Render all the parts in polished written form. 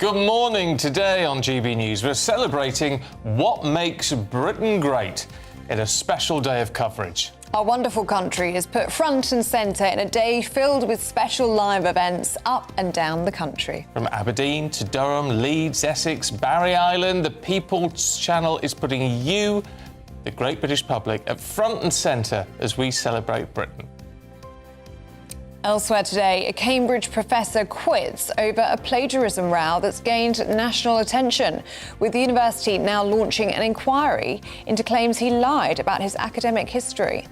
Good morning. Today on GB News, we're celebrating what makes Britain great in a special day of coverage. Our wonderful country is put front and centre in a day filled with special live events up and down the country. From Aberdeen to Durham, Leeds, Essex, Barry Island, the People's Channel is putting you, the great British public, at front and centre as we celebrate Britain. Elsewhere today, a Cambridge professor quits over a plagiarism row that's gained national attention, with the university now launching an inquiry into claims he lied about his academic history.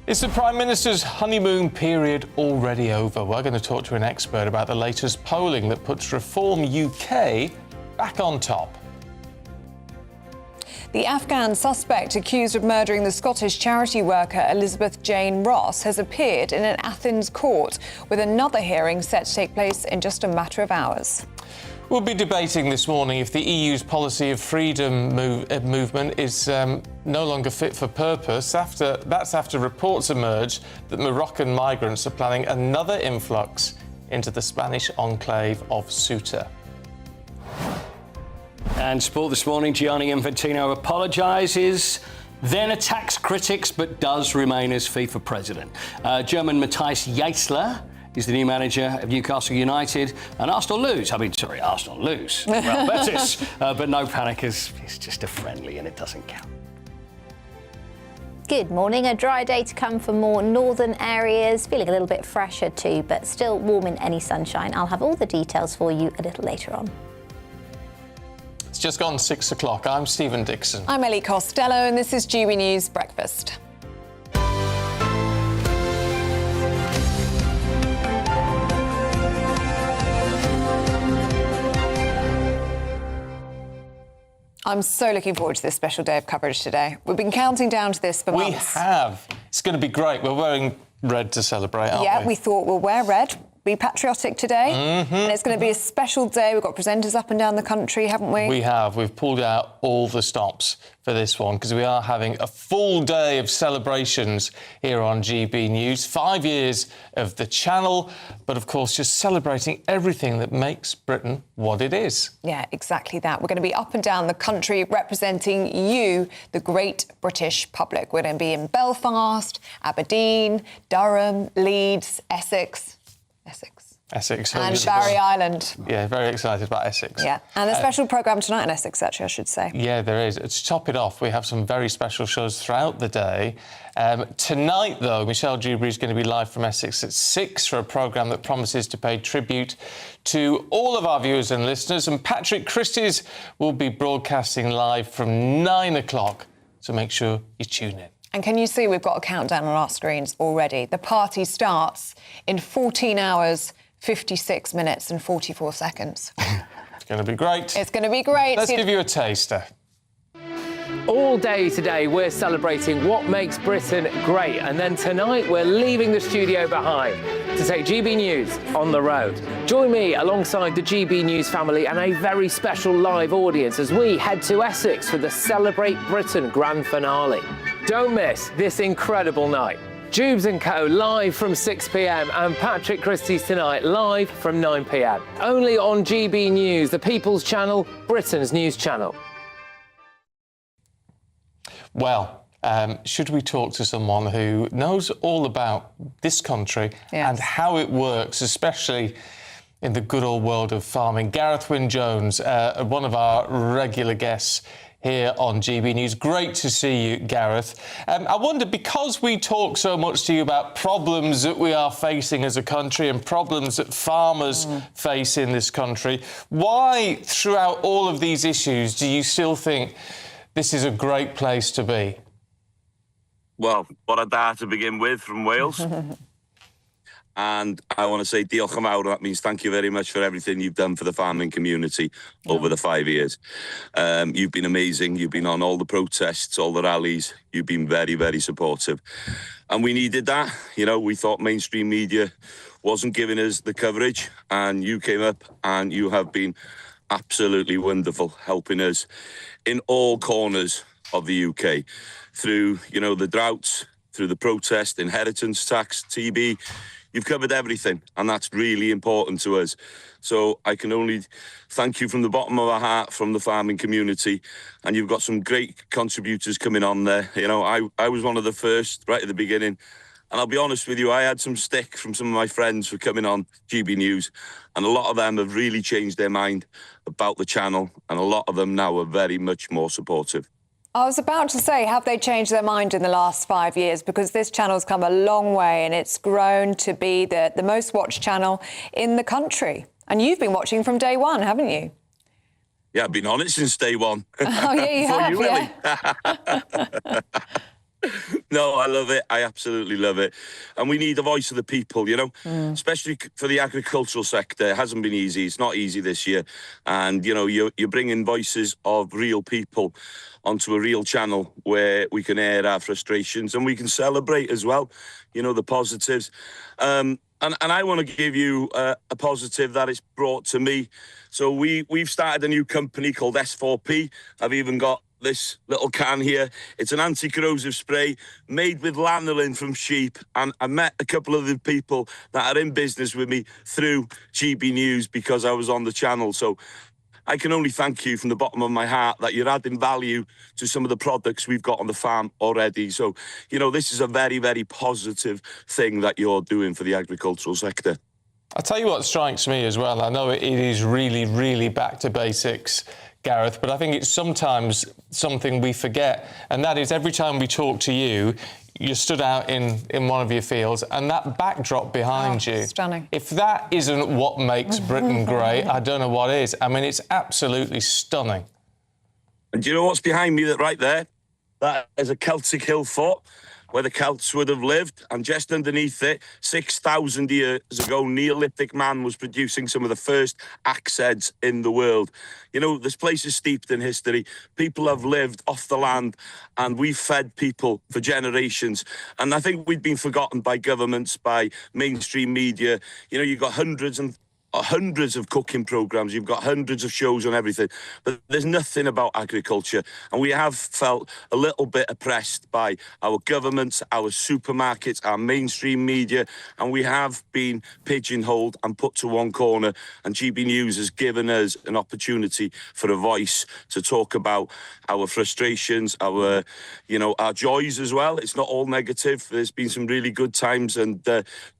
Is the Prime Minister's honeymoon period already over? We're going to talk to an expert about the latest polling that puts Reform UK back on top. The Afghan suspect accused of murdering the Scottish charity worker Elizabeth Jane Ross has appeared in an Athens court, with another hearing set to take place in just a matter of hours. We'll be debating this morning if the EU's policy of freedom movement is no longer fit for purpose. That's after reports emerged that Moroccan migrants are planning another influx into the Spanish enclave of Ceuta. And sport this morning, Gianni Infantino apologises, then attacks critics, but does remain as FIFA president. German Matthias Jaissler is the new manager of Newcastle United, and Arsenal lose. Arsenal lose. Well, Betis. But no panic, it's just a friendly and it doesn't count. Good morning. A dry day to come for more northern areas. Feeling a little bit fresher too, but still warm in any sunshine. I'll have all the details for you a little later on. It's just gone 6 o'clock. I'm Stephen Dixon. I'm Ellie Costello, and this is GB News Breakfast. I'm so looking forward to this special day of coverage today. We've been counting down to this for months. We have. It's going to be great. We're wearing red to celebrate, aren't we? Yeah, we thought we'll wear red. Be patriotic today, and it's going to be a special day. We've got presenters up and down the country, haven't we? We have. We've pulled out all the stops for this one because we are having a full day of celebrations here on GB News. 5 years of the channel, but of course just celebrating everything that makes Britain what it is. Yeah, exactly that. We're going to be up and down the country representing you, the great British public. We're going to be in Belfast, Aberdeen, Durham, Leeds, Essex, and Barry Island. Yeah, very excited about Essex. Yeah, and a special programme tonight in Essex, actually, I should say. Yeah, there is. To top it off, we have some very special shows throughout the day. Tonight, though, Michelle Dewberry is going to be live from Essex at 6 for a programme that promises to pay tribute to all of our viewers and listeners. And Patrick Christys will be broadcasting live from 9 o'clock, so make sure you tune in. And can you see we've got a countdown on our screens already? The party starts in 14 hours, 56 minutes and 44 seconds. It's going to be great. It's going to be great. Let's give you a taster. All day today, we're celebrating what makes Britain great. And then tonight, we're leaving the studio behind to take GB News on the road. Join me alongside the GB News family and a very special live audience as we head to Essex for the Celebrate Britain grand finale. Don't miss this incredible night. Jubes & Co. live from 6 p.m. and Patrick Christys tonight live from 9 p.m. Only on GB News, the People's Channel, Britain's news channel. Well, should we talk to someone who knows all about this country and how it works, especially in the good old world of farming? Gareth Wyn-Jones, one of our regular guests here on GB News. Great to see you, Gareth. I wonder, because we talk so much to you about problems that we are facing as a country and problems that farmers face in this country, why, throughout all of these issues, do you still think this is a great place to be? Well, what a da to begin with from Wales. And I want to say diolch yn fawr. That means thank you very much for everything you've done for the farming community over the 5 years. You've been amazing. You've been on all the protests, all the rallies. You've been very, very supportive. And we needed that. You know, we thought mainstream media wasn't giving us the coverage. And you came up and you have been absolutely wonderful, helping us in all corners of the UK through, you know, the droughts, through the protest, inheritance tax, TB. You've covered everything, and that's really important to us. So I can only thank you from the bottom of our heart, from the farming community, and you've got some great contributors coming on there. You know, I was one of the first right at the beginning, and I'll be honest with you, I had some stick from some of my friends for coming on GB News, and a lot of them have really changed their mind about the channel, and a lot of them now are very much more supportive. I was about to say, have they changed their mind in the last 5 years? Because this channel's come a long way and it's grown to be the most watched channel in the country. And you've been watching from day one, haven't you? Yeah, I've been on it since day one. Oh, yeah, you have, Ellie. No, I love it. I absolutely love it. And we need the voice of the people, you know, especially for the agricultural sector. It hasn't been easy. It's not easy this year. And, you know, you're bringing voices of real people onto a real channel where we can air our frustrations and we can celebrate as well, you know, the positives. And I want to give you a positive that it's brought to me. So we've started a new company called S4P. I've even got this little can here. It's an anti-corrosive spray made with lanolin from sheep. And I met a couple of the people that are in business with me through GB News because I was on the channel. So I can only thank you from the bottom of my heart that you're adding value to some of the products we've got on the farm already. So, you know, this is a very, very positive thing that you're doing for the agricultural sector. I'll tell you what strikes me as well. I know it is really, really back to basics, Gareth, but I think it's sometimes something we forget, and that is every time we talk to you, you stood out in one of your fields, and that backdrop behind you. Stunning. If that isn't what makes Britain great, I don't know what is. I mean, it's absolutely stunning. And do you know what's behind me right there? That is a Celtic hill fort where the Celts would have lived, and just underneath it, 6,000 years ago, Neolithic man was producing some of the first axe heads in the world. You know, this place is steeped in history. People have lived off the land, and we've fed people for generations. And I think we've been forgotten by governments, by mainstream media. You know, you've got hundreds of cooking programs, you've got hundreds of shows on everything, but there's nothing about agriculture. And we have felt a little bit oppressed by our governments, our supermarkets, our mainstream media, and we have been pigeonholed and put to one corner. And GB News has given us an opportunity for a voice to talk about our frustrations, our joys as well. It's not all negative. There's been some really good times, and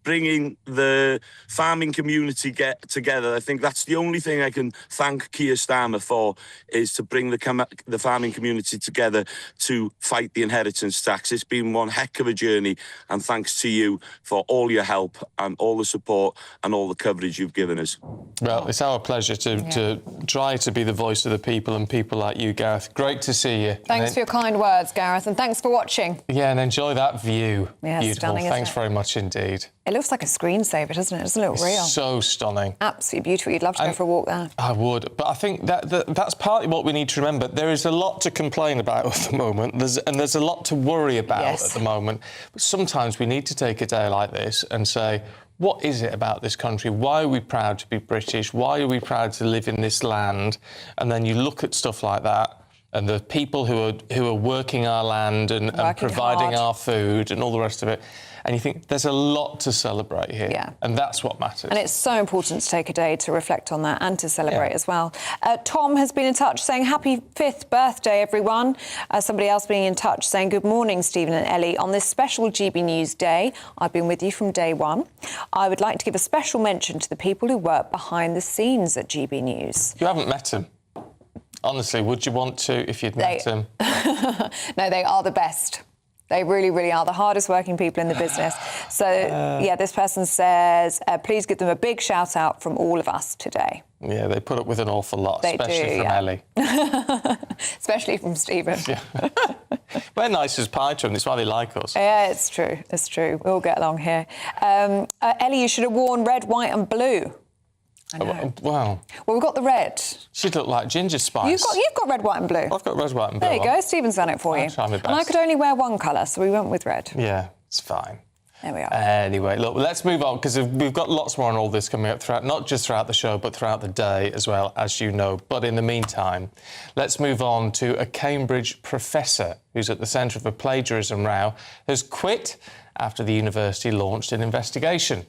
bringing the farming community together. I think that's the only thing I can thank Keir Starmer for, is to bring the farming community together to fight the inheritance tax. It's been one heck of a journey, and thanks to you for all your help and all the support and all the coverage you've given us. Well, it's our pleasure to try to be the voice of the people and people like you, Gareth. Great to see you. Thanks for your kind words, Gareth, and thanks for watching. Yeah, and enjoy that view. Yeah, beautiful. stunning, Thanks isn't it? very much indeed. It looks like a screensaver, doesn't it? Doesn't it look real? So stunning. Absolutely beautiful. You'd love to go for a walk there. I would, but I think that's partly what we need to remember. There is a lot to complain about at the moment, there's a lot to worry about at the moment. But sometimes we need to take a day like this and say, what is it about this country? Why are we proud to be British? Why are we proud to live in this land? And then you look at stuff like that, and the people who are working our land and providing our food and all the rest of it. And you think there's a lot to celebrate here. Yeah. And that's what matters. And it's so important to take a day to reflect on that and to celebrate as well. Tom has been in touch saying, happy 5th birthday, everyone. Somebody else being in touch saying, good morning, Stephen and Ellie. On this special GB News Day, I've been with you from day one. I would like to give a special mention to the people who work behind the scenes at GB News. You haven't met him. Honestly, would you want to if you'd met him? No, they are the best. They really, really are the hardest working people in the business. So, this person says, please give them a big shout out from all of us today. Yeah, they put up with an awful lot, They especially do, from Ellie. Especially from Stephen. Yeah. We're nice as pie to them. That's why they like us. Yeah, it's true. It's true. We all get along here. Ellie, you should have worn red, white and blue. I know. Wow. Well, we've got the red. She'd look like Ginger Spice. You've got red, white and blue. I've got red, white and blue. There you go. Stephen's done it for you. I'll try my best. And I could only wear one colour, so we went with red. Yeah, it's fine. There we are. Anyway, look, let's move on, because we've got lots more on all this coming up throughout, not just throughout the show, but throughout the day as well, as you know. But in the meantime, let's move on to a Cambridge professor who's at the centre of a plagiarism row, has quit after the university launched an investigation.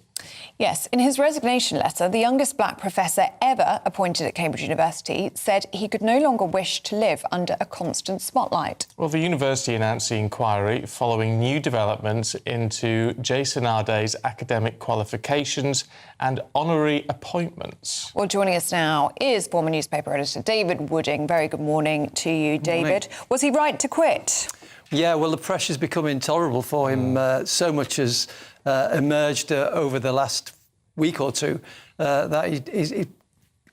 Yes, in his resignation letter, the youngest black professor ever appointed at Cambridge University said he could no longer wish to live under a constant spotlight. Well, the university announced the inquiry following new developments into Jason Arday's academic qualifications and honorary appointments. Well, joining us now is former newspaper editor David Wooding. Very good morning to you, David. Was he right to quit? Yeah, well, the pressure's become intolerable for him. So much has emerged over the last week or two that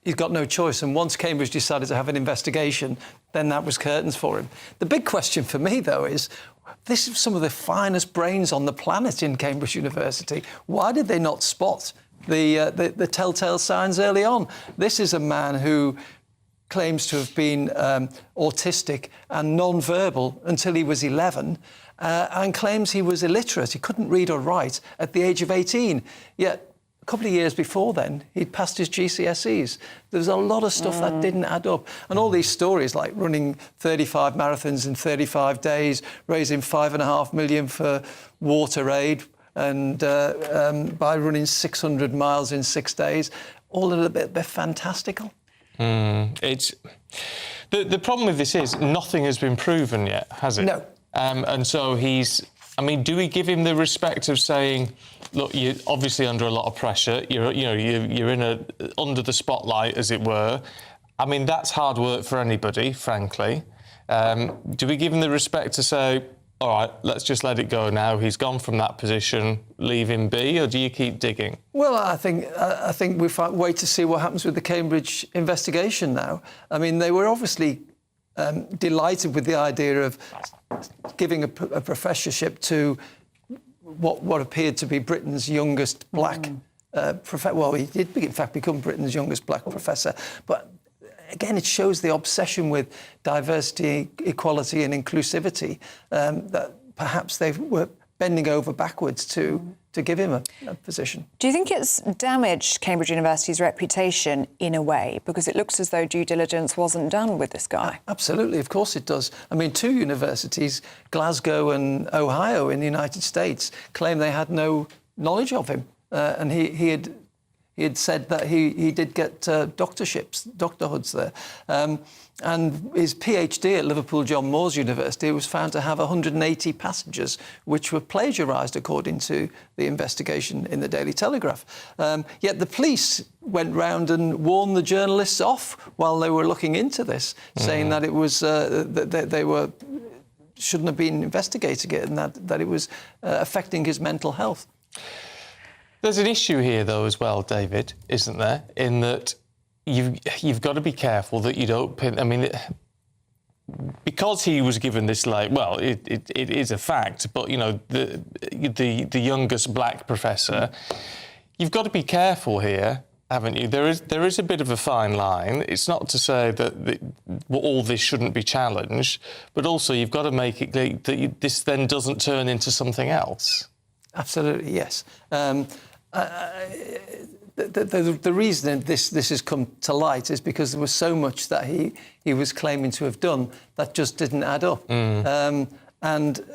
he's got no choice. And once Cambridge decided to have an investigation, then that was curtains for him. The big question for me, though, is this is some of the finest brains on the planet in Cambridge University. Why did they not spot the telltale signs early on? This is a man who claims to have been autistic and non-verbal until he was 11, and claims he was illiterate. He couldn't read or write at the age of 18. Yet, a couple of years before then, he'd passed his GCSEs. There was a lot of stuff that didn't add up. And all these stories, like running 35 marathons in 35 days, raising $5.5 million for water aid, and by running 600 miles in 6 days, all a little bit fantastical. It's the problem with this is nothing has been proven yet, has it? No. And so do we give him the respect of saying, look, you're obviously under a lot of pressure. You're in under the spotlight, as it were. I mean, that's hard work for anybody, frankly. Do we give him the respect to say, all right, let's just let it go now. He's gone from that position, leave him be, or do you keep digging? Well, I think we wait to see what happens with the Cambridge investigation now. I mean, they were obviously delighted with the idea of giving a professorship to what appeared to be Britain's youngest black professor. Well, he did, in fact, become Britain's youngest black professor. But again, it shows the obsession with diversity, equality and inclusivity that perhaps they were bending over backwards to give him a position. Do you think it's damaged Cambridge University's reputation in a way? Because it looks as though due diligence wasn't done with this guy. Absolutely, of course it does. I mean, 2 universities, Glasgow and Ohio in the United States, claim they had no knowledge of him. And he had said that he did get doctorhoods there. And his PhD at Liverpool John Moores University was found to have 180 passages which were plagiarised, according to the investigation in the Daily Telegraph. Yet the police went round and warned the journalists off while they were looking into this, saying that it was that they shouldn't have been investigating it, and that it was affecting his mental health. There's an issue here, though, as well, David, isn't there? In that you've got to be careful that you don't pin. I mean, because he was given this, it is a fact. But the youngest black professor, you've got to be careful here, haven't you? There is a bit of a fine line. It's not to say that all this shouldn't be challenged, but also you've got to make it clear that this then doesn't turn into something else. Absolutely, yes. The reason this has come to light is because there was so much that he was claiming to have done that just didn't add up. And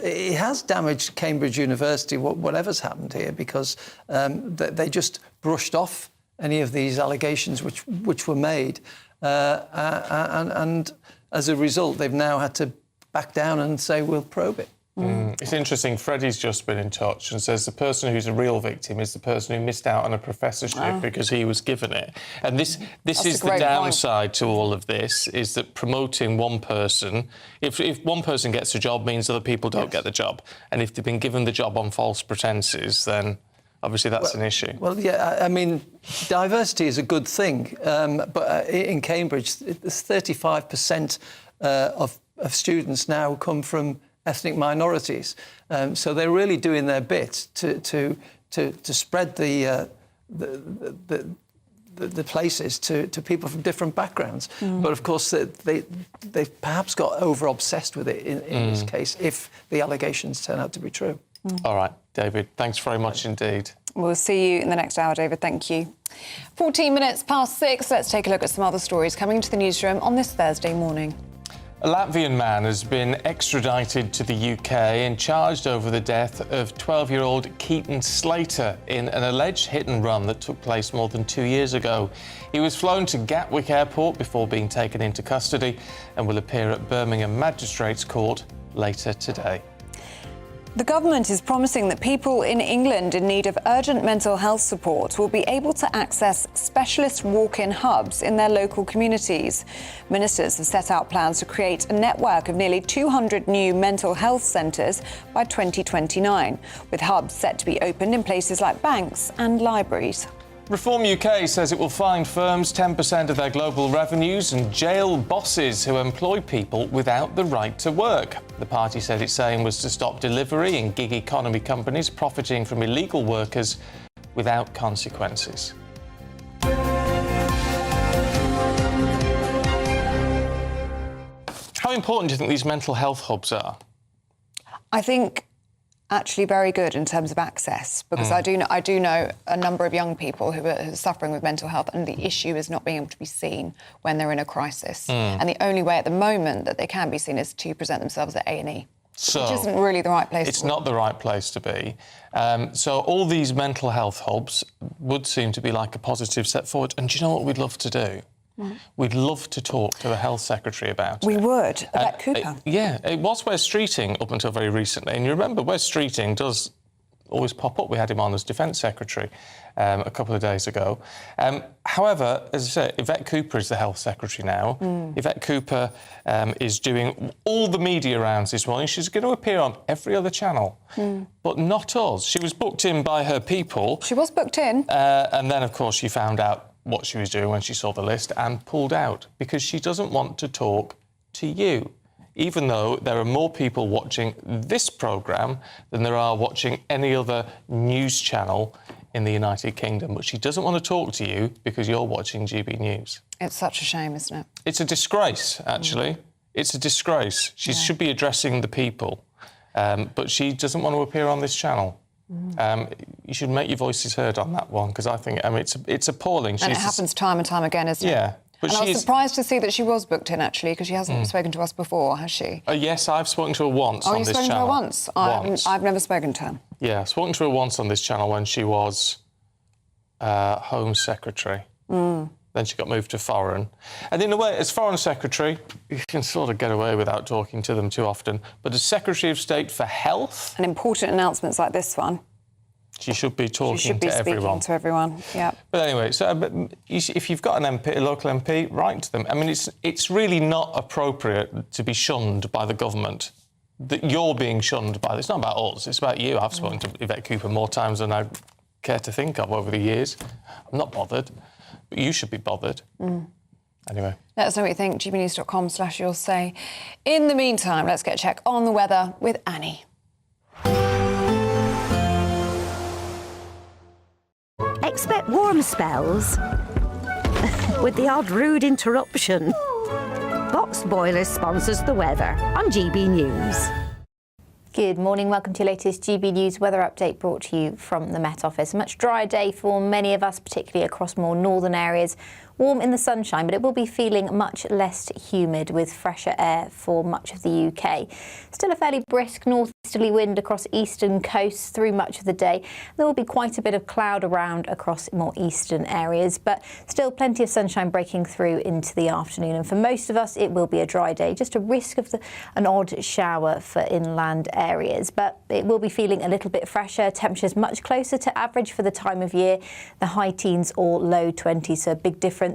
it has damaged Cambridge University, whatever's happened here, because they just brushed off any of these allegations which were made. And as a result, they've now had to back down and say, we'll probe it. It's interesting, Freddie's just been in touch and says the person who's a real victim is the person who missed out on a professorship because he was given it. And this is the downside to all of this, is that promoting one person, if one person gets a job, means other people don't get the job. And if they've been given the job on false pretences, then obviously that's an issue. Well, yeah, I mean, diversity is a good thing, but in Cambridge, 35% of students now come from ethnic minorities, so they're really doing their bit to spread the places to people from different backgrounds. But of course, they perhaps got over obsessed with it in this case, if the allegations turn out to be true. All right. David. Thanks very much indeed. We'll see you in the next hour, David. Thank you. 14 minutes past 6. Let's take a look at some other stories coming to the newsroom on this Thursday morning. A Latvian man has been extradited to the UK and charged over the death of 12-year-old Keaton Slater in an alleged hit and run that took place more than 2 years ago. He was flown to Gatwick Airport before being taken into custody and will appear at Birmingham Magistrates Court later today. The government is promising that people in England in need of urgent mental health support will be able to access specialist walk-in hubs in their local communities. Ministers have set out plans to create a network of nearly 200 new mental health centres by 2029, with hubs set to be opened in places like banks and libraries. Reform UK says it will fine firms 10% of their global revenues and jail bosses who employ people without the right to work. The party said its aim was to stop delivery and gig economy companies profiting from illegal workers without consequences. How important do you think these mental health hubs are? I think actually very good in terms of access, because I do know a number of young people who are suffering with mental health, and the issue is not being able to be seen when they're in a crisis. And the only way at the moment that they can be seen is to present themselves at A&E, which isn't really the right place. It's not the right place to be. So all these mental health hubs would seem to be like a positive step forward. And do you know what we'd love to do? We'd love to talk to the Health Secretary about it. We would. Yvette Cooper. It was Wes Streeting up until very recently. And you remember, Wes Streeting does always pop up. We had him on as Defence Secretary a couple of days ago. However, as I say, Yvette Cooper is the Health Secretary now. Yvette Cooper is doing all the media rounds this morning. She's going to appear on every other channel, but not us. She was booked in by her people. She was booked in. And then, of course, she found out what she was doing when she saw the list and pulled out because she doesn't want to talk to you, even though there are more people watching this programme than there are watching any other news channel in the United Kingdom. But she doesn't want to talk to you because you're watching GB News. It's such a shame, isn't it? It's a disgrace, actually. It's a disgrace. She should be addressing the people, but she doesn't want to appear on this channel. You should make your voices heard on that one, because I think it's appalling. And it happens time and time again, isn't it? Yeah. But and I was surprised to see that she was booked in, actually, because she hasn't spoken to us before, has she? Yes, I've spoken to her once on this channel. Oh, you've spoken to her once? I've never spoken to her. Yeah, I've spoken to her once on this channel when she was Home Secretary. Then she got moved to Foreign. And in a way, as Foreign Secretary, you can sort of get away without talking to them too often. But as Secretary of State for Health... And important announcements like this one. She should be talking to everyone. She should be speaking to everyone, yeah. But anyway, so if you've got an MP, a local MP, write to them. I mean, it's really not appropriate to be shunned by the government. That you're being shunned by... It's not about us, it's about you. I've spoken to Yvette Cooper more times than I care to think of over the years. I'm not bothered. But you should be bothered. Anyway. Let us know what you think. gbnews.com/you'll say. In the meantime, let's get a check on the weather with Annie. Expect warm spells with the odd rude interruption. Box Boiler sponsors the weather on GB News. Good morning, welcome to your latest GB News weather update brought to you from the Met Office. A much drier day for many of us, particularly across more northern areas. Warm in the sunshine, but it will be feeling much less humid with fresher air for much of the UK. Still a fairly brisk northeasterly wind across eastern coasts through much of the day. There will be quite a bit of cloud around across more eastern areas, but still plenty of sunshine breaking through into the afternoon. And for most of us, it will be a dry day, just a risk of an odd shower for inland areas. But it will be feeling a little bit fresher. Temperatures much closer to average for the time of year, the high teens or low 20s, so a big difference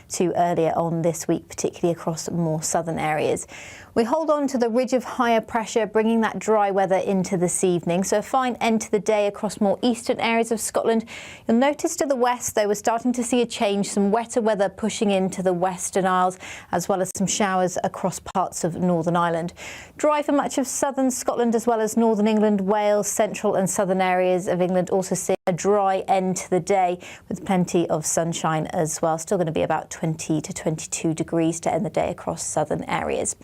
to earlier on this week, particularly across more southern areas. We hold on to the ridge of higher pressure, bringing that dry weather into this evening. So a fine end to the day across more eastern areas of Scotland. You'll notice to the west, though, we're starting to see a change, some wetter weather pushing into the Western Isles, as well as some showers across parts of Northern Ireland. Dry for much of southern Scotland, as well as northern England, Wales, central and southern areas of England, also seeing a dry end to the day with plenty of sunshine as well. Still going to be about 20 to 22 degrees to end the day across southern areas.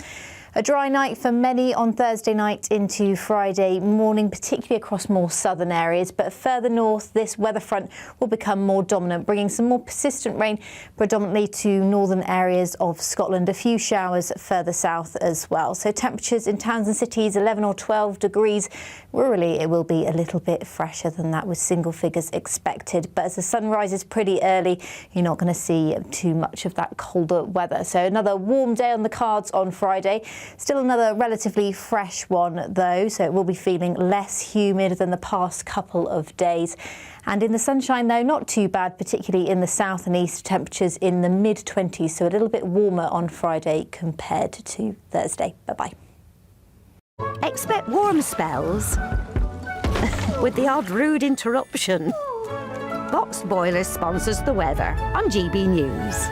A dry night for many on Thursday night into Friday morning, particularly across more southern areas. But further north, this weather front will become more dominant, bringing some more persistent rain predominantly to northern areas of Scotland. A few showers further south as well. So temperatures in towns and cities 11 or 12 degrees. Rurally, it will be a little bit fresher than that, with single figures expected. But as the sun rises pretty early, you're not going to see too much of that colder weather. So another warm day on the cards on Friday. Still another relatively fresh one though, so it will be feeling less humid than the past couple of days. And in the sunshine though, not too bad, particularly in the south and east, temperatures in the mid-20s, so a little bit warmer on Friday compared to Thursday. Bye-bye. Expect warm spells with the odd rude interruption. Box Boilers sponsors the weather on GB News.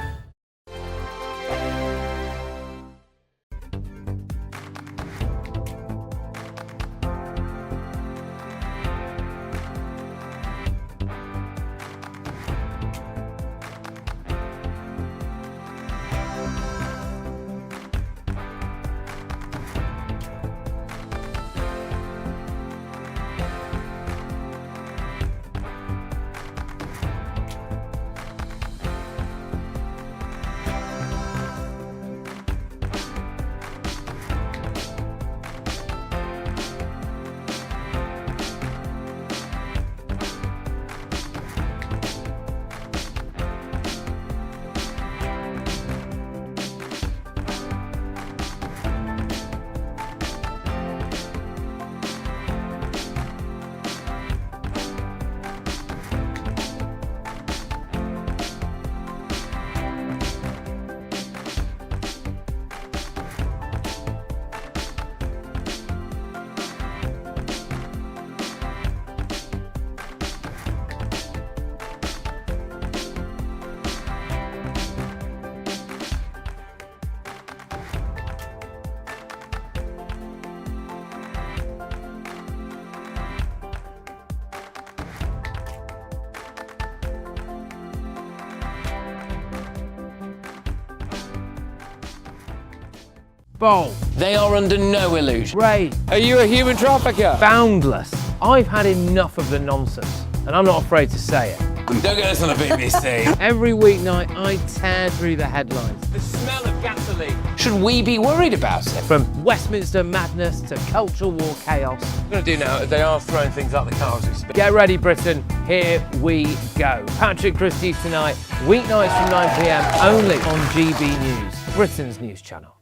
Bold. They are under no illusion. Ray, are you a human trafficker? Boundless. I've had enough of the nonsense, and I'm not afraid to say it. Don't get us on the BBC. Every weeknight, I tear through the headlines. The smell of gasoline. Should we be worried about it? From Westminster madness to cultural war chaos. What I'm going to do now is they are throwing things out the car as we speak. Get ready, Britain. Here we go. Patrick Christie's tonight, weeknights from 9 p.m. only on GB News, Britain's news channel.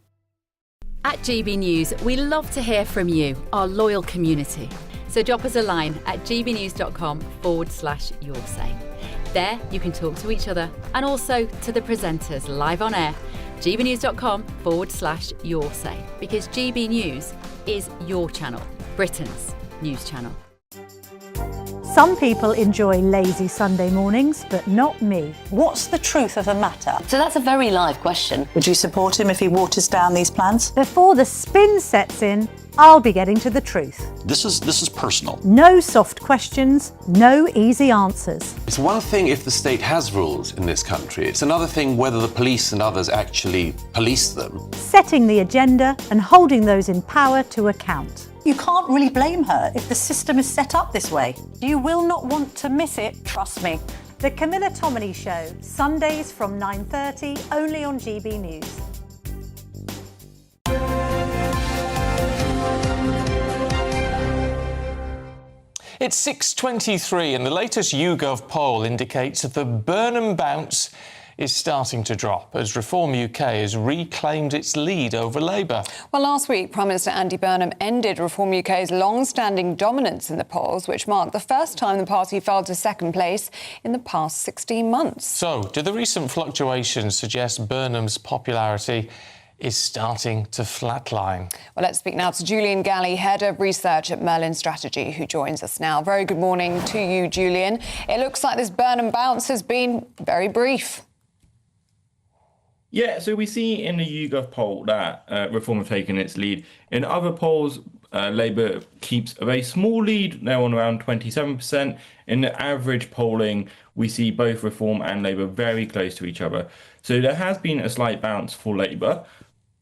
At GB News, we love to hear from you, our loyal community. So drop us a line at gbnews.com/yoursay. There you can talk to each other and also to the presenters live on air. gbnews.com/yoursay, because GB News is your channel, Britain's news channel. Some people enjoy lazy Sunday mornings, but not me. What's the truth of the matter? So that's a very live question. Would you support him if he waters down these plans? Before the spin sets in, I'll be getting to the truth. This is personal. No soft questions, no easy answers. It's one thing if the state has rules in this country. It's another thing whether the police and others actually police them. Setting the agenda and holding those in power to account. You can't really blame her if the system is set up this way. You will not want to miss it, trust me. The Camilla Tominey Show, Sundays from 9:30, only on GB News. It's 6:23 and the latest YouGov poll indicates that the Burnham bounce is starting to drop as Reform UK has reclaimed its lead over Labour. Well, last week, Prime Minister Andy Burnham ended Reform UK's long-standing dominance in the polls, which marked the first time the party fell to second place in the past 16 months. So, do the recent fluctuations suggest Burnham's popularity is starting to flatline? Well, let's speak now to Julian Galley, Head of Research at Merlin Strategy, who joins us now. Very good morning to you, Julian. It looks like this Burnham bounce has been very brief. Yeah, so we see in the YouGov poll that Reform have taken its lead. In other polls, Labour keeps a very small lead. They're on around 27%. In the average polling, we see both Reform and Labour very close to each other. So there has been a slight bounce for Labour.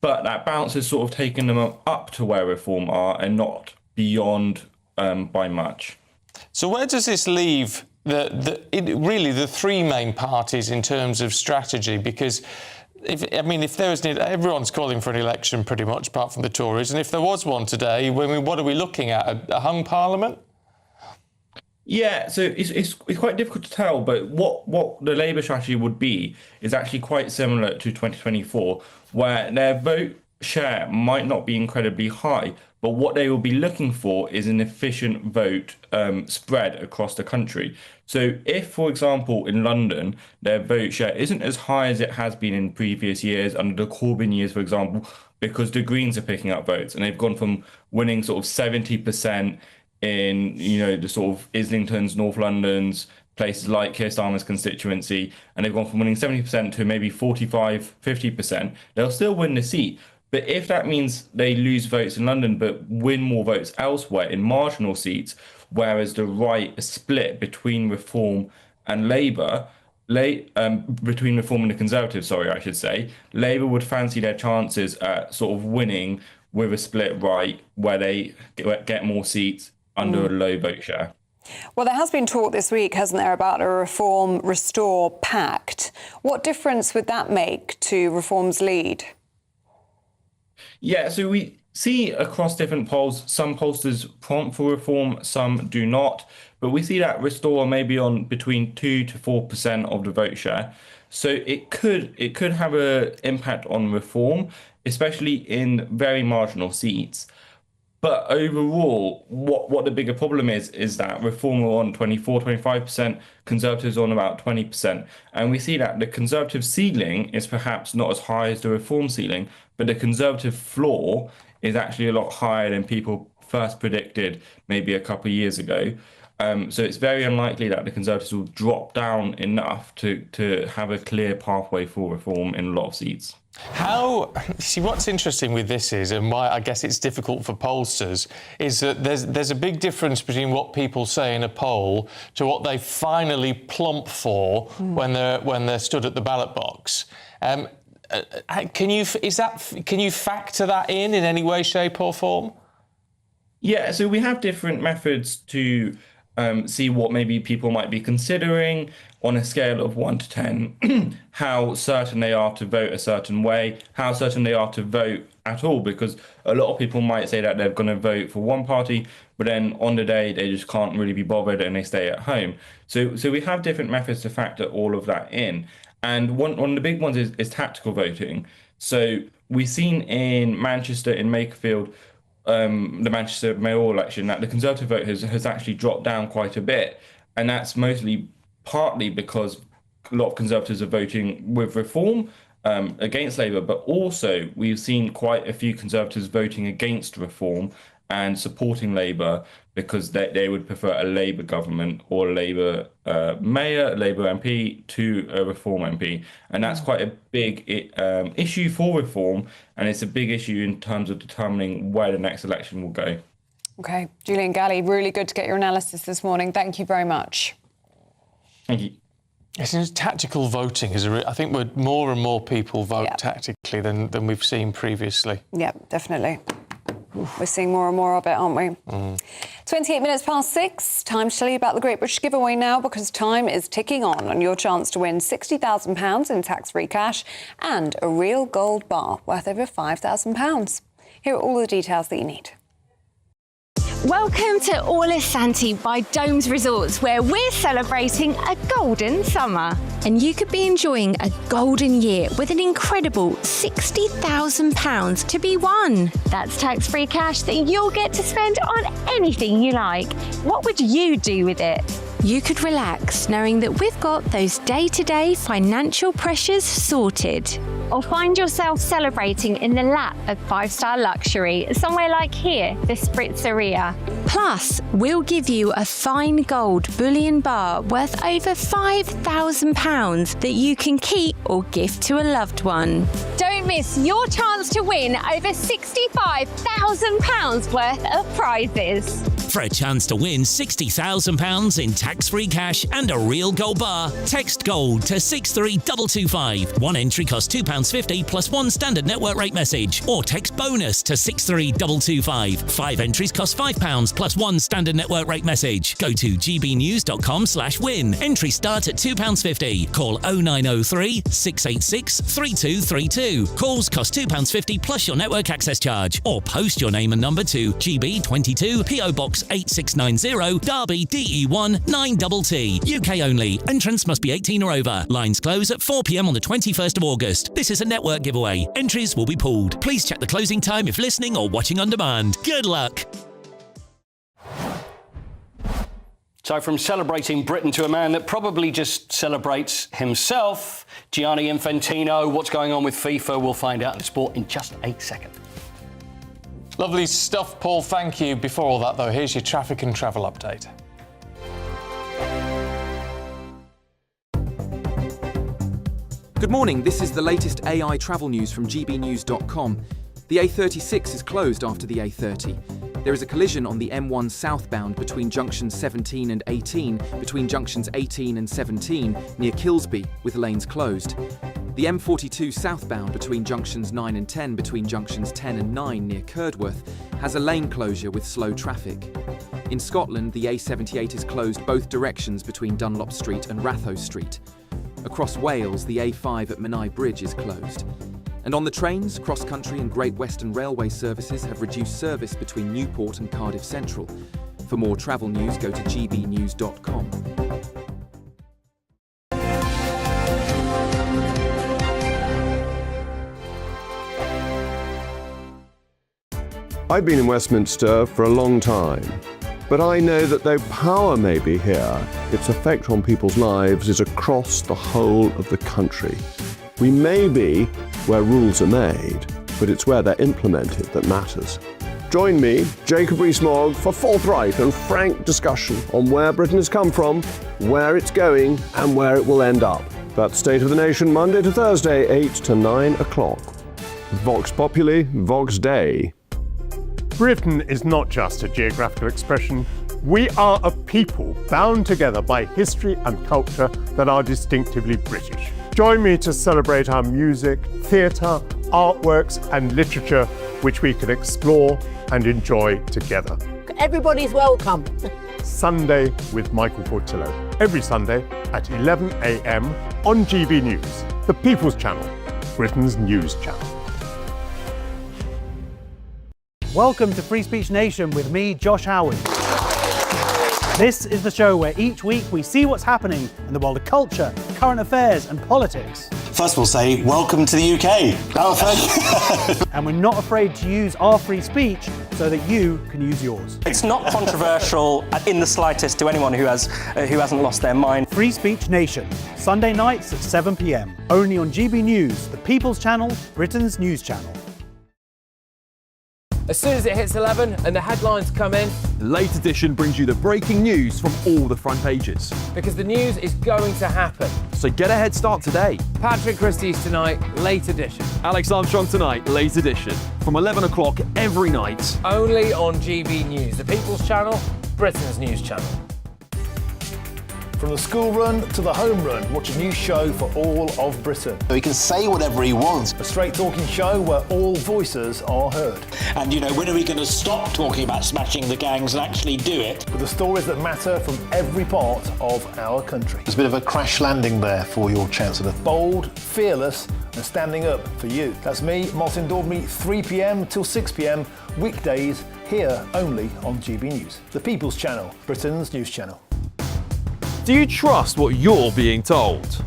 but that bounce has sort of taken them up to where Reform are and not beyond by much. So where does this leave really the three main parties in terms of strategy? Because if there is, everyone's calling for an election pretty much, apart from the Tories, and if there was one today, what are we looking at? A hung parliament? Yeah, so it's quite difficult to tell, but what the Labour strategy would be is actually quite similar to 2024, where their vote share might not be incredibly high, but what they will be looking for is an efficient vote spread across the country. So if, for example, in London, their vote share isn't as high as it has been in previous years, under the Corbyn years, for example, because the Greens are picking up votes, and they've gone from winning sort of 70% in, the sort of Islingtons, North Londons, places like Keir Starmer's constituency, and they've gone from winning 70% to maybe 45, 50%, they'll still win the seat. But if that means they lose votes in London but win more votes elsewhere in marginal seats, whereas the right is split between Reform and Labour, between Reform and the Conservatives, I should say, Labour would fancy their chances at sort of winning with a split right where they get more seats under a low vote share. Well, there has been talk this week, hasn't there, about a Reform Restore pact. What difference would that make to Reform's lead? Yeah, so we see across different polls, some pollsters prompt for Reform, some do not. But we see that Restore maybe on between 2 to 4% of the vote share. So it could have an impact on Reform, especially in very marginal seats. But overall, what the bigger problem is that Reform are on 24, 25%, Conservatives on about 20%. And we see that the Conservative ceiling is perhaps not as high as the Reform ceiling, but the Conservative floor is actually a lot higher than people first predicted maybe a couple of years ago. So it's very unlikely that the Conservatives will drop down enough to have a clear pathway for Reform in a lot of seats. What's interesting with this is, and why I guess it's difficult for pollsters, is that there's a big difference between what people say in a poll to what they finally plump for when they're stood at the ballot box. Can you factor that in any way, shape or form? Yeah, so we have different methods to see what maybe people might be considering on a scale of 1 to 10, how certain they are to vote a certain way, how certain they are to vote at all, because a lot of people might say that they're going to vote for one party, but then on the day they just can't really be bothered and they stay at home. So we have different methods to factor all of that in. And one of the big ones is tactical voting. So we've seen in Manchester, in Makerfield, the Manchester mayoral election, that the Conservative vote has actually dropped down quite a bit. And that's partly because a lot of Conservatives are voting with Reform against Labour, but also we've seen quite a few Conservatives voting against Reform and supporting Labour because they would prefer a Labour government or a Labour mayor, a Labour MP to a Reform MP. And that's quite a big issue for Reform, and it's a big issue in terms of determining where the next election will go. OK, Julian Galley, really good to get your analysis this morning. Thank you very much. Thank you. Tactical voting I think more and more people vote tactically than we've seen previously. Yeah, definitely. We're seeing more and more of it, aren't we? 28 minutes past 6. Time to tell you about the Great British Giveaway now, because time is ticking on your chance to win £60,000 in tax-free cash and a real gold bar worth over £5,000. Here are all the details that you need. Welcome to Orla Santi by Domes Resorts, where we're celebrating a golden summer. And you could be enjoying a golden year with an incredible £60,000 to be won. That's tax-free cash that you'll get to spend on anything you like. What would you do with it? You could relax knowing that we've got those day-to-day financial pressures sorted. Or find yourself celebrating in the lap of five-star luxury, somewhere like here, the Spritzeria. Plus, we'll give you a fine gold bullion bar worth over £5,000 that you can keep or gift to a loved one. Don't miss your chance to win over £65,000 worth of prizes. For a chance to win £60,000 in tax-free cash and a real gold bar, text GOLD to 63225. One entry costs £2.50 plus one standard network rate message. Or text BONUS to 63225. 5 entries cost £5 plus one standard network rate message. Go to gbnews.com/win. Entry start at £2.50. Call 0903 686 3232. Calls cost £2.50 plus your network access charge. Or post your name and number to GB22 PO Box 8690 Derby DE1 9TT. UK only. Entrance must be 18 or over. Lines close at 4 p.m. on the 21st of August. This is a network giveaway. Entries will be pulled. Please check the closing time if listening or watching on demand. Good luck. So from celebrating Britain to a man that probably just celebrates himself, Gianni Infantino. What's going on with FIFA? We'll find out in sport in just a second. Lovely stuff, Paul. Thank you. Before all that, though, here's your traffic and travel update. Good morning. This is the latest AI travel news from gbnews.com. The A36 is closed after the A30. There is a collision on the M1 southbound between junctions 17 and 18, between junctions 18 and 17, near Kilsby, with lanes closed. The M42 southbound between junctions 9 and 10, between junctions 10 and 9, near Curdworth, has a lane closure with slow traffic. In Scotland, the A78 is closed both directions between Dunlop Street and Ratho Street. Across Wales, the A5 at Menai Bridge is closed. And on the trains, Cross Country and Great Western Railway services have reduced service between Newport and Cardiff Central. For more travel news, go to gbnews.com. I've been in Westminster for a long time, but I know that though power may be here, its effect on people's lives is across the whole of the country. We may be where rules are made, but it's where they're implemented that matters. Join me, Jacob Rees-Mogg, for forthright and frank discussion on where Britain has come from, where it's going, and where it will end up. That's State of the Nation, Monday to Thursday, 8 to 9 o'clock. Vox Populi, Vox Dei. Britain is not just a geographical expression. We are a people bound together by history and culture that are distinctively British. Join me to celebrate our music, theatre, artworks and literature which we can explore and enjoy together. Everybody's welcome. Sunday with Michael Portillo. Every Sunday at 11 a.m. on GB News, the People's Channel, Britain's news channel. Welcome to Free Speech Nation with me, Josh Howard. This is the show where each week we see what's happening in the world of culture, current affairs and politics. First we'll say, welcome to the UK. Oh, thank you. And we're not afraid to use our free speech so that you can use yours. It's not controversial in the slightest to anyone who hasn't lost their mind. Free Speech Nation, Sunday nights at 7 p.m. Only on GB News, the People's Channel, Britain's news channel. As soon as it hits 11 and the headlines come in, the Late Edition brings you the breaking news from all the front pages. Because the news is going to happen. So get a head start today. Patrick Christie's tonight, Late Edition. Alex Armstrong tonight, Late Edition. From 11 o'clock every night. Only on GB News, the People's Channel, Britain's news channel. From the school run to the home run, watch a new show for all of Britain. He can say whatever he wants. A straight talking show where all voices are heard. And, you know, when are we going to stop talking about smashing the gangs and actually do it? With the stories that matter from every part of our country. There's a bit of a crash landing there for your Chancellor. Bold, fearless and standing up for you. That's me, Martin Daubney, 3 p.m. till 6 p.m. weekdays here only on GB News. The People's Channel, Britain's news channel. Do you trust what you're being told?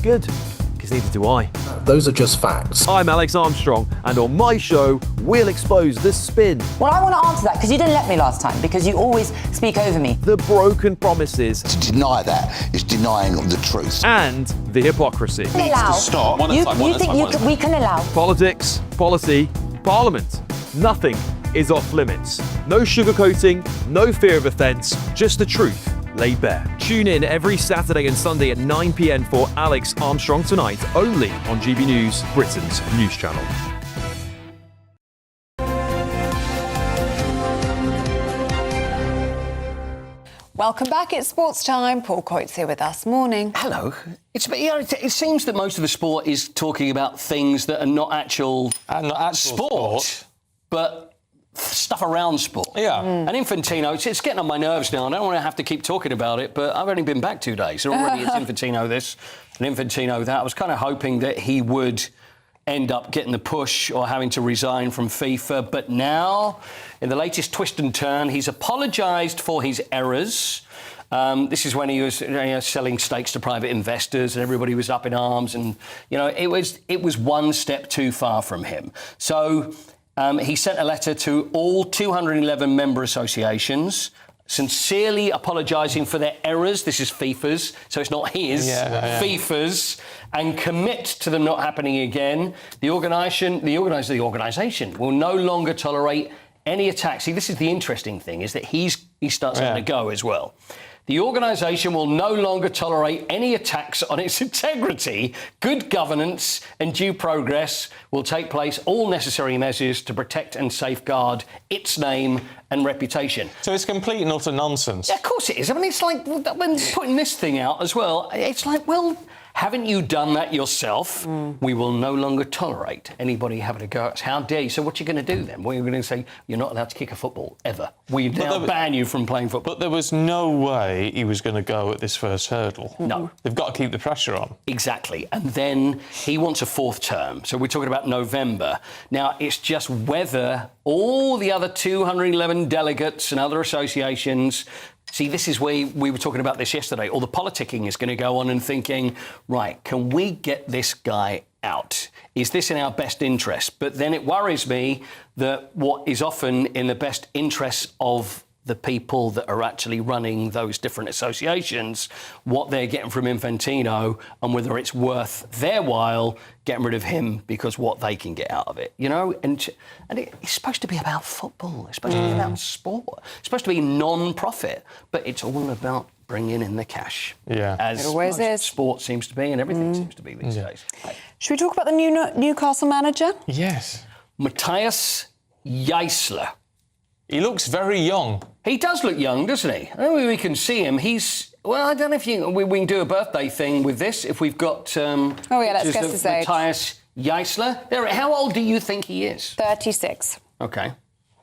Good, because neither do I. Those are just facts. I'm Alex Armstrong, and on my show, we'll expose the spin. Well, I want to answer that, because you didn't let me last time, because you always speak over me. The broken promises. To deny that is denying the truth. And the hypocrisy. Needs to stop. You think we can allow? Politics, policy, parliament. Nothing is off limits. No sugarcoating, no fear of offence, just the truth laid bare. Tune in every Saturday and Sunday at 9 p.m. for Alex Armstrong Tonight, only on GB News, Britain's news channel. Welcome back. It's sports time. Paul Coates here with us. Morning. Hello. It seems that most of the sport is talking about things that are not actual sport, but stuff around sport. Yeah. And Infantino, it's getting on my nerves now. I don't want to have to keep talking about it, but I've only been back 2 days. So already it's Infantino this and Infantino that. I was kind of hoping that he would end up getting the push or having to resign from FIFA. But now, in the latest twist and turn, he's apologised for his errors. This is when he was selling stakes to private investors and everybody was up in arms. And, it was one step too far from him. So he sent a letter to all 211 member associations sincerely apologising for their errors. This is FIFA's, so it's not his. FIFA's, and commit to them not happening again. The organisation will no longer tolerate any attacks. See, this is the interesting thing, is that he starts having to go as well. The organisation will no longer tolerate any attacks on its integrity. Good governance and due progress will take place. All necessary measures to protect and safeguard its name and reputation. So it's complete and utter nonsense. Yeah, of course it is. I mean, it's like when putting this thing out as well. It's like, well, haven't you done that yourself? We will no longer tolerate anybody having a go at us. How dare you? So what are you going to do then? We're going to say you're not allowed to kick a football ever. We now ban you from playing football. But there was no way he was going to go at this first hurdle. No. They've got to keep the pressure on. Exactly. And then he wants a fourth term. So we're talking about November. Now, it's just whether all the other 211 delegates and other associations... See, this is where we were talking about this yesterday. All the politicking is going to go on and thinking, right, can we get this guy out? Is this in our best interest? But then it worries me that what is often in the best interests of the people that are actually running those different associations, what they're getting from Infantino and whether it's worth their while getting rid of him because what they can get out of it, And it's supposed to be about football. It's supposed to be about sport. It's supposed to be non-profit, but it's all about bringing in the cash. Yeah. As it always is. Sport seems to be and everything seems to be these days. Should we talk about the new Newcastle manager? Yes. Matthias Jaissle. He looks very young. He does look young, doesn't he? I mean, we can see him. Well, I don't know if we can do a birthday thing with this. If we've got... let's guess his age. Matthias Jaissle. How old do you think he is? 36. OK.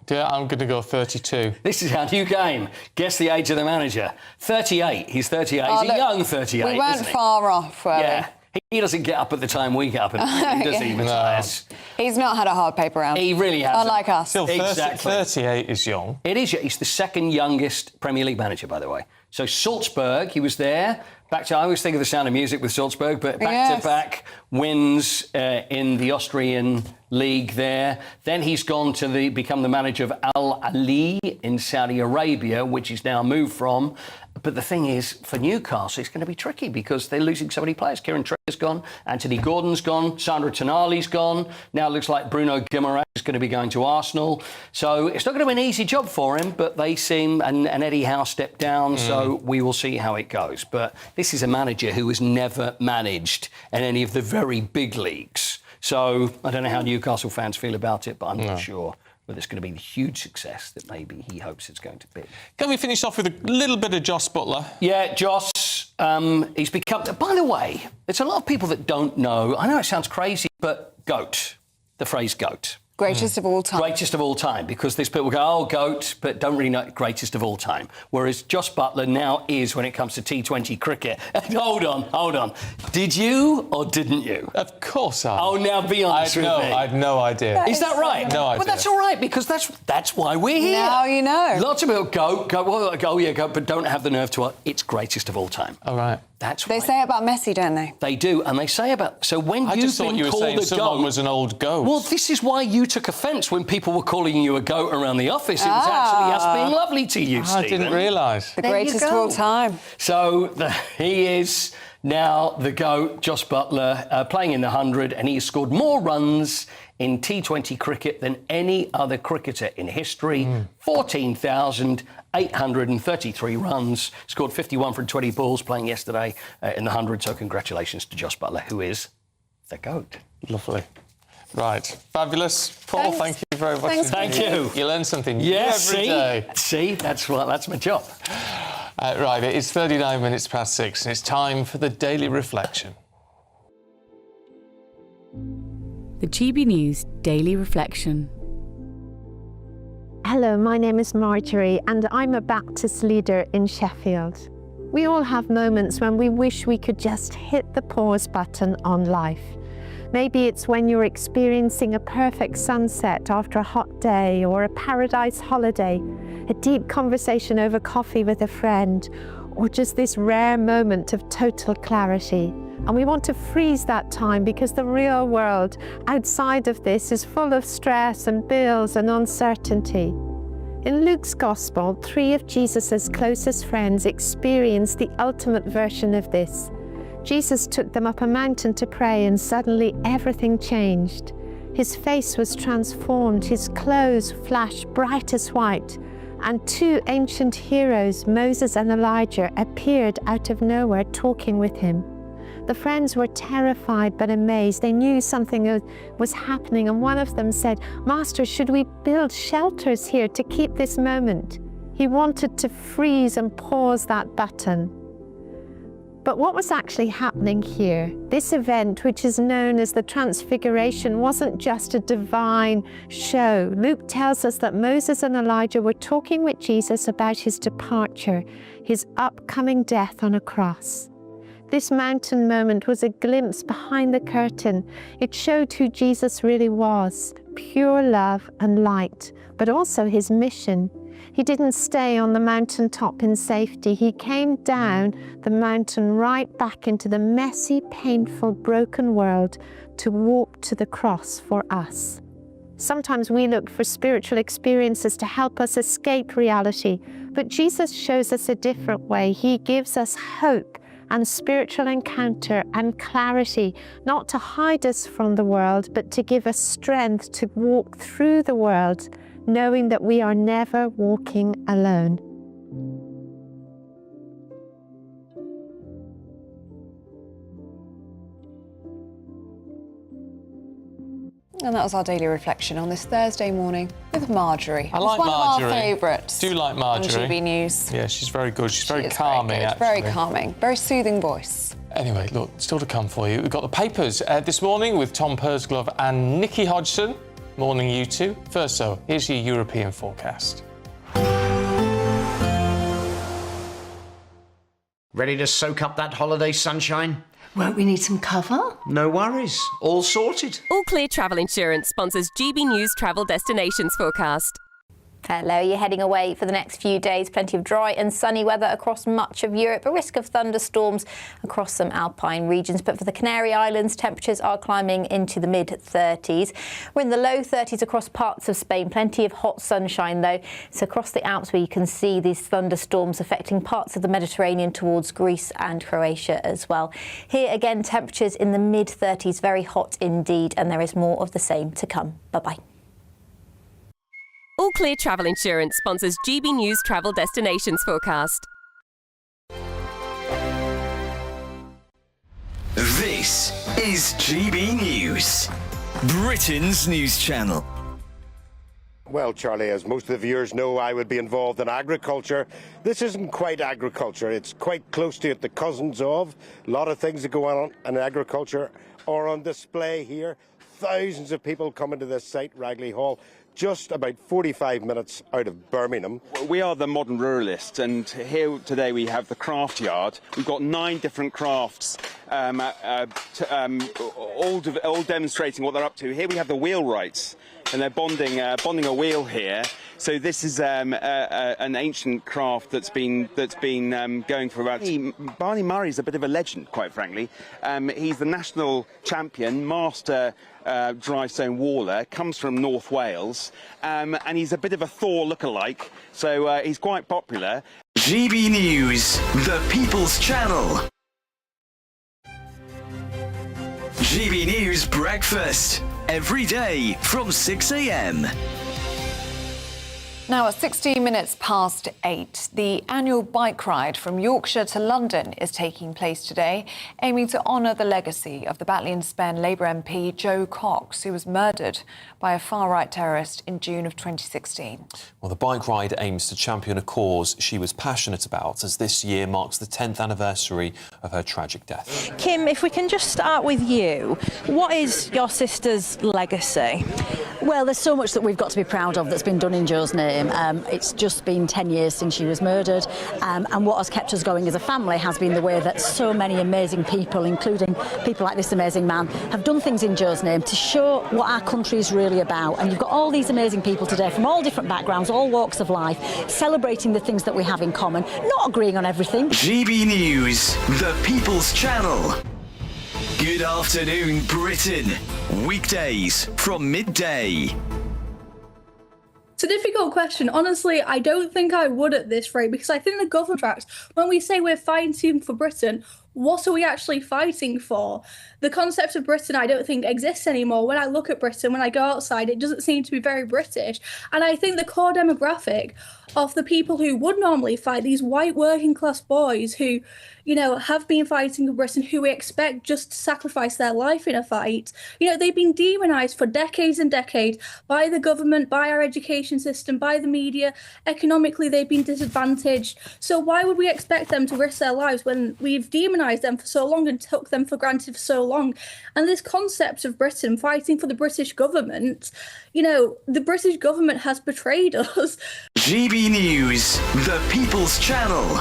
Yeah, I'm going to go 32. This is our new game. Guess the age of the manager. 38. He's 38. He's a young 38, We weren't far off, were we? Yeah. He doesn't get up at the time we get up in the morning, does he, Matthias? He's not had a hard paper round. He really hasn't. Unlike us. Still, Exactly. 38 is young. It is. He's the second youngest Premier League manager, by the way. So Salzburg, he was there. I always think of The Sound of Music with Salzburg, but back-to-back wins in the Austrian league there. Then he's gone to become the manager of Al Ahly in Saudi Arabia, which he's now moved from. But the thing is, for Newcastle, it's going to be tricky because they're losing so many players. Kieran Trippier gone, Anthony Gordon's gone, Sandro Tonali's gone. Now it looks like Bruno Guimaraes is going to be going to Arsenal. So it's not going to be an easy job for him, but they seem... And Eddie Howe stepped down, so we will see how it goes. But this is a manager who has never managed in any of the very big leagues. So I don't know how Newcastle fans feel about it, but I'm not sure whether it's going to be the huge success that maybe he hopes it's going to be. Can we finish off with a little bit of Joss Butler? Yeah, Joss, he's become... By the way, there's a lot of people that don't know. I know it sounds crazy, but GOAT, the phrase GOAT. Greatest of all time. Greatest of all time, because there's people who go, oh, GOAT, but don't really know greatest of all time. Whereas Joss Butler now is when it comes to T20 cricket. Hold on. Did you or didn't you? Of course I. Oh, now be honest with me. I had no idea. Is that right? No idea. Well, that's all right, because that's why we're here. Now you know. Lots of people go, but don't have the nerve to... It's greatest of all time. All right. That's They say it about Messi, don't they? They do, and they say about... So when I just thought you were saying someone was an old goat. Well, this is why you took offence when people were calling you a goat around the office. It was actually us being lovely to you, Stephen. I didn't realise. The greatest of all time. So he is now the GOAT, Joss Butler, playing in the 100, and he has scored more runs in T20 cricket than any other cricketer in history. 14,833 runs, scored 51 from 20 balls playing yesterday in the 100. So congratulations to Joss Butler, who is the GOAT. Lovely. Right. Fabulous. Paul, thank you very much. Thank you. You learn something new Yes, every day. See, that's my job. Right, it's 39 minutes past 6 and it's time for the Daily Reflection. The GB News Daily Reflection. Hello, my name is Marjorie and I'm a Baptist leader in Sheffield. We all have moments when we wish we could just hit the pause button on life. Maybe it's when you're experiencing a perfect sunset after a hot day, or a paradise holiday, a deep conversation over coffee with a friend, or just this rare moment of total clarity. And we want to freeze that time because the real world outside of this is full of stress and bills and uncertainty. In Luke's Gospel, 3 of Jesus' closest friends experienced the ultimate version of this. Jesus took them up a mountain to pray and suddenly everything changed. His face was transformed, his clothes flashed bright as white, and 2 ancient heroes, Moses and Elijah, appeared out of nowhere talking with him. The friends were terrified but amazed. They knew something was happening, and one of them said, "Master, should we build shelters here to keep this moment?" He wanted to freeze and pause that button. But what was actually happening here? This event, which is known as the Transfiguration, wasn't just a divine show. Luke tells us that Moses and Elijah were talking with Jesus about his departure, his upcoming death on a cross. This mountain moment was a glimpse behind the curtain. It showed who Jesus really was, pure love and light, but also his mission. He didn't stay on the mountaintop in safety. He came down the mountain right back into the messy, painful, broken world to walk to the cross for us. Sometimes we look for spiritual experiences to help us escape reality, but Jesus shows us a different way. He gives us hope and spiritual encounter and clarity, not to hide us from the world, but to give us strength to walk through the world, knowing that we are never walking alone. And that was our daily reflection on this Thursday morning with Marjorie. I like Marjorie. One of our favourites. Do like Marjorie. On GB News. Yeah, she's very good. She's very She is calming, very good, actually. very calming, very soothing voice. Anyway, look, still to come for you. We've got the papers this morning with Tom Pursglove and Nikki Hodgson. Morning, you two. First, so here's your European forecast. Ready to soak up that holiday sunshine? Won't we need some cover? No worries. All sorted. All Clear Travel Insurance sponsors GB News Travel Destinations Forecast. Hello, you're heading away for the next few days. Plenty of dry and sunny weather across much of Europe. A risk of thunderstorms across some alpine regions. But for the Canary Islands, temperatures are climbing into the mid-30s. We're in the low 30s across parts of Spain. Plenty of hot sunshine, though. It's across the Alps where you can see these thunderstorms affecting parts of the Mediterranean towards Greece and Croatia as well. Here, again, temperatures in the mid-30s. Very hot indeed. And there is more of the same to come. Bye-bye. All Clear Travel Insurance sponsors GB News Travel Destinations Forecast. This is GB News, Britain's news channel. Well, Charlie, as most of the viewers know, I would be involved in agriculture. This isn't quite agriculture. It's quite close to it, the cousins of. A lot of things that go on in agriculture are on display here. Thousands of people coming to this site, Ragley Hall, just about 45 minutes out of Birmingham. We are the modern ruralists, and here today we have the craft yard. We've got 9 different crafts, all demonstrating what they're up to. Here we have the wheelwrights, and they're bonding a wheel here. So this is an ancient craft that's been going for about. Barney Murray's a bit of a legend, quite frankly. He's the national champion, master dry stone waller, comes from North Wales, and he's a bit of a Thor lookalike. So he's quite popular. GB News, the People's Channel. GB News Breakfast, every day from 6 a.m. Now, at 16 minutes past 8, the annual bike ride from Yorkshire to London is taking place today, aiming to honour the legacy of the Batley and Spen Labour MP Jo Cox, who was murdered by a far-right terrorist in June of 2016. Well, the bike ride aims to champion a cause she was passionate about, as this year marks the 10th anniversary of her tragic death. Kim, if we can just start with you, what is your sister's legacy? Well, there's so much that we've got to be proud of that's been done in Jo's name. It's just been 10 years since she was murdered, and what has kept us going as a family has been the way that so many amazing people, including people like this amazing man, have done things in Jo's name to show what our country is really about. And you've got all these amazing people today from all different backgrounds, all walks of life, celebrating the things that we have in common, not agreeing on everything. GB News, the People's Channel. Good afternoon, Britain. Weekdays from midday. It's a difficult question. Honestly, I don't think I would at this rate, because I think the government tracks, when we say we're fighting for Britain, what are we actually fighting for? The concept of Britain, I don't think exists anymore. When I look at Britain, when I go outside, it doesn't seem to be very British. And I think the core demographic of the people who would normally fight, these white working class boys who, you know, have been fighting for Britain, who we expect just to sacrifice their life in a fight, you know, they've been demonised for decades and decades by the government, by our education system, by the media. Economically, they've been disadvantaged. So why would we expect them to risk their lives when we've demonised them for so long and took them for granted for so long? And this concept of Britain fighting for the British government, you know, the British government has betrayed us. GB News, the People's Channel.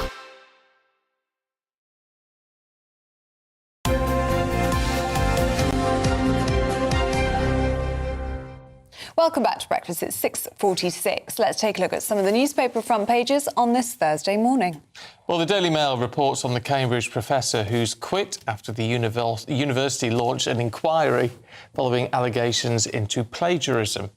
Welcome back to Breakfast. It's 6:46. Let's take a look at some of the newspaper front pages on this Thursday morning. Well, the Daily Mail reports on the Cambridge professor who's quit after the university launched an inquiry following allegations into plagiarism.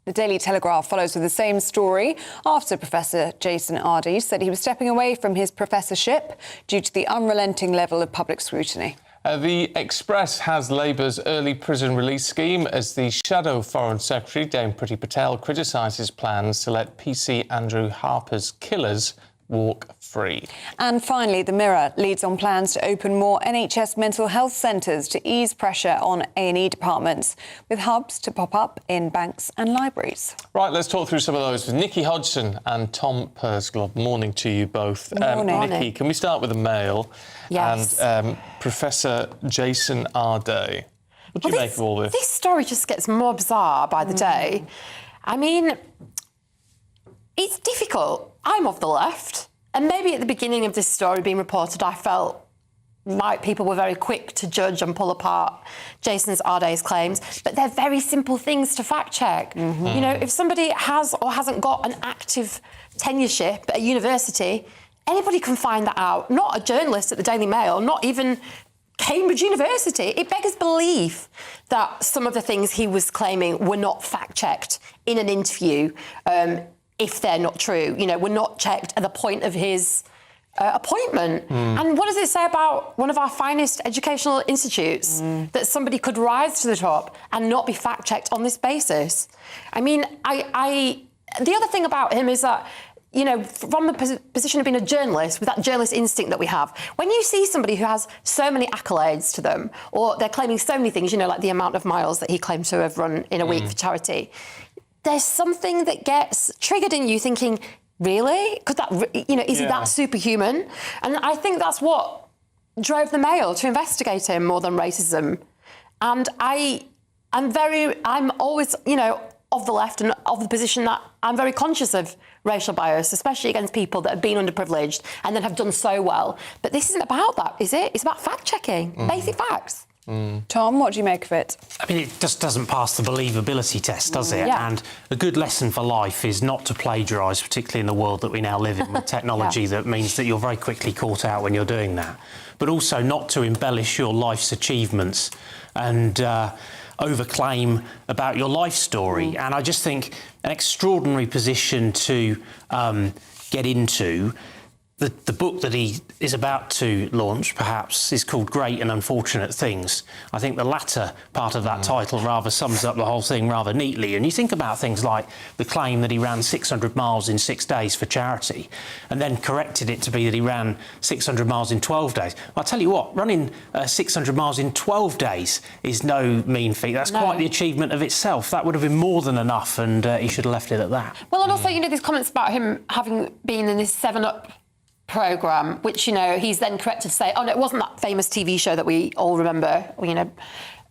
The Daily Telegraph follows with the same story after Professor Jason Ardey said he was stepping away from his professorship due to the unrelenting level of public scrutiny. The Express has Labour's early prison release scheme as the shadow Foreign Secretary, Dame Priti Patel, criticises plans to let PC Andrew Harper's killers walk free. And finally, the Mirror leads on plans to open more NHS mental health centres to ease pressure on A&E departments, with hubs to pop up in banks and libraries. Right, let's talk through some of those with Nikki Hodgson and Tom Persglove. Morning to you both. Morning. Nikki, can we start with the Mail? Yes. And Professor Jason Ardey. What do you make of all this? This story just gets more bizarre by the day. I mean, it's difficult. I'm of the left, and maybe at the beginning of this story being reported, I felt like people were very quick to judge and pull apart Jason Ardey's claims, but they're very simple things to fact check. Mm-hmm. You know, if somebody has or hasn't got an active tenureship at a university, anybody can find that out. Not a journalist at the Daily Mail, not even Cambridge University. It beggars belief that some of the things he was claiming were not fact-checked in an interview, if they're not true. You know, were not checked at the point of his appointment. And what does it say about one of our finest educational institutes that somebody could rise to the top and not be fact-checked on this basis? I mean, the other thing about him is that, you know, from the position of being a journalist, with that journalist instinct that we have, when you see somebody who has so many accolades to them, or they're claiming so many things, you know, like the amount of miles that he claimed to have run in a week for charity, there's something that gets triggered in you thinking, really? Could that, you know, is he that superhuman? And I think that's what drove the Mail to investigate him more than racism. And I'm always, you know, of the left and of the position that I'm very conscious of racial bias, especially against people that have been underprivileged and then have done so well. But this isn't about that, is it? It's about fact-checking, basic facts. Tom, what do you make of it? I mean, it just doesn't pass the believability test, does it? Yeah. And a good lesson for life is not to plagiarise, particularly in the world that we now live in with technology that means that you're very quickly caught out when you're doing that. But also not to embellish your life's achievements and overclaim about your life story. And I just think an extraordinary position to get into. The book that he is about to launch, perhaps, is called Great and Unfortunate Things. I think the latter part of that title rather sums up the whole thing rather neatly. And you think about things like the claim that he ran 600 miles in 6 days for charity, and then corrected it to be that he ran 600 miles in 12 days. I'll tell you what, running 600 miles in 12 days is no mean feat. That's quite the achievement of itself. That would have been more than enough, and he should have left it at that. Well, and also, you know, these comments about him having been in this 7-Up programme, which, you know, he's then corrected to say, oh, no, it wasn't that famous TV show that we all remember, you know,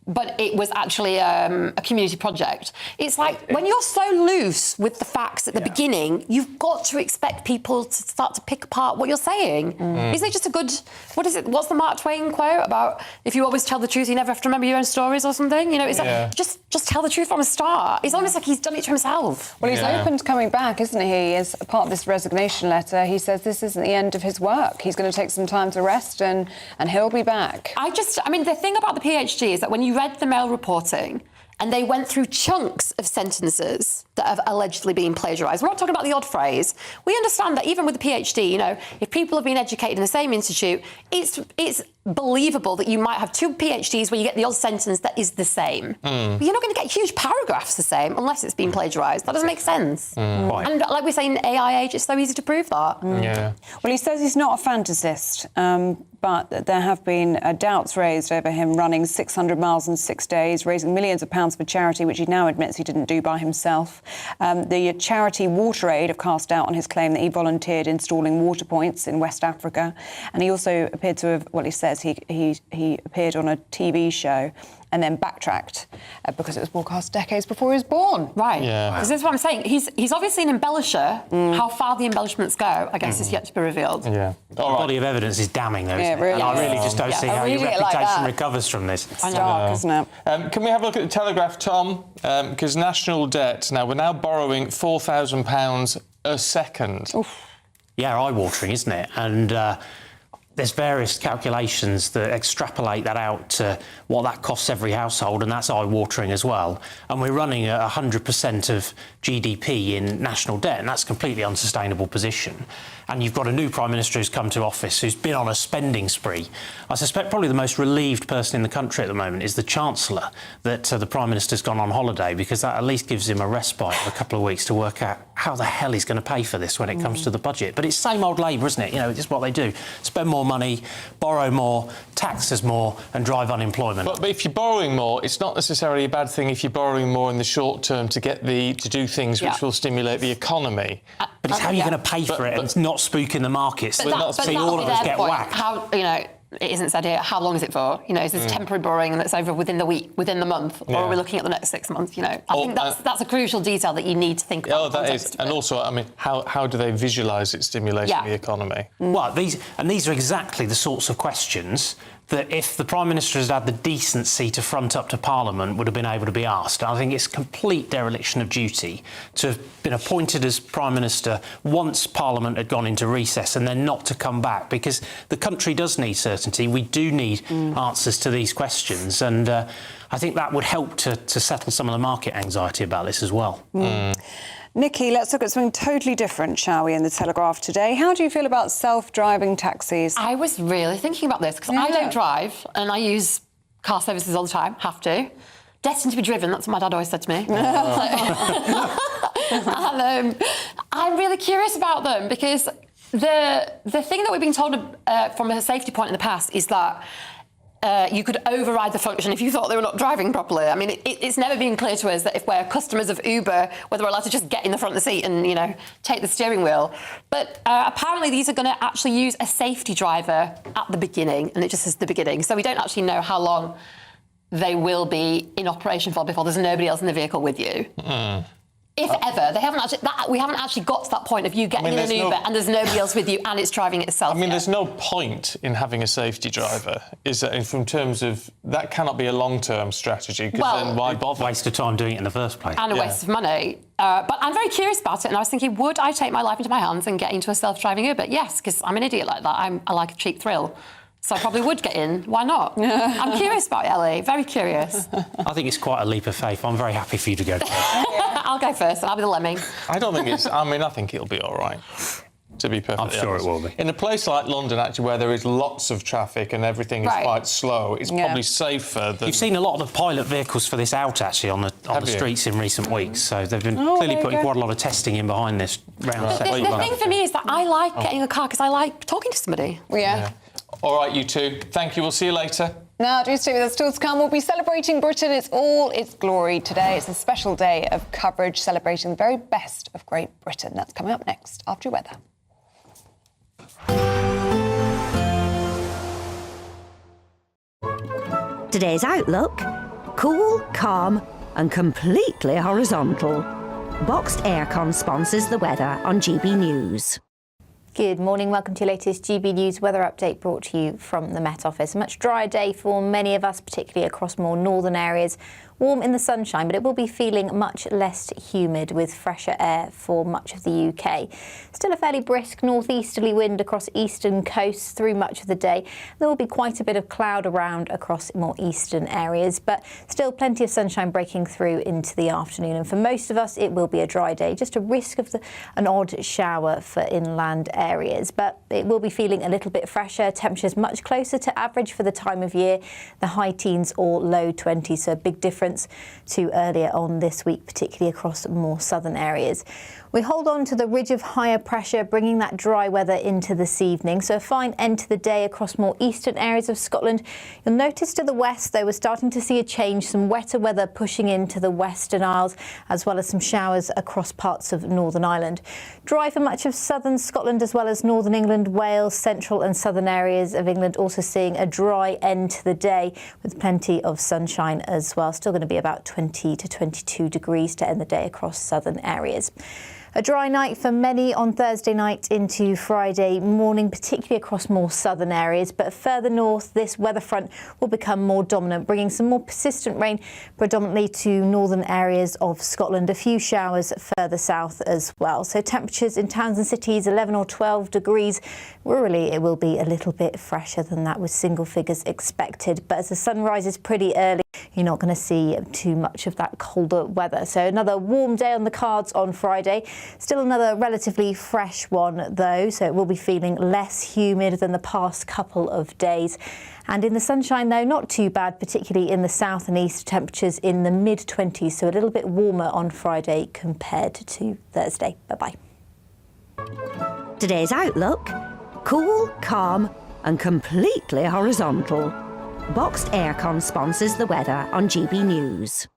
but it was actually a community project. It's like, when you're so loose with the facts at the beginning, you've got to expect people to start to pick apart what you're saying. Isn't it just a good... What is it? What's the Mark Twain quote about if you always tell the truth, you never have to remember your own stories or something? You know, it's like, just tell the truth from the start. It's almost like he's done it to himself. Well, he's open to coming back, isn't he? As part of this resignation letter, he says this isn't the end of his work. He's going to take some time to rest and he'll be back. I mean, the thing about the PhD is that when you read the Mail reporting and they went through chunks of sentences that have allegedly been plagiarised. We're not talking about the odd phrase. We understand that even with a PhD, you know, if people have been educated in the same institute, it's believable that you might have 2 PhDs where you get the odd sentence that is the same. But you're not going to get huge paragraphs the same unless it's been plagiarised. That doesn't make sense. And like we say in the AI age, it's so easy to prove that. Well, he says he's not a fantasist, but there have been doubts raised over him running 600 miles in 6 days, raising millions of pounds for charity, which he now admits he didn't do by himself. The charity WaterAid have cast doubt on his claim that he volunteered installing water points in West Africa. And he also appeared to have, well, he says he appeared on a TV show and then backtracked because it was broadcast decades before he was born. Right. Because this is what I'm saying. He's obviously an embellisher. How far the embellishments go, I guess, is yet to be revealed. The body of evidence is damning, though, isn't it? Really And I really just don't see how your reputation recovers from this. It's dark, isn't it? Can we have a look at the Telegraph, Tom? Because national debt, now we're now borrowing £4,000 a second. Yeah, eye-watering, isn't it? And there's various calculations that extrapolate that out to what that costs every household, and that's eye-watering as well. And we're running at 100% of GDP in national debt, and that's a completely unsustainable position. And you've got a new Prime Minister who's come to office who's been on a spending spree. I suspect probably the most relieved person in the country at the moment is the Chancellor that the Prime Minister's gone on holiday, because that at least gives him a respite for a couple of weeks to work out how the hell he's going to pay for this when it comes to the budget. But it's same old Labour, isn't it? You know, it's what they do. Spend more money, borrow more, tax us more and drive unemployment. But if you're borrowing more, it's not necessarily a bad thing if you're borrowing more in the short term to do things which will stimulate the economy. But it's how you're going to pay for it, and it's not spooking the markets. But Not see all of us get whacked. How, you know, it isn't said here, how long is it for? You know, is this temporary borrowing and that's over within the week, within the month? Or are we looking at the next 6 months, you know? I think that's a crucial detail that you need to think about. Oh, that is. And also, I mean, how do they visualise it stimulating the economy? Well, these are exactly the sorts of questions that if the Prime Minister has had the decency to front up to Parliament would have been able to be asked. And I think it's complete dereliction of duty to have been appointed as Prime Minister once Parliament had gone into recess and then not to come back, because the country does need certainty. We do need answers to these questions, and I think that would help to settle some of the market anxiety about this as well. Nikki, let's look at something totally different, shall we, in the Telegraph today. How do you feel about self-driving taxis? I was really thinking about this, because I don't drive and I use car services all the time, have to. Destined to be driven, that's what my dad always said to me. And I'm really curious about them, because the thing that we've been told from a safety point in the past is that you could override the function if you thought they were not driving properly. I mean, it's never been clear to us that if we're customers of Uber, whether we're allowed to just get in the front of the seat and, you know, take the steering wheel. But apparently these are going to actually use a safety driver at the beginning, and it just says the beginning. So we don't actually know how long they will be in operation for before there's nobody else in the vehicle with you. If ever. We haven't actually got to that point of you getting in an Uber and there's nobody else with you and it's driving itself. I mean, there's no point in having a safety driver, is that, in terms of that cannot be a long-term strategy, because then why bother? Waste of time doing it in the first place. And a waste of money. But I'm very curious about it, and I was thinking, would I take my life into my hands and get into a self-driving Uber? Yes, because I'm an idiot like that. I like a cheap thrill. So I probably would get in. Why not? I'm curious about Ellie. Very curious. I think it's quite a leap of faith. I'm very happy for you to go first. I'll go first. I'll be the lemming. I don't think it's... I mean, I think it'll be all right. to be perfectly honest. I'm sure it will be. In a place like London, actually, where there is lots of traffic and everything is quite slow, it's probably safer than... You've seen a lot of the pilot vehicles for this out, actually, on the streets in recent weeks, so they've been clearly putting quite a lot of testing in behind this round section. The thing for me is that I like getting a car because I like talking to somebody. Yeah. All right, you two. Thank you. We'll see you later. Now, do stay with us. Still to come, we'll be celebrating Britain. It's all its glory today. It's a special day of coverage celebrating the very best of Great Britain. That's coming up next after weather. Today's outlook: cool, calm and completely horizontal. Boxed Aircon sponsors the weather on GB News. Good morning, welcome to your latest GB News weather update brought to you from the Met Office. A much drier day for many of us, particularly across more northern areas. Warm in the sunshine, but it will be feeling much less humid with fresher air for much of the UK. Still a fairly brisk northeasterly wind across eastern coasts through much of the day. There will be quite a bit of cloud around across more eastern areas, but still plenty of sunshine breaking through into the afternoon. And for most of us, it will be a dry day, just a risk of an odd shower for inland areas. But it will be feeling a little bit fresher, temperatures much closer to average for the time of year, the high teens or low 20s, so a big difference to earlier on this week, particularly across more southern areas. We hold on to the ridge of higher pressure, bringing that dry weather into this evening. So a fine end to the day across more eastern areas of Scotland. You'll notice to the west, though, we're starting to see a change, some wetter weather pushing into the Western Isles, as well as some showers across parts of Northern Ireland. Dry for much of southern Scotland, as well as northern England, Wales, central and southern areas of England, also seeing a dry end to the day with plenty of sunshine as well. Still going to be about 20 to 22 degrees to end the day across southern areas. A dry night for many on Thursday night into Friday morning, particularly across more southern areas. But further north, this weather front will become more dominant, bringing some more persistent rain predominantly to northern areas of Scotland. A few showers further south as well. So temperatures in towns and cities, 11 or 12 degrees. Rurally, it will be a little bit fresher than that, with single figures expected. But as the sun rises pretty early, you're not going to see too much of that colder weather. So another warm day on the cards on Friday. Still another relatively fresh one, though, so it will be feeling less humid than the past couple of days. And in the sunshine, though, not too bad, particularly in the south and east, temperatures in the mid-20s, so a little bit warmer on Friday compared to Thursday. Bye-bye. Today's outlook: cool, calm and completely horizontal. Boxed Aircon sponsors the weather on GB News.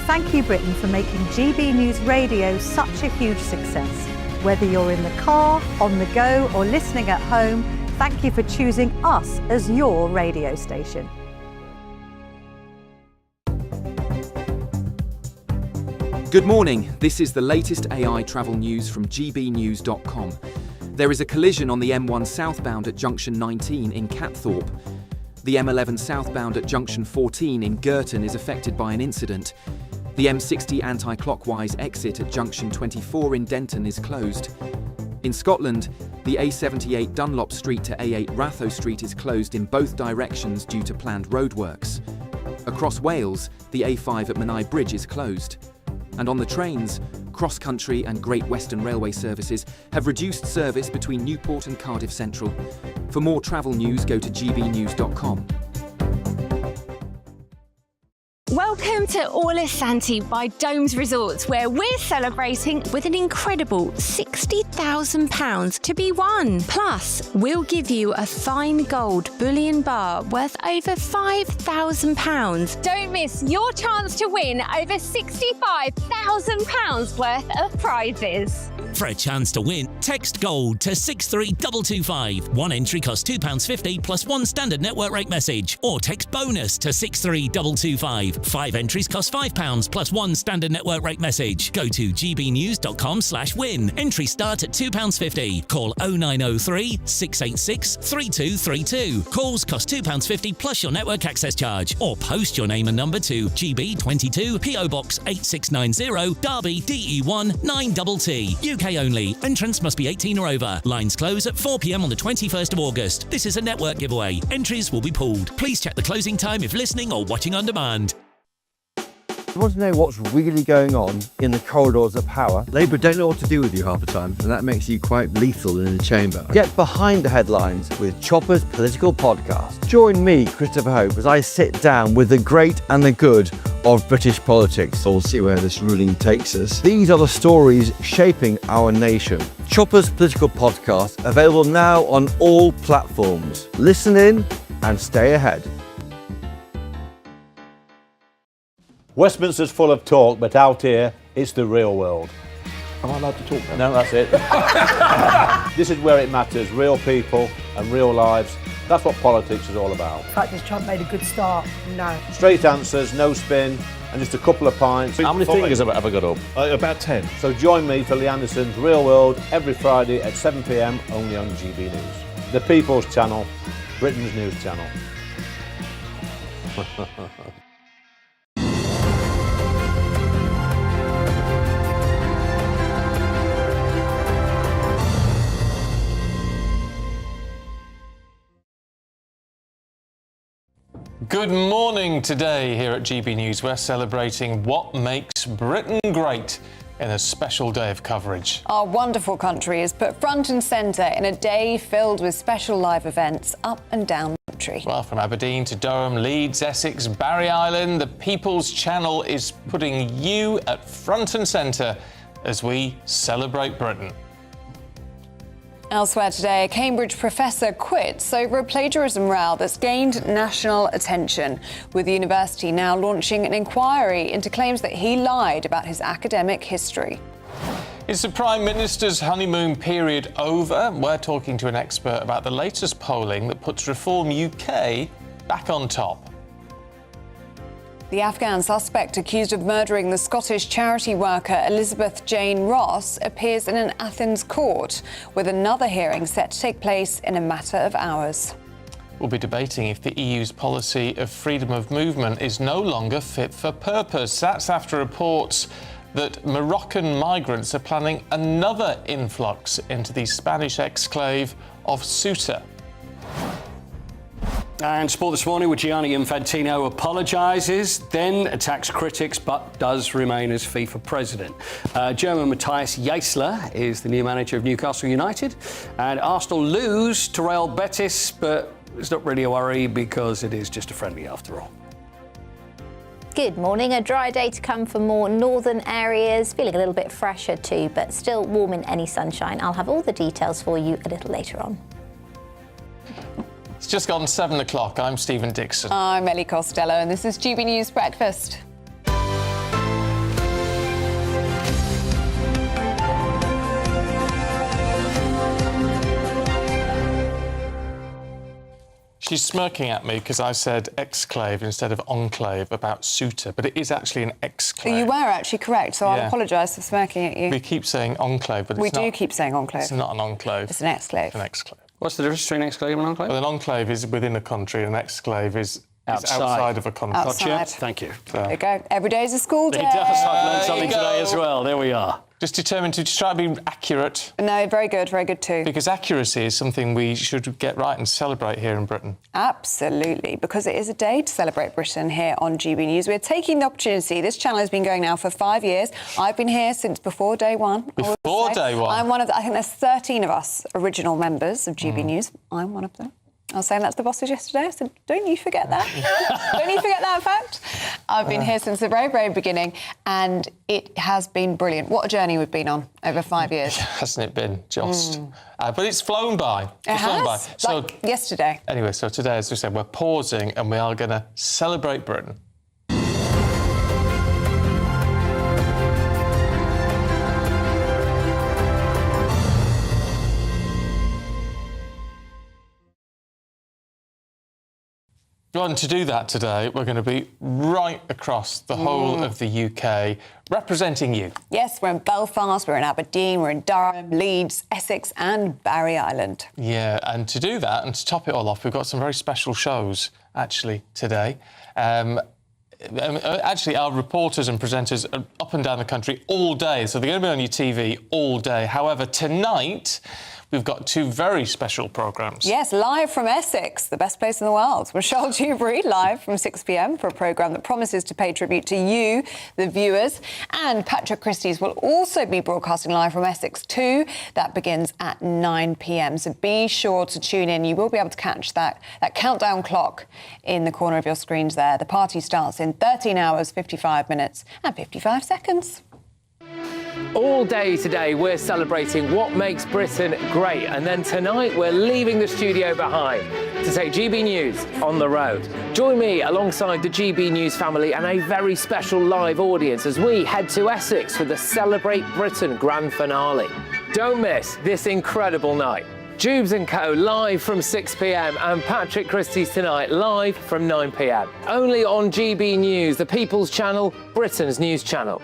Thank you, Britain, for making GB News Radio such a huge success. Whether you're in the car, on the go or listening at home, thank you for choosing us as your radio station. Good morning. This is the latest AI travel news from gbnews.com. There is a collision on the M1 southbound at junction 19 in Catthorpe. The M11 southbound at junction 14 in Girton is affected by an incident. The M60 anti-clockwise exit at junction 24 in Denton is closed. In Scotland, the A78 Dunlop Street to A8 Ratho Street is closed in both directions due to planned roadworks. Across Wales, the A5 at Menai Bridge is closed. And on the trains, Cross Country and Great Western Railway services have reduced service between Newport and Cardiff Central. For more travel news, go to gbnews.com. Welcome to Orla Santi by Domes Resorts, where we're celebrating with an incredible £60,000 to be won. Plus, we'll give you a fine gold bullion bar worth over £5,000. Don't miss your chance to win over £65,000 worth of prizes. For a chance to win, text GOLD to 63225. One entry costs £2.50 plus one standard network rate message. Or text BONUS to 63225. 5 entries cost £5 plus one standard network rate message. Go to gbnews.com/win. Entries start at £2.50. Call 0903 686 3232. Calls cost £2.50 plus your network access charge. Or post your name and number to GB22 PO Box 8690 Derby DE1 9TT. UK only. Entrants must be 18 or over. Lines close at 4 p.m. on the 21st of August. This is a network giveaway. Entries will be pooled. Please check the closing time if listening or watching on demand. You want to know what's really going on in the corridors of power? Labour don't know what to do with you half the time, and that makes you quite lethal in the chamber. Get behind the headlines with Chopper's Political Podcast. Join me, Christopher Hope, as I sit down with the great and the good of British politics. We'll see where this ruling takes us. These are the stories shaping our nation. Chopper's Political Podcast, available now on all platforms. Listen in and stay ahead. Westminster's full of talk, but out here, it's the real world. Am I allowed to talk then? No, that's it. This is where it matters, real people and real lives. That's what politics is all about. The fact is Trump made a good start. No. Straight answers, no spin, and just a couple of pints. How many fingers have I got up? About 10. So join me for Lee Anderson's Real World every Friday at 7 p.m. only on GB News. The People's Channel, Britain's news channel. Good morning. Today here at GB News, we're celebrating what makes Britain great in a special day of coverage. Our wonderful country is put front and centre in a day filled with special live events up and down the country. Well, from Aberdeen to Durham, Leeds, Essex, Barry Island, the People's Channel is putting you at front and centre as we celebrate Britain. Elsewhere today, a Cambridge professor quits over a plagiarism row that's gained national attention, with the university now launching an inquiry into claims that he lied about his academic history. Is the Prime Minister's honeymoon period over? We're talking to an expert about the latest polling that puts Reform UK back on top. The Afghan suspect accused of murdering the Scottish charity worker Elizabeth Jane Ross appears in an Athens court, with another hearing set to take place in a matter of hours. We'll be debating if the EU's policy of freedom of movement is no longer fit for purpose. That's after reports that Moroccan migrants are planning another influx into the Spanish exclave of Ceuta. And sport this morning with Gianni Infantino apologises, then attacks critics but does remain as FIFA president. German Matthias Jaissler is the new manager of Newcastle United, and Arsenal lose to Real Betis, but it's not really a worry because it is just a friendly after all. Good morning. A dry day to come for more northern areas. Feeling a little bit fresher too, but still warm in any sunshine. I'll have all the details for you a little later on. It's just gone 7 o'clock. I'm Stephen Dixon. I'm Ellie Costello, and this is GB News Breakfast. She's smirking at me because I said exclave instead of enclave about Ceuta, but it is actually an exclave. You were actually correct, so Yeah. I'll apologise for smirking at you. We keep saying enclave, but it's not. We do keep saying enclave. It's not an enclave. It's an exclave. An exclave. What's the difference between an exclave and an enclave? Well, an enclave is within a country, and an exclave is outside of a country. Outside. Gotcha. Thank you. There you go. Every day's a school day. It does. I've learned There something you today go. as well. There we are. Just determined to try to be accurate. No, very good too. Because accuracy is something we should get right and celebrate here in Britain. Absolutely, because it is a day to celebrate Britain here on GB News. We're taking the opportunity. This channel has been going now for 5 years. I've been here since before day one. Before day one? I'm one of I think there's 13 of us original members of GB News. I'm one of them. I was saying that to the bosses yesterday. I said, don't you forget that. Don't you forget that fact. I've been here since the very, very beginning, and it has been brilliant. What a journey we've been on over 5 years. Hasn't it been just? But it's flown by. It Flown by. has, like yesterday. Anyway, so today, as we said, we're pausing and we are going to celebrate Britain. And to do that today, we're going to be right across the whole of the UK, representing you. Yes, we're in Belfast, we're in Aberdeen, we're in Durham, Leeds, Essex and Barry Island. Yeah, and to do that and to top it all off, we've got some very special shows, actually, today. Actually, our reporters and presenters are up and down the country all day, so they're going to be on your TV all day. However, tonight, we've got two very special programmes. Yes, live from Essex, the best place in the world. Michelle Dewberry, live from 6 p.m. for a programme that promises to pay tribute to you, the viewers. And Patrick Christie's will also be broadcasting live from Essex too. That begins at 9 p.m. So be sure to tune in. You will be able to catch that countdown clock in the corner of your screens there. The party starts in 13 hours, 55 minutes and 55 seconds. All day today, we're celebrating what makes Britain great. And then tonight, we're leaving the studio behind to take GB News on the road. Join me alongside the GB News family and a very special live audience as we head to Essex for the Celebrate Britain grand finale. Don't miss this incredible night. Jubes & Co. live from 6 p.m. and Patrick Christie's tonight live from 9 p.m. Only on GB News, the People's Channel, Britain's news channel.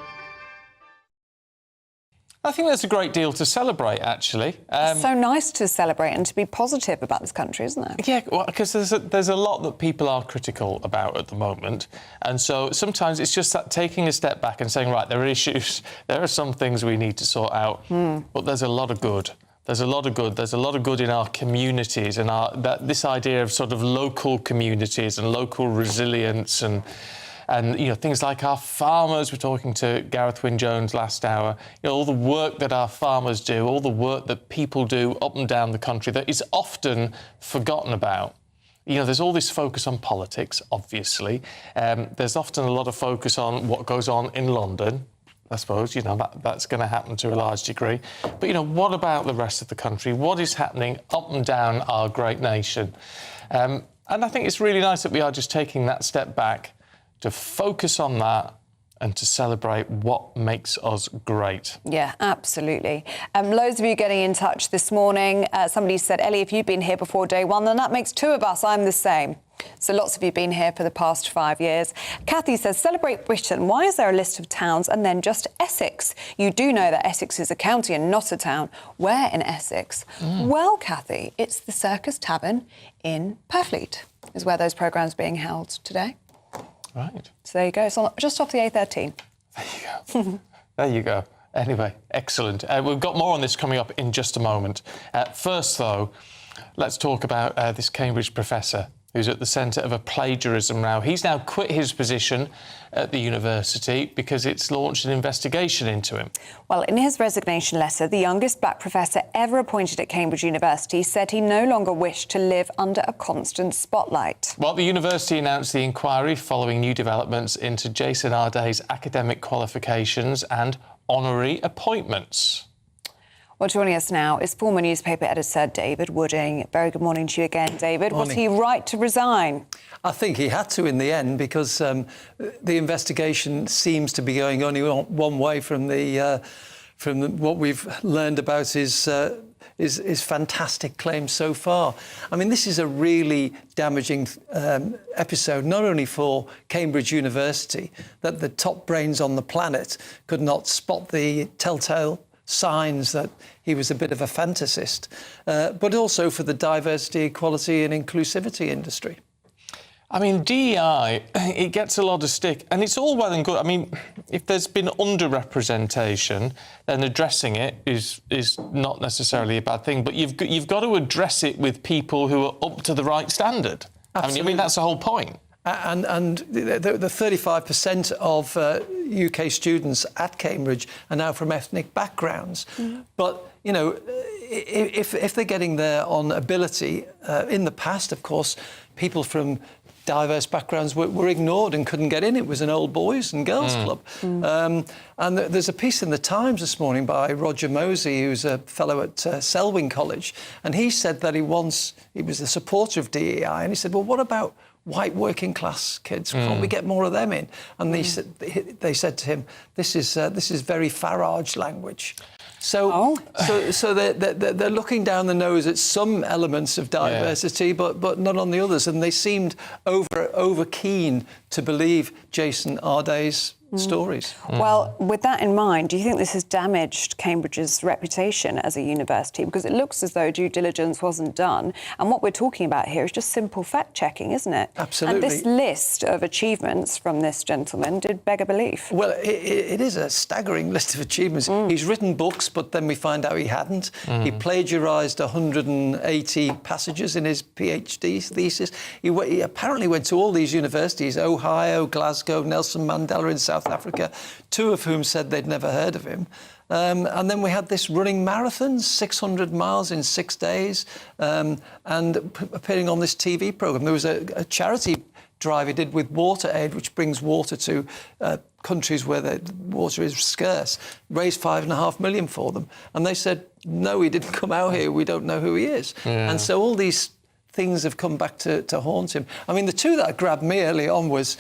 I think there's a great deal to celebrate, actually. It's so nice to celebrate and to be positive about this country, isn't it? Yeah, well, because there's a lot that people are critical about at the moment. And so sometimes it's just that taking a step back and saying, right, there are issues, there are some things we need to sort out, but there's a lot of good. There's a lot of good. There's a lot of good in our communities and this idea of sort of local communities and local resilience and things like our farmers. We're talking to Gareth Wyn-Jones last hour. All the work that our farmers do, all the work that people do up and down the country that is often forgotten about. There's all this focus on politics, obviously. There's often a lot of focus on what goes on in London. I suppose, that's going to happen to a large degree. But, what about the rest of the country? What is happening up and down our great nation? And I think it's really nice that we are just taking that step back to focus on that and to celebrate what makes us great. Yeah, absolutely. Loads of you getting in touch this morning. Somebody said, Ellie, if you've been here before day one, then that makes two of us. I'm the same. So lots of you have been here for the past 5 years. Kathy says, celebrate Britain. Why is there a list of towns and then just Essex? You do know that Essex is a county and not a town. Where in Essex? Well, Kathy, it's the Circus Tavern in Purfleet is where those programmes are being held today. Right. So there you go. It's just off the A13. There you go. There you go. Anyway, excellent. We've got more on this coming up in just a moment. First, though, let's talk about this Cambridge professor who's at the centre of a plagiarism row. He's now quit his position at the university because it's launched an investigation into him. Well, in his resignation letter, the youngest black professor ever appointed at Cambridge University said he no longer wished to live under a constant spotlight. Well, the university announced the inquiry following new developments into Jason Arday's academic qualifications and honorary appointments. Well, joining us now is former newspaper editor David Wooding. Very good morning to you again, David. Morning. Was he right to resign? I think he had to in the end because the investigation seems to be going only one way from what we've learned about his fantastic claims so far. I mean, this is a really damaging episode, not only for Cambridge University, that the top brains on the planet could not spot the telltale signs that he was a bit of a fantasist, but also for the diversity, equality and inclusivity industry. I mean, DEI, it gets a lot of stick, and it's all well and good. I mean, if there's been underrepresentation, then addressing it is not necessarily a bad thing, but you've got to address it with people who are up to the right standard. Absolutely. I mean, that's the whole point. And the 35% of UK students at Cambridge are now from ethnic backgrounds. But, if they're getting there on ability, in the past, of course, people from diverse backgrounds were ignored and couldn't get in. It was an old boys and girls club. And there's a piece in the Times this morning by Roger Mosey, who's a fellow at Selwyn College, and he said that he was a supporter of DEI, and he said, well, what about white working class kids? Can't we get more of them in? And they said to him, this is very Farage language. So they're looking down the nose at some elements of diversity, but not on the others. And they seemed over keen to believe Jason Arday's stories. Well, with that in mind, do you think this has damaged Cambridge's reputation as a university? Because it looks as though due diligence wasn't done. And what we're talking about here is just simple fact-checking, isn't it? Absolutely. And this list of achievements from this gentleman did beg a belief. Well, it is a staggering list of achievements. He's written books, but then we find out he hadn't. He plagiarised 180 passages in his PhD thesis. He apparently went to all these universities, Ohio, Glasgow, Nelson Mandela in South Africa, 2 of whom said they'd never heard of him. And then we had this running marathons, 600 miles in 6 days, and appearing on this TV programme. There was a charity drive he did with WaterAid, which brings water to countries where the water is scarce, raised $5.5 million for them. And they said, no, he didn't come out here, we don't know who he is. And so all these things have come back to haunt him. I mean, the 2 that grabbed me early on was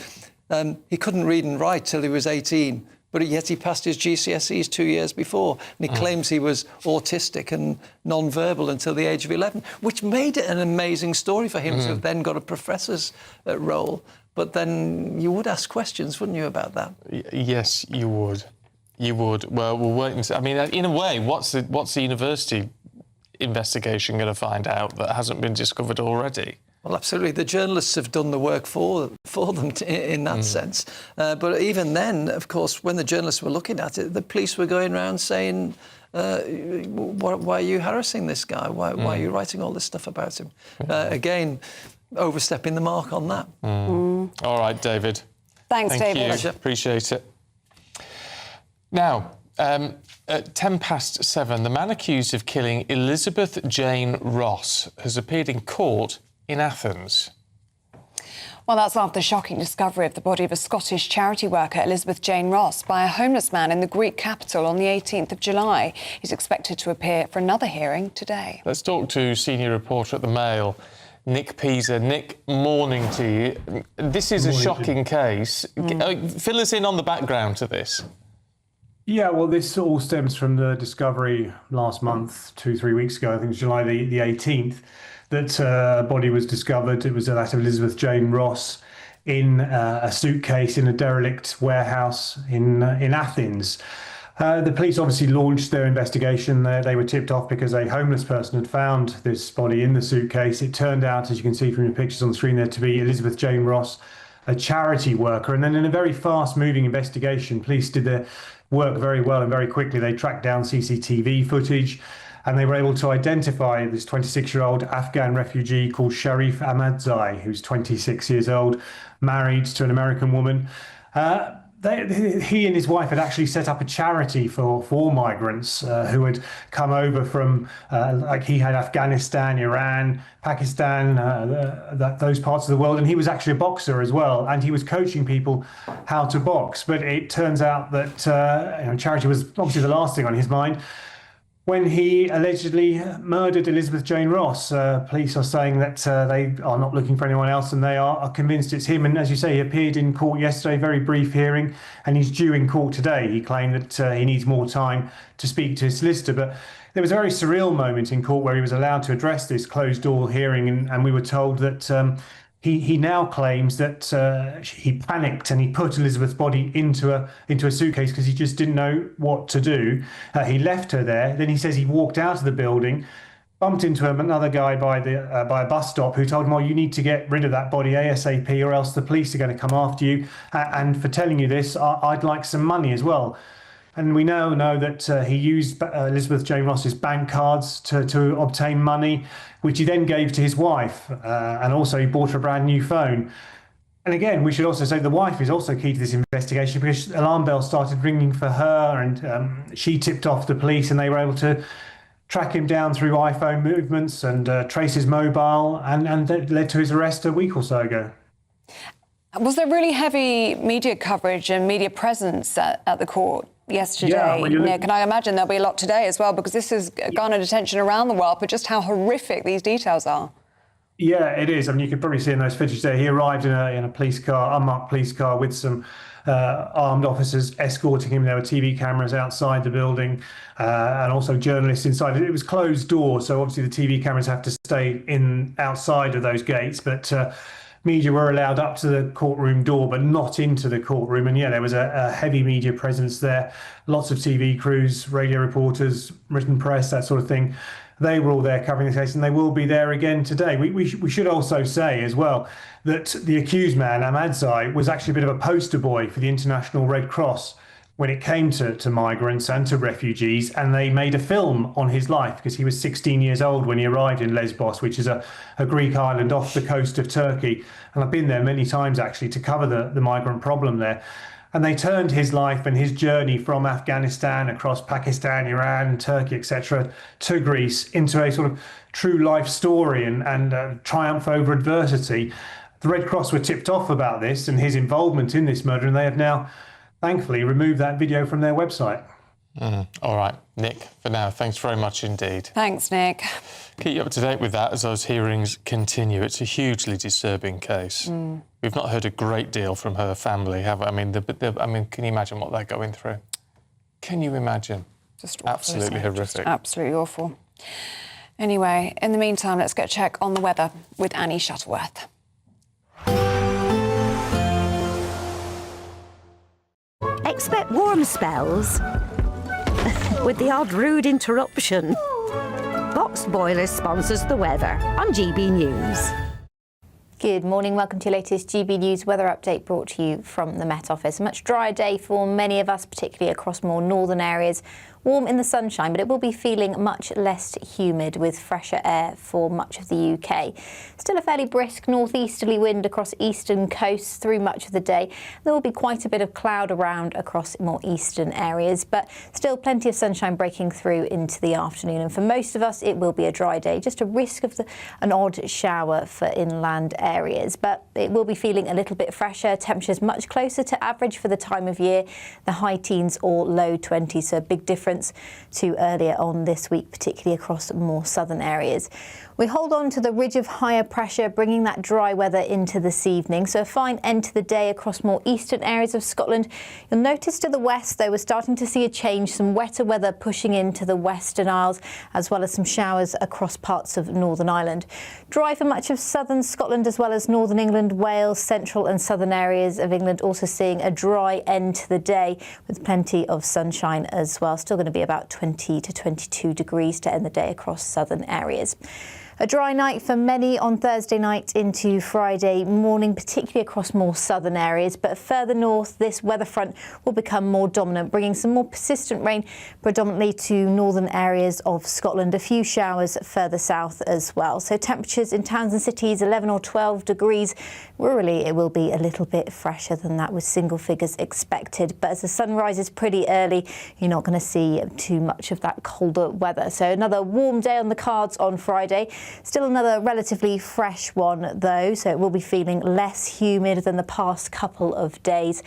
he couldn't read and write till he was 18, but yet he passed his GCSEs 2 years before, and he claims he was autistic and non-verbal until the age of 11, which made it an amazing story for him to have then got a professor's role. But then you would ask questions, wouldn't you, about that? Yes, you would. You would. Well, we'll wait and see. I mean, in a way, what's the university investigation going to find out that hasn't been discovered already? Well, absolutely. The journalists have done the work for them in that sense. But even then, of course, when the journalists were looking at it, the police were going around saying, why are you harassing this guy? Why are you writing all this stuff about him? Again, overstepping the mark on that. All right, David. Thanks, David. You. Pleasure. Appreciate it. Now, at 7:10, the man accused of killing Elizabeth Jane Ross has appeared in court in Athens. Well, that's after the shocking discovery of the body of a Scottish charity worker, Elizabeth Jane Ross, by a homeless man in the Greek capital on the 18th of July. He's expected to appear for another hearing today. Let's talk to senior reporter at the Mail, Nick Pisa. Nick, morning to you. This is a shocking case. Fill us in on the background to this. Yeah, well, this all stems from the discovery last month, 2-3 weeks ago, I think it was July the 18th, that a body was discovered. It was that of Elizabeth Jane Ross in a suitcase in a derelict warehouse in Athens. The police obviously launched their investigation. They were tipped off because a homeless person had found this body in the suitcase. It turned out, as you can see from the pictures on the screen there, to be Elizabeth Jane Ross, a charity worker. And then in a very fast-moving investigation, police did their work very well and very quickly. They tracked down CCTV footage, and they were able to identify this 26-year-old Afghan refugee called Sharif Ahmadzai, who's 26 years old, married to an American woman. He and his wife had actually set up a charity for migrants who had come over from, like he had Afghanistan, Iran, Pakistan, those parts of the world. And he was actually a boxer as well. And he was coaching people how to box. But it turns out that charity was obviously the last thing on his mind. When he allegedly murdered Elizabeth Jane Ross, police are saying that they are not looking for anyone else and they are convinced it's him. And as you say, he appeared in court yesterday, very brief hearing, and he's due in court today. He claimed that he needs more time to speak to his solicitor. But there was a very surreal moment in court where he was allowed to address this closed-door hearing, and we were told that he now claims that he panicked and he put Elizabeth's body into a suitcase because he just didn't know what to do. He left her there. Then he says he walked out of the building, bumped into another guy by a bus stop who told him, "Oh, you need to get rid of that body ASAP, or else the police are going to come after you. And for telling you this, I'd like some money as well." And we now know that he used Elizabeth Jane Ross's bank cards to obtain money, which he then gave to his wife. And also he bought her a brand new phone. And again, we should also say the wife is also key to this investigation because alarm bells started ringing for her, and she tipped off the police, and they were able to track him down through iPhone movements and trace his mobile, and that led to his arrest a week or so ago. Was there really heavy media coverage and media presence at the court yesterday, yeah, Nick? And I imagine there'll be a lot today as well, because this has garnered attention around the world, but just how horrific these details are. Yeah, it is. I mean, you can probably see in those footage there, he arrived in a police car, unmarked police car, with some armed officers escorting him. There were TV cameras outside the building and also journalists inside. It was closed doors, so obviously the TV cameras have to stay outside of those gates, but media were allowed up to the courtroom door, but not into the courtroom. And yeah, there was a heavy media presence there. Lots of TV crews, radio reporters, written press, that sort of thing. They were all there covering the case, and they will be there again today. We should also say as well that the accused man, Ahmadzai, was actually a bit of a poster boy for the International Red Cross when it came to migrants and to refugees, and they made a film on his life because he was 16 years old when he arrived in Lesbos, which is a Greek island off the coast of Turkey. And I've been there many times actually to cover the migrant problem there. And they turned his life and his journey from Afghanistan across Pakistan, Iran, Turkey, etc., to Greece into a sort of true life story and triumph over adversity. The Red Cross were tipped off about this and his involvement in this murder, and they have now thankfully removed that video from their website. All right, Nick, for now, thanks very much indeed. Thanks, Nick. Keep you up to date with that as those hearings continue. It's a hugely disturbing case. We've not heard a great deal from her family, have we? I mean, can you imagine what they're going through? Can you imagine? Just awful, absolutely horrific. Just absolutely awful. Anyway, in the meantime, let's get a check on the weather with Annie Shuttleworth. Expect warm spells with the odd rude interruption. Boxed Boilers sponsors the weather on GB News. Good morning, welcome to your latest GB News weather update brought to you from the Met Office. A much drier day for many of us, particularly across more northern areas. Warm in the sunshine, but it will be feeling much less humid with fresher air for much of the UK. Still a fairly brisk northeasterly wind across eastern coasts through much of the day. There will be quite a bit of cloud around across more eastern areas, but still plenty of sunshine breaking through into the afternoon. And for most of us, it will be a dry day, just a risk of an odd shower for inland areas. But it will be feeling a little bit fresher. Temperatures much closer to average for the time of year, the high teens or low 20s, so a big difference to earlier on this week, particularly across more southern areas. We hold on to the ridge of higher pressure, bringing that dry weather into this evening. So a fine end to the day across more eastern areas of Scotland. You'll notice to the west, though, we're starting to see a change, some wetter weather pushing into the Western Isles, as well as some showers across parts of Northern Ireland. Dry for much of southern Scotland, as well as northern England, Wales, central and southern areas of England, also seeing a dry end to the day with plenty of sunshine as well. Still going to be about 20 to 22 degrees to end the day across southern areas. A dry night for many on Thursday night into Friday morning, particularly across more southern areas. But further north, this weather front will become more dominant, bringing some more persistent rain predominantly to northern areas of Scotland. A few showers further south as well. So temperatures in towns and cities 11 or 12 degrees. Rurally, it will be a little bit fresher than that, with single figures expected. But as the sun rises pretty early, you're not going to see too much of that colder weather. So another warm day on the cards on Friday. Still another relatively fresh one, though, so it will be feeling less humid than the past couple of days.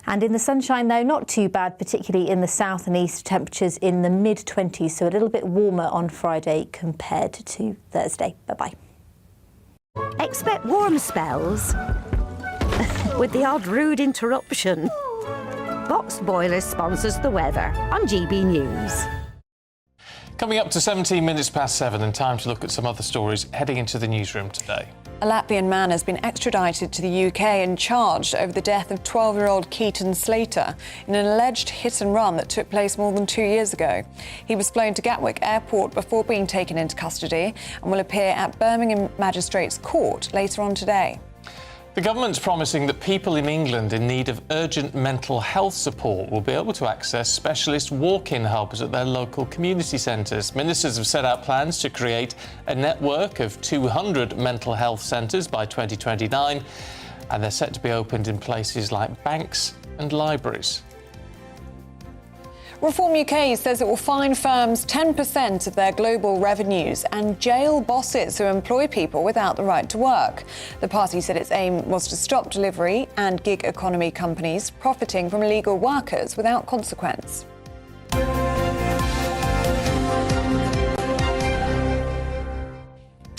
And in the sunshine, though, not too bad, particularly in the south and east, temperatures in the mid-20s, so a little bit warmer on Friday compared to Thursday. Bye-bye. Expect warm spells with the odd rude interruption. Boxed Boilers sponsors the weather on GB News. Coming up to 17 minutes past 7, and time to look at some other stories heading into the newsroom today. A Latvian man has been extradited to the UK and charged over the death of 12-year-old Keaton Slater in an alleged hit and run that took place more than 2 years ago. He was flown to Gatwick Airport before being taken into custody and will appear at Birmingham Magistrates Court later on today. The government's promising that people in England in need of urgent mental health support will be able to access specialist walk-in hubs at their local community centres. Ministers have set out plans to create a network of 200 mental health centres by 2029, and they're set to be opened in places like banks and libraries. Reform UK says it will fine firms 10% of their global revenues and jail bosses who employ people without the right to work. The party said its aim was to stop delivery and gig economy companies profiting from illegal workers without consequence.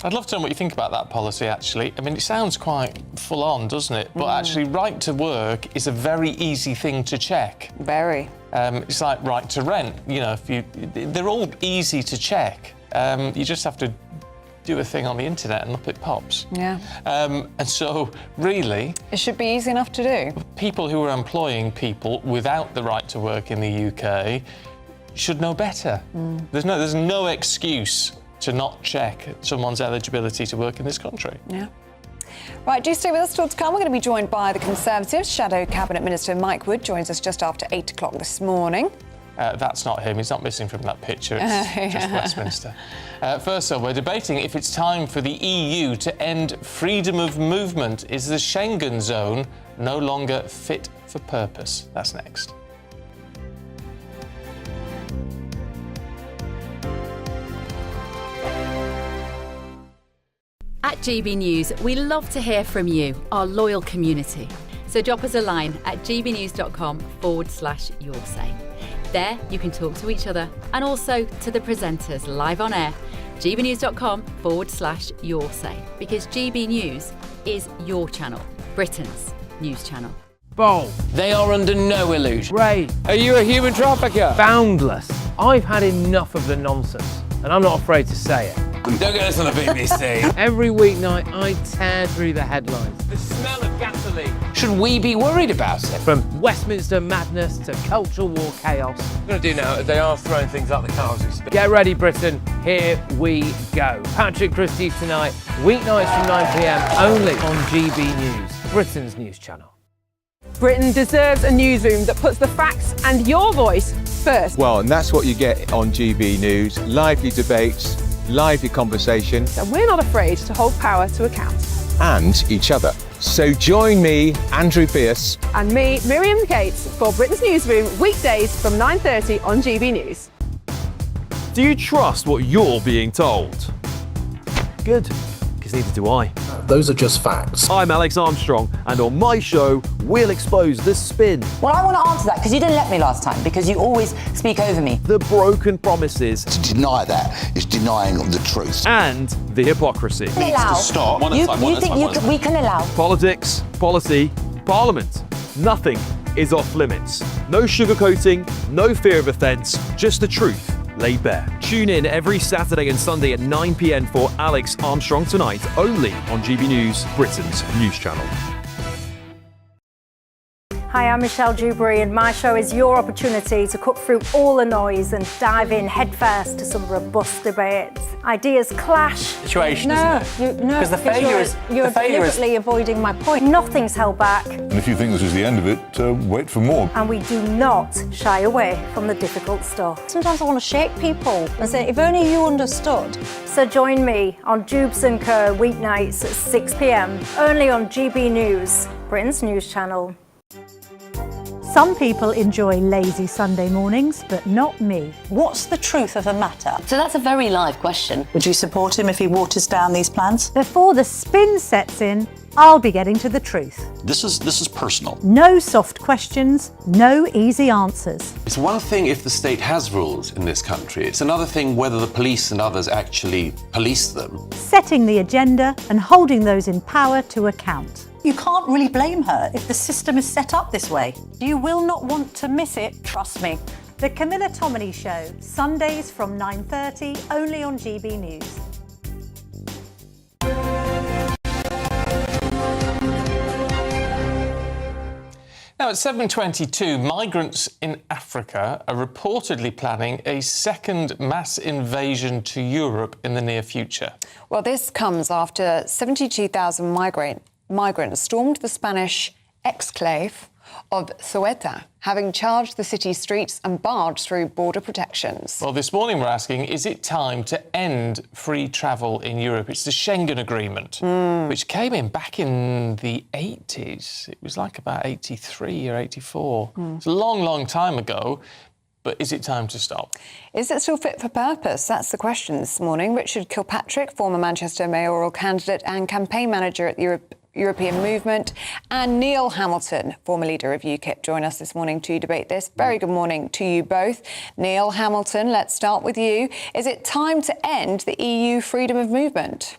I'd love to know what you think about that policy, actually. I mean, it sounds quite full on, doesn't it? But actually, right to work is a very easy thing to check. Very. It's like right to rent. You know, they're all easy to check. You just have to do a thing on the internet and up it pops. Yeah. And so, really... It should be easy enough to do. People who are employing people without the right to work in the UK should know better. There's no excuse to not check someone's eligibility to work in this country. Yeah. Right, do stay with us. Still to come, we're going to be joined by the Conservatives. Shadow Cabinet Minister Mike Wood joins us just after 8 o'clock this morning. That's not him. He's not missing from that picture. It's just Westminster. First though, we're debating if it's time for the EU to end freedom of movement. Is the Schengen zone no longer fit for purpose? That's next. At GB News, we love to hear from you, our loyal community. So drop us a line at gbnews.com/yoursay. There, you can talk to each other and also to the presenters live on air. gbnews.com/yoursay, because GB News is your channel, Britain's news channel. Bold. They are under no illusion. Ray. Are you a human trafficker? Boundless. I've had enough of the nonsense, and I'm not afraid to say it. Don't get us on the BBC. Every weeknight, I tear through the headlines. The smell of gasoline. Should we be worried about it? From Westminster madness to cultural war chaos. What I'm going to do now is they are throwing things out the car as we speak. Get ready, Britain. Here we go. Patrick Christie tonight, weeknights from 9 p.m, only on GB News, Britain's news channel. Britain deserves a newsroom that puts the facts and your voice first. Well, and that's what you get on GB News. Lively debates, lively conversation. And we're not afraid to hold power to account. And each other. So join me, Andrew Pierce. And me, Miriam Cates, for Britain's Newsroom, weekdays from 9:30 on GB News. Do you trust what you're being told? Good, because neither do I. Those are just facts. I'm Alex Armstrong, and on my show, we'll expose the spin. Well, I want to answer that because you didn't let me last time, because you always speak over me. The broken promises. To deny that is denying the truth. And the hypocrisy. Needs to stop. You think we can allow? Politics, policy, parliament. Nothing is off limits. No sugarcoating, no fear of offence, just the truth laid bare. Tune in every Saturday and Sunday at 9 p.m. for Alex Armstrong Tonight, only on GB News, Britain's news channel. Hi, I'm Michelle Dewberry, and my show is your opportunity to cut through all the noise and dive in headfirst to some robust debates. Ideas clash. Situation, No, isn't it? Because the failure is... You're deliberately avoiding my point. Nothing's held back, And if you think this is the end of it, wait for more. and we do not shy away from the difficult stuff. Sometimes I want to shake people and say, if only you understood. So join me on Dubes & Co. weeknights at 6 p.m, only on GB News, Britain's news channel. Some people enjoy lazy Sunday mornings, but not me. What's the truth of a matter? So that's a very live question. Would you support him if he waters down these plans? Before the spin sets in, I'll be getting to the truth. This is personal. No soft questions, no easy answers. It's one thing if the state has rules in this country. It's another thing whether the police and others actually police them. Setting the agenda and holding those in power to account. You can't really blame her if the system is set up this way. You will not want to miss it, trust me. The Camilla Tominey Show, Sundays from 9:30, only on GB News. Now, at 7:22, migrants in Africa are reportedly planning a second mass invasion to Europe in the near future. Well, this comes after 72,000 migrants stormed the Spanish exclave of Ceuta, having charged the city's streets and barged through border protections. Well, this morning we're asking, is it time to end free travel in Europe? It's the Schengen Agreement, which came in back in the 80s. It was like about 83 or 84. It's a long, long time ago. But is it time to stop? Is it still fit for purpose? That's the question this morning. Richard Kilpatrick, former Manchester mayoral candidate and campaign manager at the European Movement, and Neil Hamilton, former leader of UKIP, join us this morning to debate this. Very good morning to you both. Neil Hamilton, let's start with you. Is it time to end the EU freedom of movement?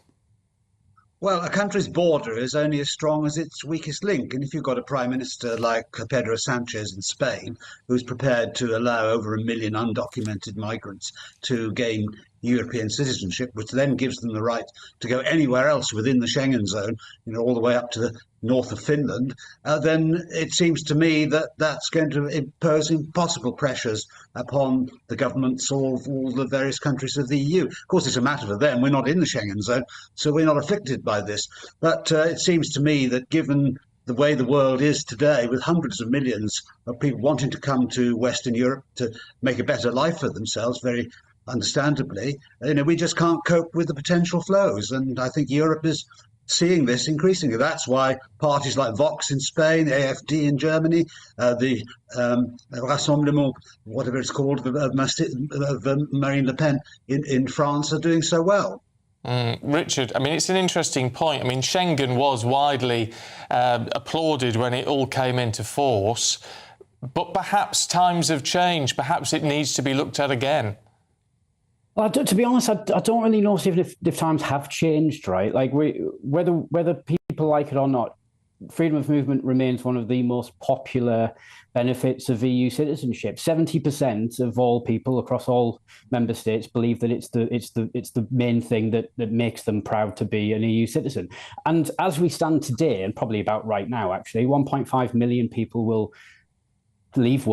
Well, a country's border is only as strong as its weakest link. And if you've got a prime minister like Pedro Sanchez in Spain, who's prepared to allow over 1 million undocumented migrants to gain European citizenship, which then gives them the right to go anywhere else within the Schengen zone, all the way up to the north of Finland, then it seems to me that that's going to impose impossible pressures upon the governments of all the various countries of the EU. Of course, it's a matter for them. We're not in the Schengen zone, so we're not afflicted by this. But it seems to me that given the way the world is today, with hundreds of millions of people wanting to come to Western Europe to make a better life for themselves, very understandably, we just can't cope with the potential flows. And I think Europe is seeing this increasingly. That's why parties like Vox in Spain, AfD in Germany, the Rassemblement, whatever it's called, of Marine Le Pen in France are doing so well. Richard, I mean, it's an interesting point. I mean, Schengen was widely applauded when it all came into force, but perhaps times have changed. Perhaps it needs to be looked at again. Well, to be honest, I don't really know if times have changed, right? Like, whether people like it or not, freedom of movement remains one of the most popular benefits of EU citizenship. 70% of all people across all member states believe that it's the main thing that makes them proud to be an EU citizen. And as we stand today, and probably about right now, actually, 1.5 million people will leave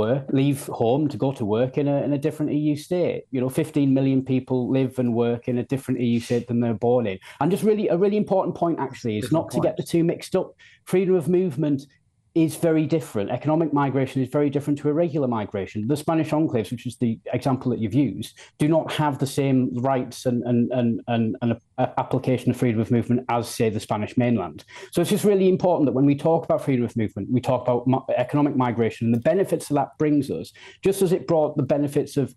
home to go to work in a different EU state. 15 million people live and work in a different EU state than they're born in. And just really a really important point, actually, is not to get the two mixed up. Freedom of movement is very different. Economic migration is very different to irregular migration. The Spanish enclaves, which is the example that you've used, do not have the same rights and application of freedom of movement as, say, the Spanish mainland. So it's just really important that when we talk about freedom of movement, we talk about economic migration and the benefits that brings us, just as it brought the benefits of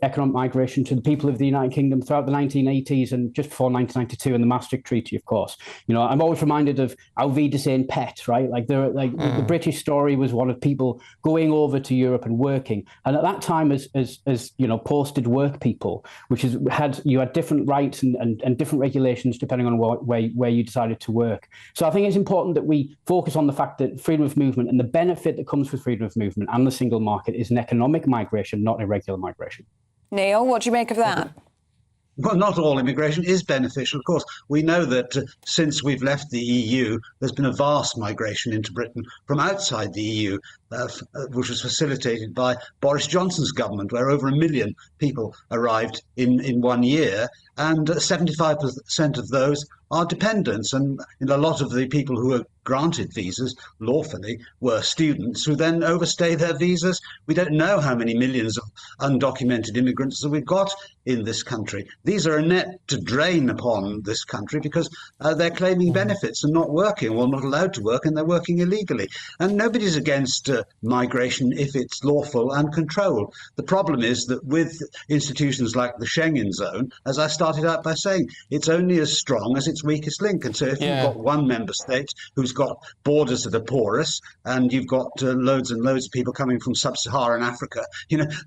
economic migration to the people of the United Kingdom throughout the 1980s and just before 1992 and the Maastricht Treaty, of course. I'm always reminded of our vie de saint pet, right? The British story was one of people going over to Europe and working. And at that time, as posted work people, you had different rights and different regulations depending on where you decided to work. So I think it's important that we focus on the fact that freedom of movement and the benefit that comes with freedom of movement and the single market is an economic migration, not irregular migration. Neil, what do you make of that? Well, not all immigration is beneficial, of course. We know that since we've left the EU, there's been a vast migration into Britain from outside the EU, which was facilitated by Boris Johnson's government, where over 1 million people arrived in 1 year, and 75% of those are dependents. And a lot of the people who were granted visas lawfully were students who then overstay their visas. We don't know how many millions of undocumented immigrants that we've got in this country. These are a net to drain upon this country because they're claiming benefits and not working, or not allowed to work, and they're working illegally. And nobody's against migration if it's lawful and controlled. The problem is that with institutions like the Schengen zone, as I started out by saying, it's only as strong as its weakest link. And so if you've got one member state who's got borders that are porous, and you've got loads and loads of people coming from sub-Saharan Africa,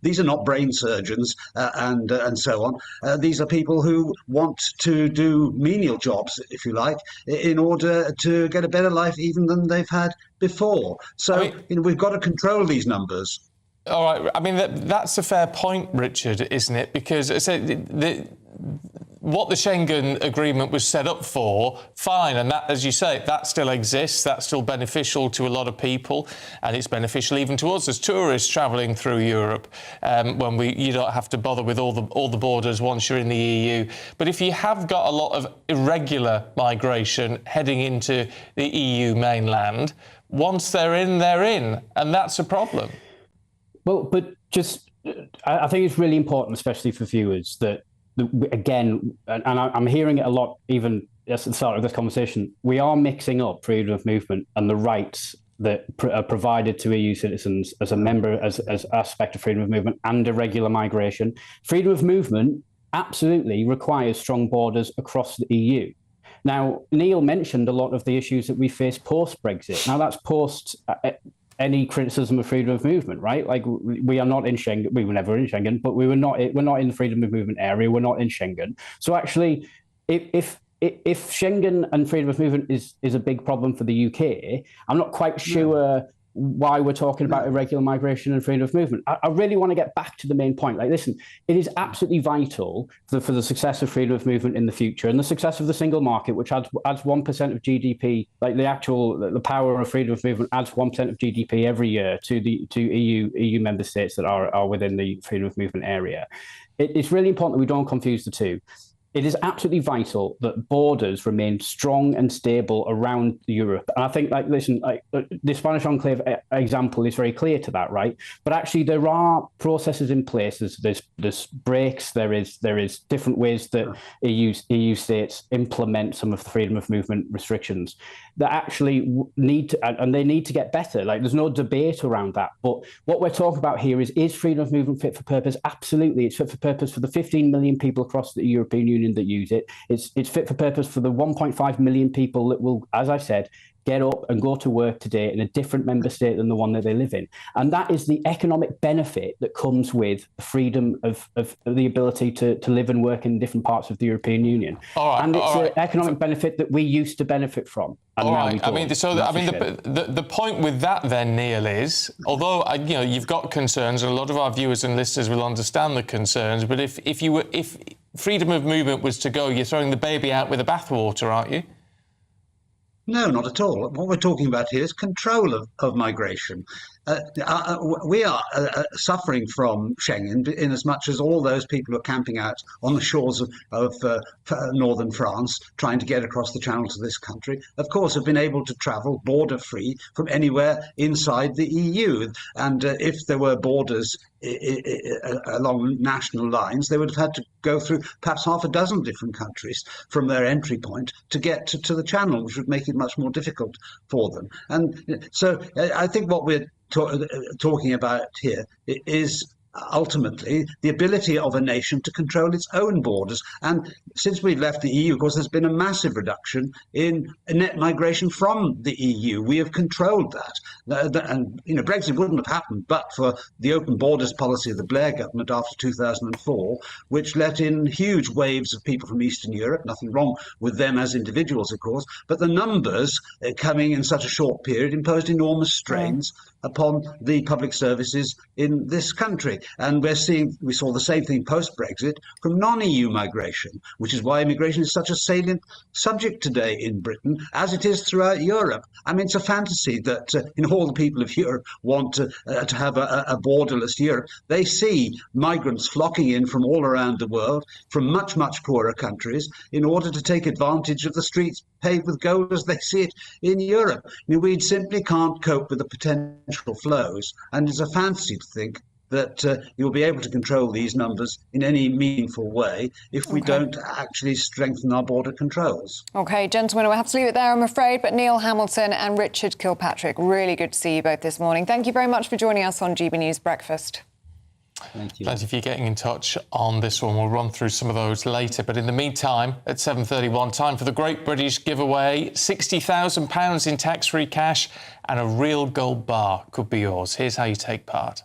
these are not brain surgeons and so on. These are people who want to do menial jobs, if you like, in order to get a better life even than they've had before. So we've got to control these numbers. All right. I mean, that's a fair point, Richard, isn't it? Because what the Schengen Agreement was set up for, fine, and that, as you say, that still exists, that's still beneficial to a lot of people, and it's beneficial even to us as tourists travelling through Europe, when you don't have to bother with all the borders once you're in the EU. But if you have got a lot of irregular migration heading into the EU mainland, once they're in, and that's a problem. Well, but I think it's really important, especially for viewers, that again, and I'm hearing it a lot, even at the start of this conversation, we are mixing up freedom of movement and the rights that are provided to EU citizens as a member, as aspect of freedom of movement and irregular migration. Freedom of movement absolutely requires strong borders across the EU. Now, Neil mentioned a lot of the issues that we face post-Brexit. Now, that's post any criticism of freedom of movement, right? Like, we are not in Schengen. We were never in Schengen, but we're not in the freedom of movement area. We're not in Schengen. So actually, if if Schengen and freedom of movement is a big problem for the UK, I'm not quite sure why we're talking about irregular migration and freedom of movement. I really want to get back to the main point. Like, listen, it is absolutely vital for the success of freedom of movement in the future and the success of the single market, which adds 1% of GDP, like the power of freedom of movement adds 1% of GDP every year to EU member states that are within the freedom of movement area. It's really important that we don't confuse the two. It is absolutely vital that borders remain strong and stable around Europe. And I think, the Spanish enclave example is very clear to that, right? But actually, there are processes in place. There's breaks. There is different ways that EU states implement some of the freedom of movement restrictions that actually need to, and they need to get better. Like, there's no debate around that. But what we're talking about here is freedom of movement fit for purpose? Absolutely, it's fit for purpose for the 15 million people across the European Union that use it. It's fit for purpose for the 1.5 million people that will, as I said, get up and go to work today in a different member state than the one that they live in. And that is the economic benefit that comes with freedom of the ability to live and work in different parts of the European Union. And it's an economic benefit that we used to benefit from. And now we don't. The point with that then, Neil, is, although you've got concerns, and a lot of our viewers and listeners will understand the concerns, but if freedom of movement was to go, you're throwing the baby out with the bathwater, aren't you? No, not at all. What we're talking about here is control of migration. We are suffering from Schengen in as much as all those people who are camping out on the shores of northern France trying to get across the channel to this country, of course, have been able to travel border-free from anywhere inside the EU. And if there were borders along national lines, they would have had to go through perhaps half a dozen different countries from their entry point to get to the channel, which would make it much more difficult for them. And so I think what we're talking about here is ultimately the ability of a nation to control its own borders. And since we've left the EU, of course, there's been a massive reduction in net migration from the EU. We have controlled that. And Brexit wouldn't have happened but for the open borders policy of the Blair government after 2004, which let in huge waves of people from Eastern Europe. Nothing wrong with them as individuals, of course, but the numbers coming in such a short period imposed enormous strains upon the public services in this country. And we saw the same thing post-Brexit from non-EU migration, which is why immigration is such a salient subject today in Britain, as it is throughout Europe. I mean, it's a fantasy that all the people of Europe want to have a borderless Europe. They see migrants flocking in from all around the world, from much, much poorer countries, in order to take advantage of the streets paved with gold as they see it in Europe. We simply can't cope with the potential flows, and it's a fantasy to think that you'll be able to control these numbers in any meaningful way if we don't actually strengthen our border controls. OK, gentlemen, we'll have to leave it there, I'm afraid. But Neil Hamilton and Richard Kilpatrick, really good to see you both this morning. Thank you very much for joining us on GB News Breakfast. Thank you. Plenty of you getting in touch on this one. We'll run through some of those later. But in the meantime, at 7:31, time for the Great British Giveaway. £60,000 in tax-free cash and a real gold bar could be yours. Here's how you take part.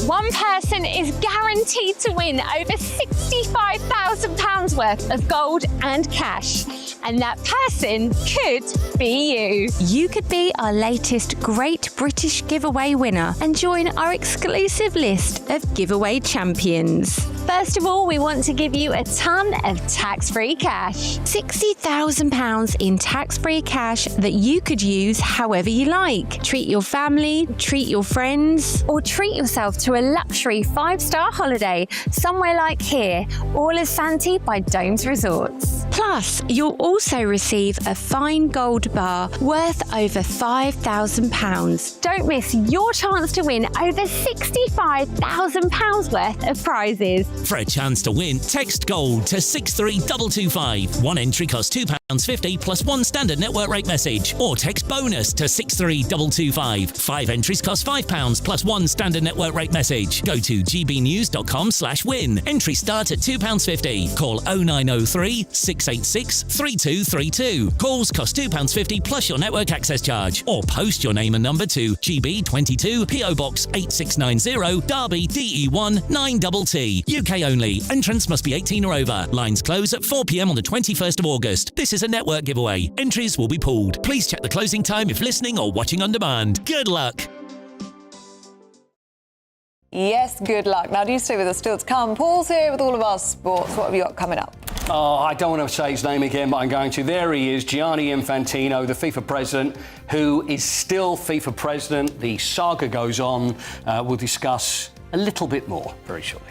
One person is guaranteed to win over £65,000 worth of gold and cash. And that person could be you. You could be our latest Great British Giveaway winner and join our exclusive list of giveaway champions. First of all, we want to give you a ton of tax-free cash. £60,000 in tax-free cash that you could use however you like. Treat your family, treat your friends, or treat yourself to a luxury 5-star holiday somewhere like here, all as Santi by Domes Resorts. Plus, you'll also receive a fine gold bar worth over £5,000. Don't miss your chance to win over £65,000 worth of prizes. For a chance to win, text GOLD to 63225. One entry costs £2. £2.50 plus 1 standard network rate message. Or text BONUS to 63225. 5 entries cost £5 plus 1 standard network rate message. Go to gbnews.com/win. Entries start at £2.50. Call 0903 686 3232. Calls cost £2.50 plus your network access charge. Or post your name and number to GB22 PO Box 8690 Derby DE1 9TT. UK only. Entrance must be 18 or over. Lines close at 4 p.m. on the 21st of August. This is a network giveaway. Entries will be pulled. Please check the closing time if listening or watching on demand. Good luck. Yes, good luck. Now, do you stay with us still to come? Paul's here with all of our sports. What have you got coming up? Oh, I don't want to say his name again, but I'm going to. There he is, Gianni Infantino, the FIFA president, who is still FIFA president. The saga goes on. We'll discuss a little bit more very shortly.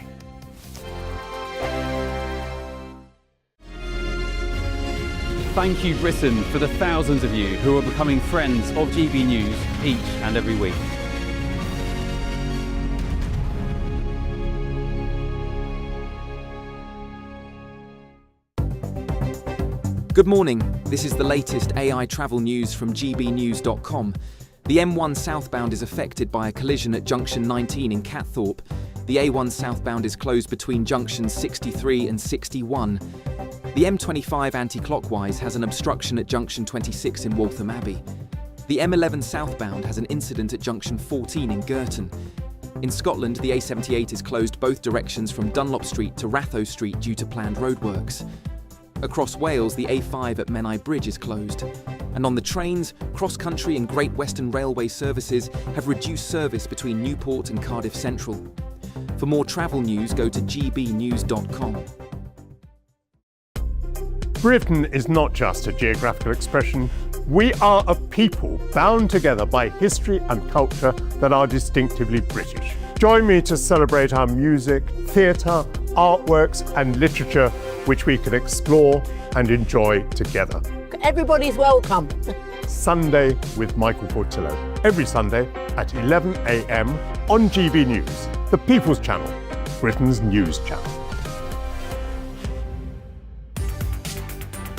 Thank you, Britain, for the thousands of you who are becoming friends of GB News each and every week. Good morning. This is the latest AI travel news from gbnews.com. The M1 southbound is affected by a collision at junction 19 in Catthorpe. The A1 southbound is closed between junctions 63 and 61. The M25 anti-clockwise has an obstruction at junction 26 in Waltham Abbey. The M11 southbound has an incident at junction 14 in Girton. In Scotland, the A78 is closed both directions from Dunlop Street to Ratho Street due to planned roadworks. Across Wales, the A5 at Menai Bridge is closed. And on the trains, cross-country and Great Western Railway services have reduced service between Newport and Cardiff Central. For more travel news, go to gbnews.com. Britain is not just a geographical expression. We are a people bound together by history and culture that are distinctively British. Join me to celebrate our music, theatre, artworks and literature, which we can explore and enjoy together. Everybody's welcome. Sunday with Michael Costello. Every Sunday at 11 a.m. on GB News, the People's Channel, Britain's news channel.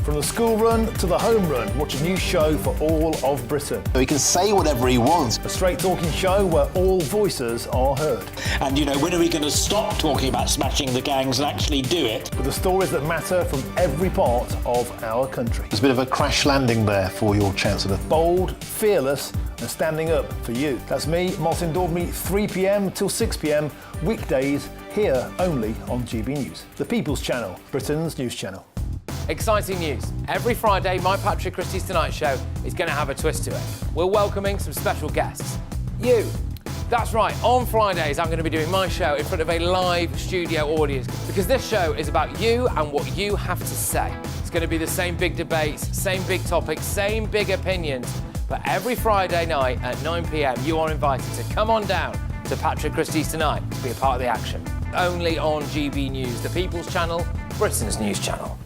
From the school run to the home run, watch a new show for all of Britain. He can say whatever he wants. A straight talking show where all voices are heard. And you know, when are we going to stop talking about smashing the gangs and actually do it? With the stories that matter from every part of our country. There's a bit of a crash landing there for your Chancellor. Bold, fearless and standing up for you. That's me, Martin Daubney, 3 p.m. till 6 p.m. weekdays here only on GB News. The People's Channel, Britain's news channel. Exciting news. Every Friday, my Patrick Christie's Tonight Show is going to have a twist to it. We're welcoming some special guests. You. That's right, on Fridays I'm going to be doing my show in front of a live studio audience because this show is about you and what you have to say. It's going to be the same big debates, same big topics, same big opinions. But every Friday night at 9 p.m, you are invited to come on down to Patrick Christie's Tonight to be a part of the action. Only on GB News, the People's Channel, Britain's news channel.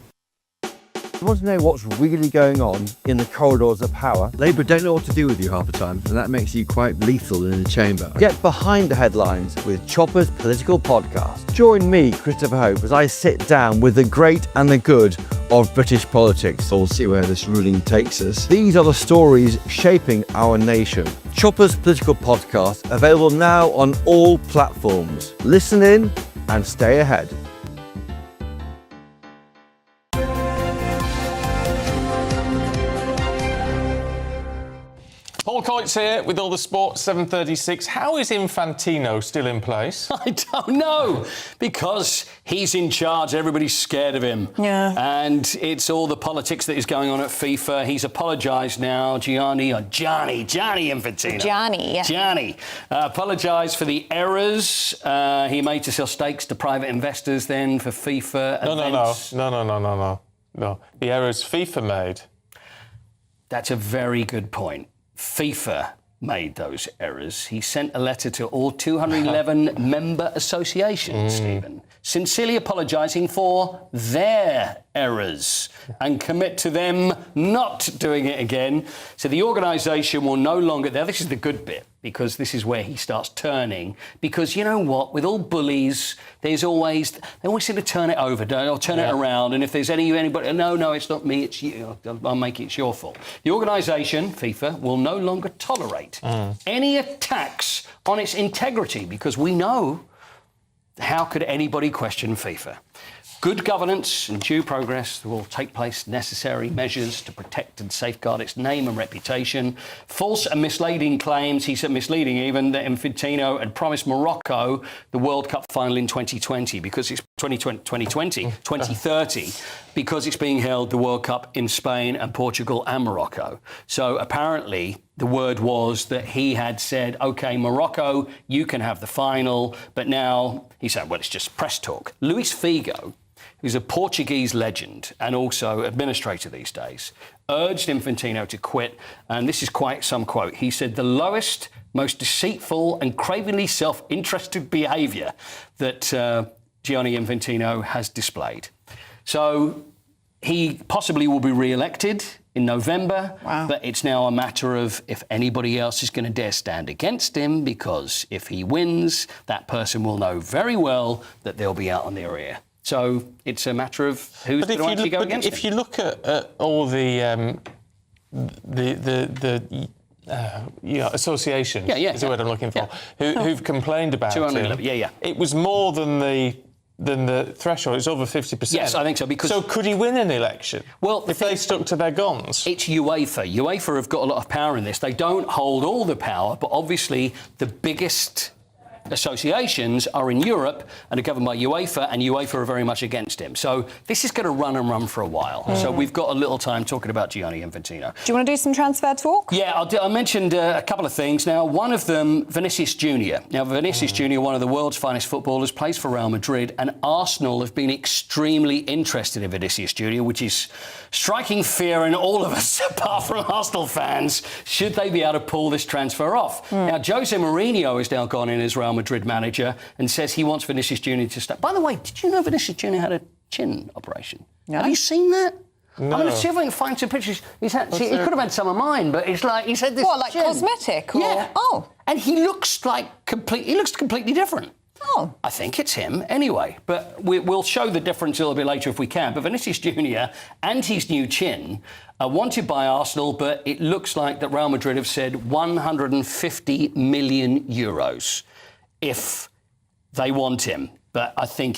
You want to know what's really going on in the corridors of power? Labour don't know what to do with you half the time, and that makes you quite lethal in the chamber. Get behind the headlines with Chopper's Political Podcast. Join me, Christopher Hope, as I sit down with the great and the good of British politics. We'll see where this ruling takes us. These are the stories shaping our nation. Chopper's Political Podcast, available now on all platforms. Listen in and stay ahead. Paul Coyte's here with all the sports, 7:36. How is Infantino still in place? I don't know, because he's in charge. Everybody's scared of him. Yeah. And it's all the politics that is going on at FIFA. He's apologised now, Gianni Infantino. Gianni, yeah. Gianni apologised for the errors he made to sell stakes to private investors then for FIFA events. No. The errors FIFA made. That's a very good point. FIFA made those errors. He sent a letter to all 211 member associations, Stephen, sincerely apologising for their errors and commit to them not doing it again. So the organisation will no longer... Now, this is the good bit. because this is where he starts turning. Because you know what? With all bullies, they always seem to turn it over, or turn it around. And if there's anybody, no, it's not me, it's you. I'll make it's your fault. The organisation, FIFA, will no longer tolerate any attacks on its integrity, because we know, how could anybody question FIFA? Good governance and due progress will take place, necessary measures to protect and safeguard its name and reputation. False and misleading claims, he said misleading even, that Infantino had promised Morocco the World Cup final in 2020, because it's 2030, because it's being held, the World Cup, in Spain and Portugal and Morocco. So apparently the word was that he had said, OK, Morocco, you can have the final. But now he said, well, it's just press talk. Luis Figo, who's a Portuguese legend and also administrator these days, urged Infantino to quit. And this is quite some quote. He said, the lowest, most deceitful and cravenly self-interested behaviour that Gianni Infantino has displayed. So he possibly will be re-elected in November, but it's now a matter of if anybody else is going to dare stand against him, because if he wins, that person will know very well that they'll be out on their ear. So it's a matter of who's going to actually go against him. If you look at all the associations, is the word I'm looking for, who've complained about it. It was more than the threshold. It's over 50%. Yes, I think so. Because so could he win an election? Well, if they stuck to their guns, it's UEFA. UEFA have got a lot of power in this. They don't hold all the power, but obviously the biggest associations are in Europe and are governed by UEFA, and UEFA are very much against him. So this is going to run for a while. So we've got a little time talking about Gianni Infantino. Do you want to do some transfer talk? Yeah, I mentioned a couple of things. Now, one of them, Vinicius Junior. Now, Vinicius Junior, one of the world's finest footballers, plays for Real Madrid, and Arsenal have been extremely interested in Vinicius Junior, which is striking fear in all of us, apart from Arsenal fans, should they be able to pull this transfer off. Now, Jose Mourinho has now gone in as Real Madrid manager and says he wants Vinicius Junior to stay. By the way, did you know Vinicius Junior had a chin operation? No. Have you seen that? No. I'm going to see if I can find some pictures. He could have had some of mine, but it's like he's had this. What, like chin. cosmetic? Or... Yeah. Oh. And he looks completely different. Oh. I think it's him anyway, but we'll show the difference a little bit later if we can. But Vinicius Junior and his new chin are wanted by Arsenal, but it looks like that Real Madrid have said 150 million euros if they want him. But I think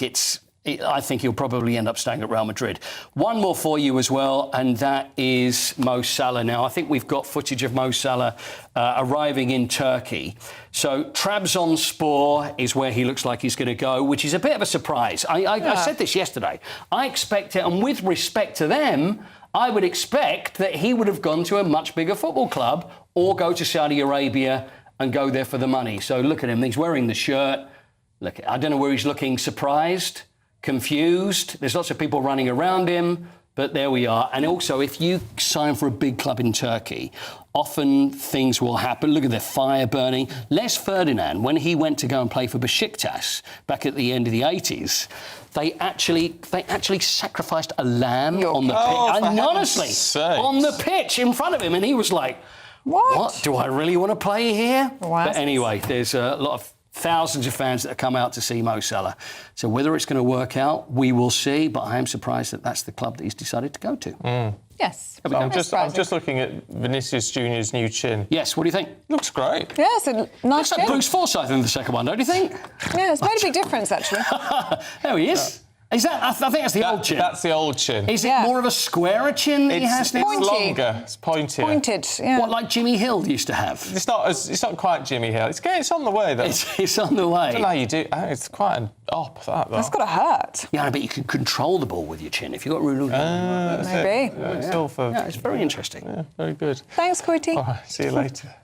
he'll probably end up staying at Real Madrid. One more for you as well, and that is Mo Salah. Now, I think we've got footage of Mo Salah arriving in Turkey. So Trabzonspor is where he looks like he's going to go, which is a bit of a surprise. I said this yesterday. I expect it, and with respect to them, I would expect that he would have gone to a much bigger football club or go to Saudi Arabia and go there for the money. So look at him. He's wearing the shirt. Look, I don't know where he's looking, surprised, confused. There's lots of people running around him, but there we are. And also, if you sign for a big club in Turkey, often things will happen. Look at the fire burning. Les Ferdinand, when he went to go and play for Besiktas back at the end of the 80s, they actually sacrificed a lamb on the pitch. And honestly, on the pitch in front of him, and he was like, What? Do I really want to play here? Wow. But anyway, there's a lot of thousands of fans that have come out to see Mo Salah. So whether it's going to work out, we will see. But I am surprised that that's the club that he's decided to go to. Yes. So I'm just looking at Vinicius Junior's new chin. Yes, what do you think? Looks great. Yeah, it's a nice Looks like chin. Bruce Forsyth in the second one, don't you think? Yeah, it's made a big difference, actually. There he is. Is that? I think that's the old chin. That's the old chin. Is it more of a squarer chin that he has now? It's longer. It's pointier. Pointed, yeah. What, like Jimmy Hill used to have? It's not quite Jimmy Hill. It's on the way, though. It's on the way. I don't know how you do. It's quite an op, that, though. That's got to hurt. Yeah, I bet you can control the ball with your chin if you've got really... Maybe. It's very interesting. Yeah, very good. Thanks, Coity. All right, see you later.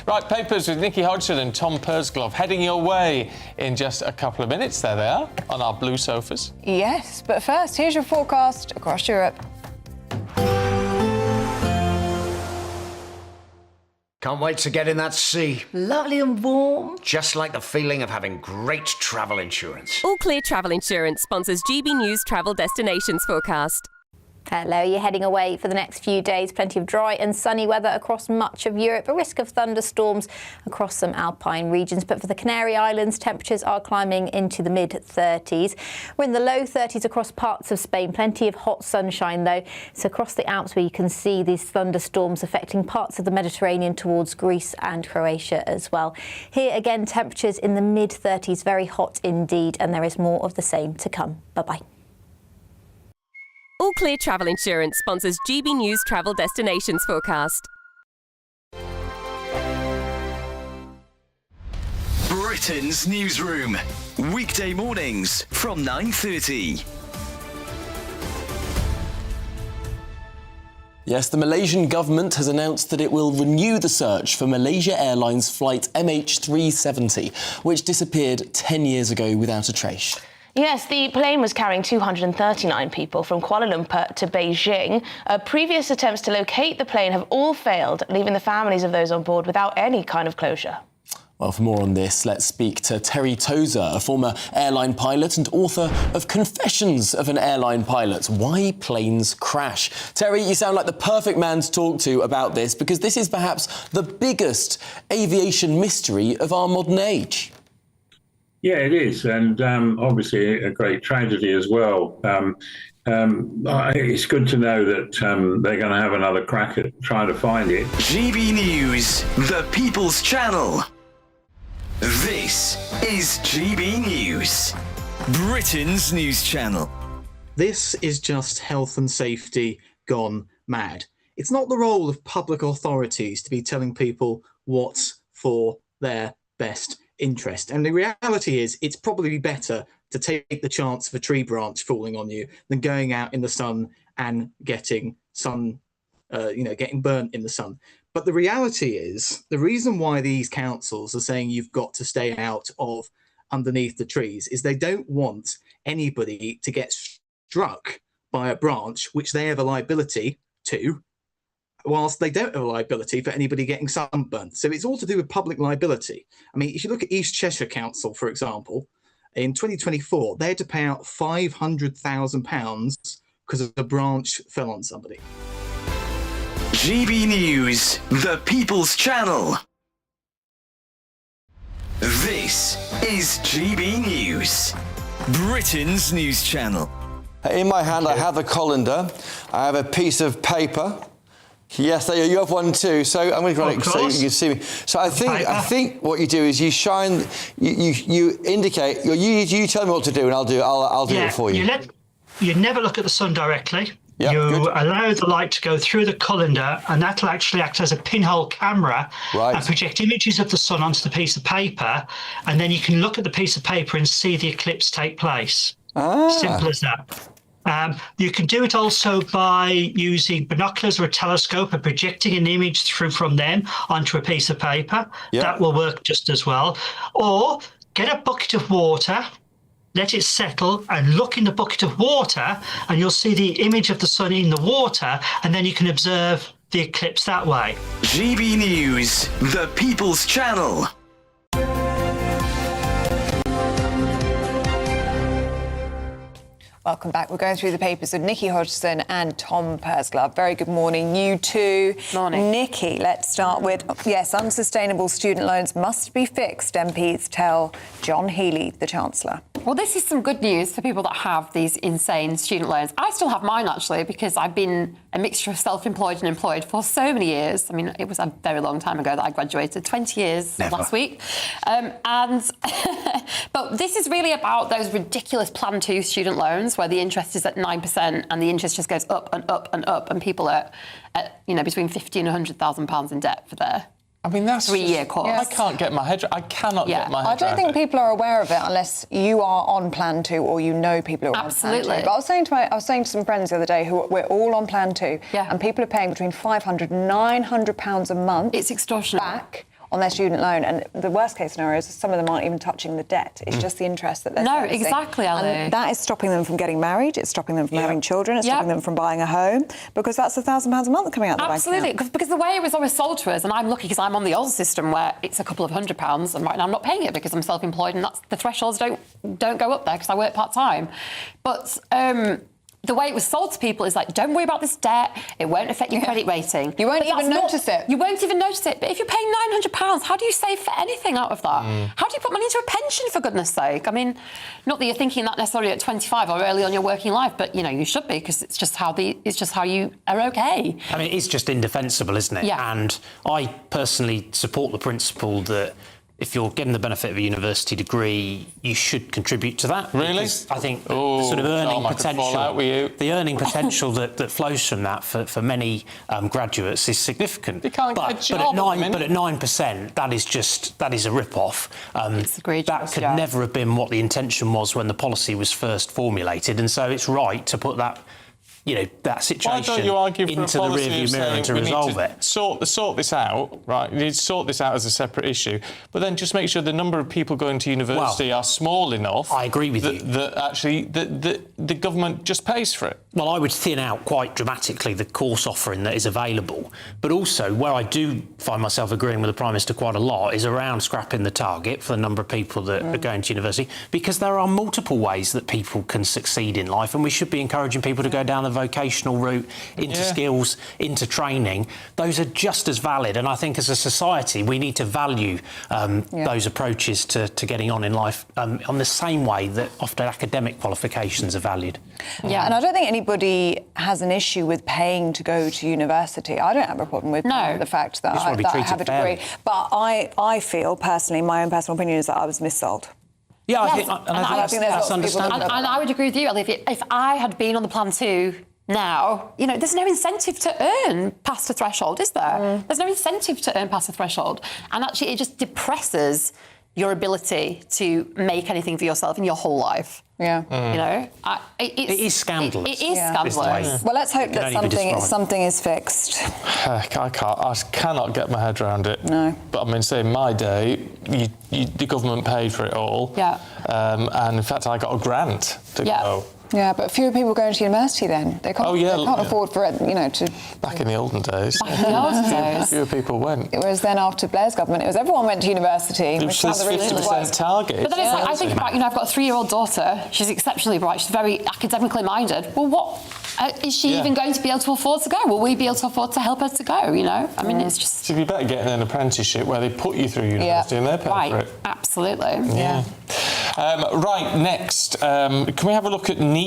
Right, papers with Nikki Hodgson and Tom Pursglove heading your way in just a couple of minutes. There they are, on our blue sofas. Yes, but first, here's your forecast across Europe. Can't wait to get in that sea. Lovely and warm. Just like the feeling of having great travel insurance. All Clear Travel Insurance sponsors GB News Travel Destinations Forecast. Hello, you're heading away for the next few days. Plenty of dry and sunny weather across much of Europe. A risk of thunderstorms across some alpine regions. But for the Canary Islands, temperatures are climbing into the mid-30s. We're in the low 30s across parts of Spain. Plenty of hot sunshine, though. It's across the Alps where you can see these thunderstorms affecting parts of the Mediterranean towards Greece and Croatia as well. Here again, temperatures in the mid-30s, very hot indeed. And there is more of the same to come. Bye-bye. All Clear Travel Insurance sponsors GB News Travel Destinations Forecast. Britain's Newsroom. Weekday mornings from 9:30. Yes, the Malaysian government has announced that it will renew the search for Malaysia Airlines flight MH370, which disappeared 10 years ago without a trace. Yes, the plane was carrying 239 people from Kuala Lumpur to Beijing. Previous attempts to locate the plane have all failed, leaving the families of those on board without any kind of closure. Well, for more on this, let's speak to Terry Tozer, a former airline pilot and author of Confessions of an Airline Pilot, Why Planes Crash. Terry, you sound like the perfect man to talk to about this, because this is perhaps the biggest aviation mystery of our modern age. Yeah, it is, and obviously a great tragedy as well. It's good to know that they're going to have another crack at trying to find it. GB News, the People's Channel. This is GB News, Britain's news channel. This is just health and safety gone mad. It's not the role of public authorities to be telling people what's for their best interest. And the reality is it's probably better to take the chance of a tree branch falling on you than going out in the sun and getting getting burnt in the sun. But the reality is the reason why these councils are saying you've got to stay out of underneath the trees is they don't want anybody to get struck by a branch which they have a liability to, whilst they don't have a liability for anybody getting sunburnt. So it's all to do with public liability. I mean, if you look at East Cheshire Council, for example, in 2024, they had to pay out £500,000 because a branch fell on somebody. GB News, the People's Channel. This is GB News, Britain's news channel. In my hand, I have a colander. I have a piece of paper. Yes, there you have one too. So I'm going to run it so you can see me. So I think what you do is you shine, you indicate, you tell me what to do, and I'll do it for you. You never look at the sun directly. Yep, you good. allow the light to go through the colander, and that'll actually act as a pinhole camera and project images of the sun onto the piece of paper, and then you can look at the piece of paper and see the eclipse take place. Simple as that. You can do it also by using binoculars or a telescope and projecting an image from them onto a piece of paper. Yep. That will work just as well. Or get a bucket of water, let it settle, and look in the bucket of water, and you'll see the image of the sun in the water, and then you can observe the eclipse that way. GB News, the People's Channel. Welcome back. We're going through the papers with Nikki Hodgson and Tom Pursglove. Very good morning, you two. Morning. Nikki, let's start with, yes, unsustainable student loans must be fixed, MPs tell John Healey, the Chancellor. Well, this is some good news for people that have these insane student loans. I still have mine, actually, because I've been a mixture of self-employed and employed for so many years. I mean, it was a very long time ago that I graduated, 20 years last week. But this is really about those ridiculous Plan 2 student loans where the interest is at 9% and the interest just goes up and up and up, and people are at between £50,000 and £100,000 in debt for their that's 3-year course. I can't get my head. I cannot get my head. I don't think people are aware of it unless you are on Plan 2 or you know people who are on Plan 2. But I was saying to some friends the other day who we're all on Plan 2, and people are paying between £500 and £900 a month. It's extortionate. Back on their student loan, and the worst case scenario is some of them aren't even touching the debt. It's just the interest that they're servicing. Exactly, Ellie. And that is stopping them from getting married. It's stopping them from having children. It's stopping them from buying a home, because that's £1,000 a month coming out of the bank account. Absolutely, because the way it was always sold to us, and I'm lucky because I'm on the old system where it's a couple of £100, and right now I'm not paying it because I'm self-employed, and that's the thresholds don't go up there because I work part-time. But the way it was sold to people is like, don't worry about this debt. It won't affect your credit rating. You won't even notice it. You won't even notice it. But if you're paying £900, how do you save for anything out of that? How do you put money into a pension, for goodness sake? I mean, not that you're thinking that necessarily at 25 or early on your working life, but, you know, you should be, because it's just how you are okay. I mean, it's just indefensible, isn't it? Yeah. And I personally support the principle that if you're getting the benefit of a university degree, you should contribute to that. Really? Because I think the sort of earning potential that flows from that for many graduates is significant. They can't get a job. But at 9%, that is a rip-off. That could never have been what the intention was when the policy was first formulated, and so it's right to put that, you know, that situation Why don't you argue for into a the policy rearview of mirror saying and to we need resolve to it? Sort this out, right? You need to sort this out as a separate issue, but then just make sure the number of people going to university are small enough. I agree with you. That actually the government just pays for it. Well, I would thin out quite dramatically the course offering that is available. But also, where I do find myself agreeing with the Prime Minister quite a lot is around scrapping the target for the number of people that are going to university, because there are multiple ways that people can succeed in life, and we should be encouraging people to go down the vocational route, into skills, into training. Those are just as valid, and I think as a society we need to value those approaches to getting on in life on the same way that often academic qualifications are valued. Yeah, and I don't think anybody has an issue with paying to go to university. I don't have a problem with the fact that I have a degree. But I feel personally, my own personal opinion is that I was missold. Yeah, I think that's understandable. And I would agree with you, Ellie. If I had been on the Plan 2 now, you know, there's no incentive to earn past the threshold, is there? There's no incentive to earn past the threshold. And actually, it just depresses your ability to make anything for yourself in your whole life. Yeah. Mm. You know, it is scandalous. It is scandalous. Well, let's hope that something is fixed. Heck, I cannot get my head around it. No. But I mean, say in my day, the government paid for it all. Yeah. And in fact, I got a grant to go. Yeah, but fewer people going to university then. They can't, they can't afford for it, you know, to... Back in the olden days. Back in the olden days. Fewer people went. It was then after Blair's government, it was everyone went to university. It was this 50% target. But then it's like, I think about, you know, I've got a 3-year-old daughter. She's exceptionally bright. She's very academically minded. Well, what... is she even going to be able to afford to go? Will we be able to afford to help her to go, you know? I mean, it's just... So you better get an apprenticeship where they put you through university and they pay for it. Absolutely. Yeah. Right, next, can we have a look at NEET?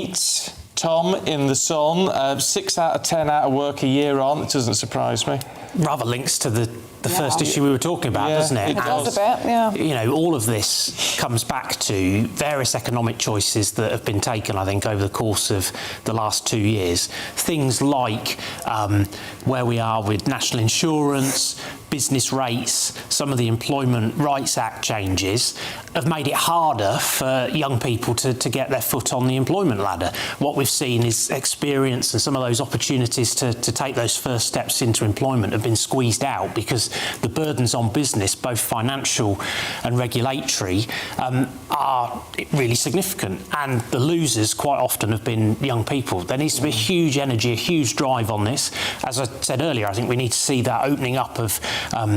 Tom in the Sun, 6 out of 10 out of work a year on. It doesn't surprise me. Rather links to the first issue we were talking about, doesn't it? It does a bit, yeah. You know, all of this comes back to various economic choices that have been taken, I think, over the course of the last 2 years. Things like where we are with national insurance, business rates, some of the Employment Rights Act changes have made it harder for young people to get their foot on the employment ladder. What we've seen is experience and some of those opportunities to take those first steps into employment have been squeezed out because the burdens on business, both financial and regulatory, are really significant. And the losers quite often have been young people. There needs to be a huge energy, a huge drive on this. As I said earlier, I think we need to see that opening up of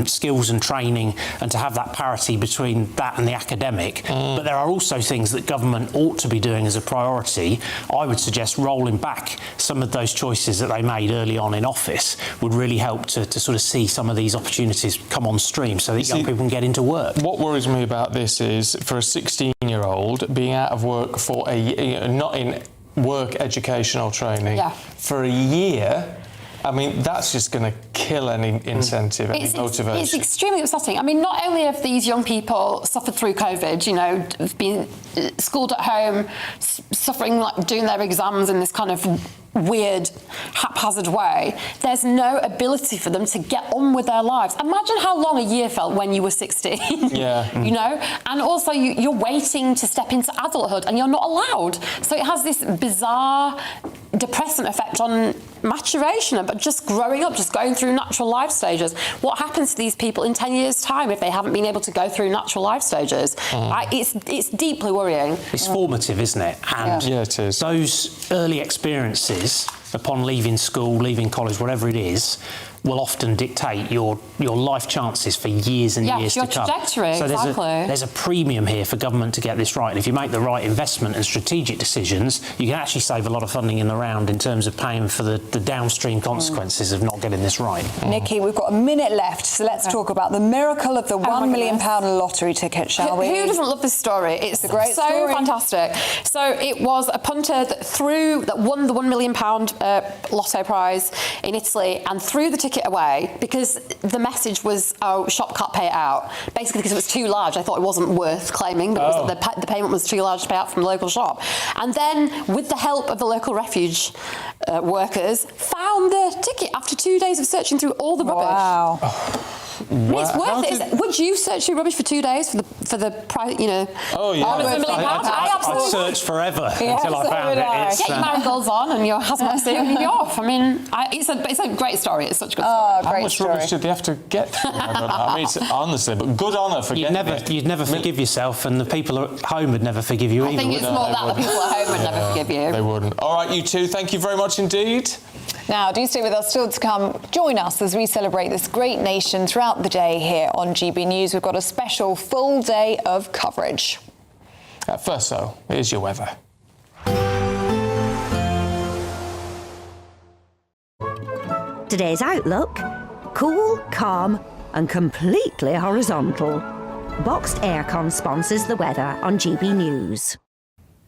skills and training and to have that parity between that and the academic. But there are also things that government ought to be doing as a priority. I would suggest rolling back some of those choices that they made early on in office would really help to sort of see some of these opportunities come on stream so that young people can get into work. What worries me about this is for a 16-year-old being out of work for not in work educational training for a year. I mean, that's just going to kill any incentive, any motivation. It's extremely upsetting. I mean, not only have these young people suffered through COVID, you know, been schooled at home, suffering, like doing their exams in this kind of weird, haphazard way, there's no ability for them to get on with their lives. Imagine how long a year felt when you were 16. Yeah. You know? And also you're waiting to step into adulthood and you're not allowed. So it has this bizarre depressant effect on maturation, but just growing up, just going through natural life stages. What happens to these people in 10 years' time if they haven't been able to go through natural life stages? It's deeply worrying. It's formative, isn't it? And it is. Those early experiences upon leaving school, leaving college, whatever it is, will often dictate your life chances for years and years your to come. Trajectory, so exactly. there's a premium here for government to get this right. And if you make the right investment and strategic decisions, you can actually save a lot of funding in the round in terms of paying for the downstream consequences of not getting this right. Nikki, we've got a minute left, so let's talk about the miracle of the £1 million lottery ticket, shall we? Who doesn't love this story? It's a great so story. Fantastic. So it was a punter that won the £1 million lotto prize in Italy and threw the ticket away because the message was, oh, shop can't pay it out. Basically because it was too large. I thought it wasn't worth claiming, but the payment was too large to pay out from the local shop. And then, with the help of the local refuge workers, found the ticket after 2 days of searching through all the rubbish. Wow. It's worth it. Would you search through rubbish for 2 days for the price, you know? Oh, yeah. I searched forever until I found it. Get your marigolds on and your hazmat suit and you're off. I mean, it's a great story. It's such a good story. How much rubbish did they have to get through? I don't know. I mean, it's honestly, but good honour for getting it. You'd never forgive yourself, and the people at home would never forgive you either. I think it's more that the people at home would never forgive you. They wouldn't. All right, you two, thank you very much indeed. Now, do stay with us still to come. Join us as we celebrate this great nation throughout the day here on GB News. We've got a special full day of coverage. First, though, here's your weather. Today's outlook: cool, calm and completely horizontal. Boxed Aircon sponsors the weather on GB News.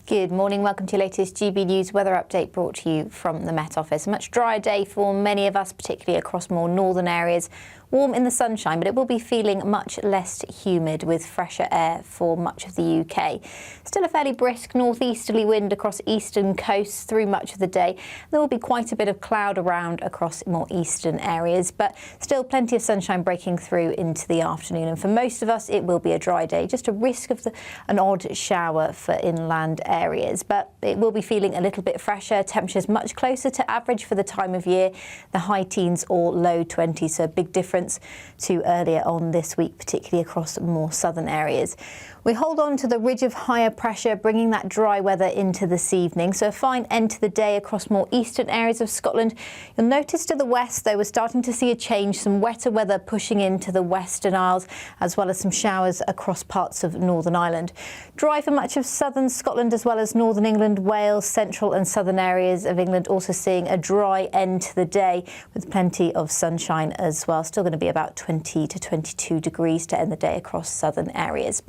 Good morning, welcome to your latest GB News weather update brought to you from the Met Office. A much drier day for many of us, particularly across more northern areas. Warm in the sunshine, but it will be feeling much less humid with fresher air for much of the UK. Still a fairly brisk northeasterly wind across eastern coasts through much of the day. There will be quite a bit of cloud around across more eastern areas, but still plenty of sunshine breaking through into the afternoon. And for most of us, it will be a dry day, just a risk of an odd shower for inland areas. But it will be feeling a little bit fresher. Temperatures much closer to average for the time of year, the high teens or low 20s, so a big difference to earlier on this week, particularly across more southern areas. We hold on to the ridge of higher pressure, bringing that dry weather into this evening. So a fine end to the day across more eastern areas of Scotland. You'll notice to the west, though, we're starting to see a change, some wetter weather pushing into the Western Isles, as well as some showers across parts of Northern Ireland. Dry for much of southern Scotland, as well as northern England, Wales, central and southern areas of England, also seeing a dry end to the day with plenty of sunshine as well. Still going to be about 20 to 22 degrees to end the day across southern areas.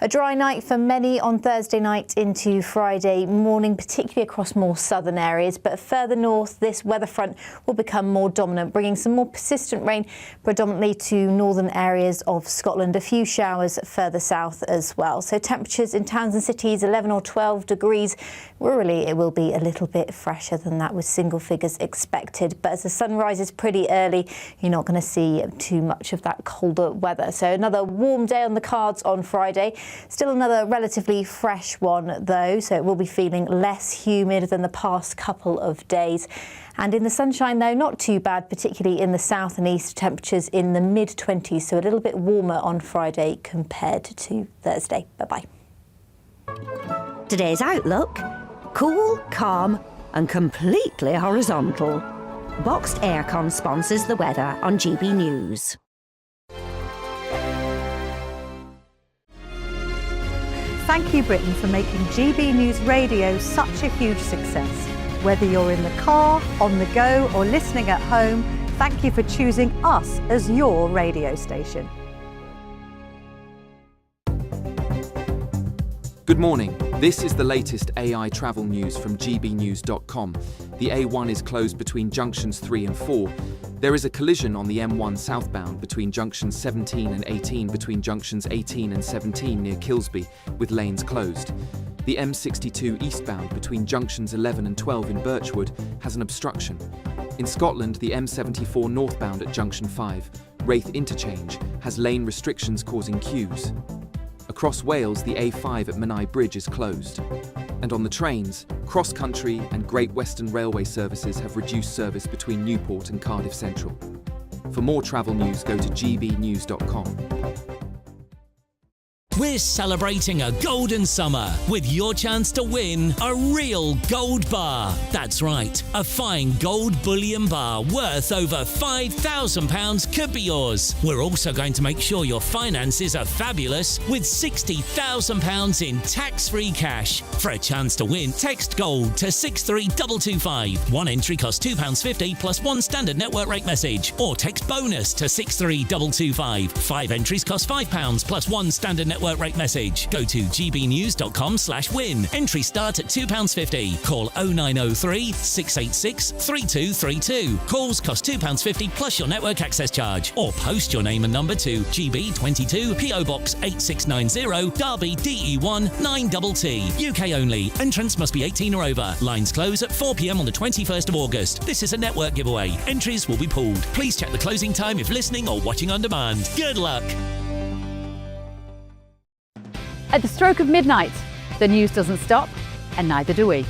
A dry night for many on Thursday night into Friday morning, particularly across more southern areas. But further north, this weather front will become more dominant, bringing some more persistent rain predominantly to northern areas of Scotland. A few showers further south as well. So temperatures in towns and cities, 11 or 12 degrees. Rurally, it will be a little bit fresher than that with single figures expected. But as the sun rises pretty early, you're not going to see too much of that colder weather. So another warm day on the cards on Friday. Still another relatively fresh one, though, so it will be feeling less humid than the past couple of days. And in the sunshine, though, not too bad, particularly in the south and east, temperatures in the mid-20s, so a little bit warmer on Friday compared to Thursday. Bye-bye. Today's outlook: cool, calm and completely horizontal. Boxed Aircon sponsors the weather on GB News. Thank you, Britain, for making GB News Radio such a huge success. Whether you're in the car, on the go, or listening at home, thank you for choosing us as your radio station. Good morning. This is the latest AI travel news from gbnews.com. The A1 is closed between junctions 3 and 4. There is a collision on the M1 southbound between junctions 17 and 18 between junctions 18 and 17 near Kilsby, with lanes closed. The M62 eastbound between junctions 11 and 12 in Birchwood has an obstruction. In Scotland, the M74 northbound at junction 5, Wraith Interchange, has lane restrictions causing queues. Across Wales, the A5 at Menai Bridge is closed. And on the trains, Cross Country and Great Western Railway services have reduced service between Newport and Cardiff Central. For more travel news, go to gbnews.com. we're celebrating a golden summer with your chance to win a real gold bar. That's right, a fine gold bullion bar worth over £5,000 could be yours. We're also going to make sure your finances are fabulous with £60,000 in tax-free cash. For a chance to win, text GOLD to 63225. One entry costs £2.50 plus one standard network rate message, or text BONUS to 63225. 5 entries cost £5 plus one standard network rate message. Go to gbnews.com/win. Entries start at £2.50. Call 0903 686 3232. Calls cost £2.50 plus your network access charge, or post your name and number to GB22 PO Box 8690 Derby DE1 9TT. UK only. Entrants must be 18 or over. Lines close at 4 p.m. on the 21st of August. This is a network giveaway. Entries will be pooled. Please check the closing time if listening or watching on demand. Good luck. At the stroke of midnight, the news doesn't stop, and neither do we.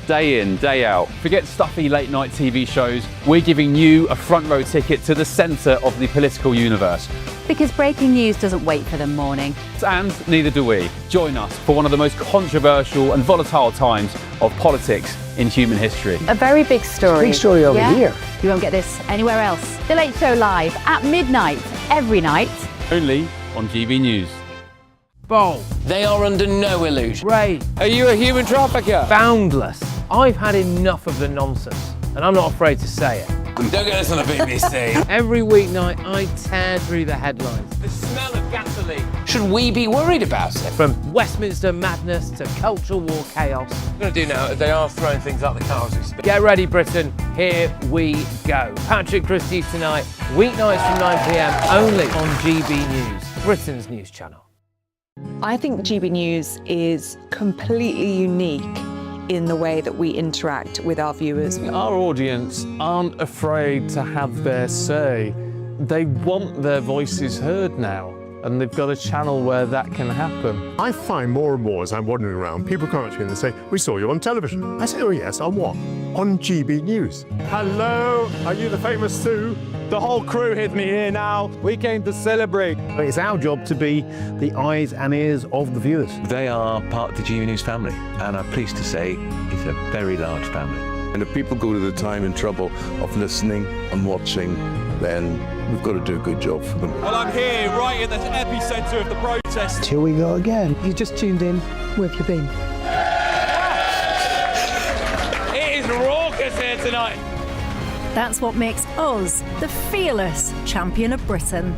Day in, day out. Forget stuffy late night TV shows. We're giving you a front row ticket to the centre of the political universe. Because breaking news doesn't wait for the morning. And neither do we. Join us for one of the most controversial and volatile times of politics in human history. A very big story. Big story over here. You won't get this anywhere else. The Late Show live at midnight, every night. Only on GB News. Bold. They are under no illusion. Ray. Are you a human trafficker? Boundless. I've had enough of the nonsense, and I'm not afraid to say it. Don't get this on the BBC. Every weeknight, I tear through the headlines. The smell of gasoline. Should we be worried about it? From Westminster madness to cultural war chaos. What I'm going to do now is they are throwing things out the car as we speak. Get ready, Britain. Here we go. Patrick Christie tonight, weeknights from 9 p.m. only on GB News, Britain's news channel. I think GB News is completely unique in the way that we interact with our viewers. Our audience aren't afraid to have their say. They want their voices heard now, and they've got a channel where that can happen. I find more and more as I'm wandering around, people come up to me and they say, "We saw you on television." I say, "Oh yes, on what?" "On GB News." Hello, are you the famous Sue? The whole crew hit me here now. We came to celebrate. It's our job to be the eyes and ears of the viewers. They are part of the GB News family, and I'm pleased to say it's a very large family. And if people go to the time and trouble of listening and watching, then we've got to do a good job for them. Well, I'm here, right in the epicentre of the protest. Here we go again. You just tuned in. Where have you been? It is raucous here tonight. That's what makes us the fearless champion of Britain.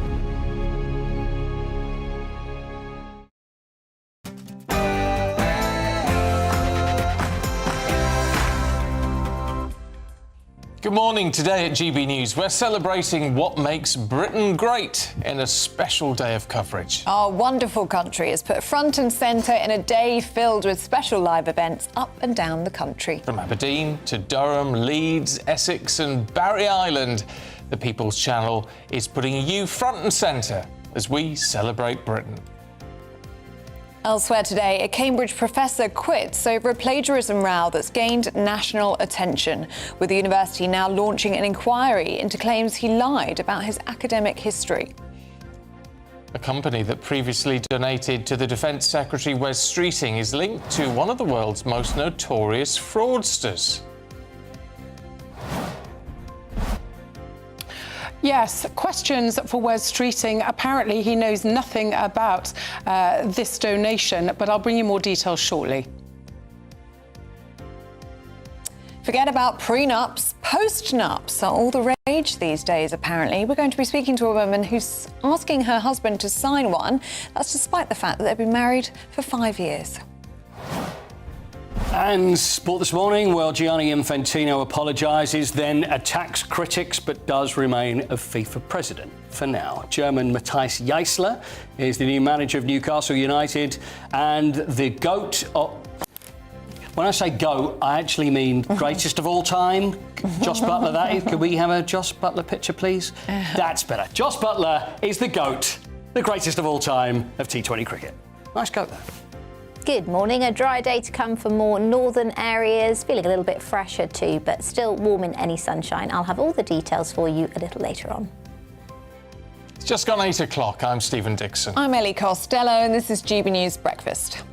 Good morning. Today at GB News, we're celebrating what makes Britain great in a special day of coverage. Our wonderful country is put front and centre in a day filled with special live events up and down the country. From Aberdeen to Durham, Leeds, Essex and Barry Island, the People's Channel is putting you front and centre as we celebrate Britain. Elsewhere today, a Cambridge professor quits over a plagiarism row that's gained national attention, with the university now launching an inquiry into claims he lied about his academic history. A company that previously donated to the Defence Secretary Wes Streeting is linked to one of the world's most notorious fraudsters. Yes, questions for Wes Streeting. Apparently he knows nothing about this donation, but I'll bring you more details shortly. Forget about prenups, post-nups are all the rage these days, apparently. We're going to be speaking to a woman who's asking her husband to sign one. That's despite the fact that they've been married for 5 years. And sport this morning, well, Gianni Infantino apologises, then attacks critics, but does remain a FIFA president for now. German Matthias Jaissler is the new manager of Newcastle United, and the GOAT of... When I say GOAT, I actually mean greatest of all time. Joss Butler, that is. Could we have a Joss Butler picture, please? That's better. Joss Butler is the GOAT, the greatest of all time of T20 cricket. Nice GOAT, though. Good morning. A dry day to come for more northern areas. Feeling a little bit fresher too, but still warm in any sunshine. I'll have all the details for you a little later on. Just gone 8 o'clock. I'm Stephen Dixon. I'm Ellie Costello, and this is GB News Breakfast.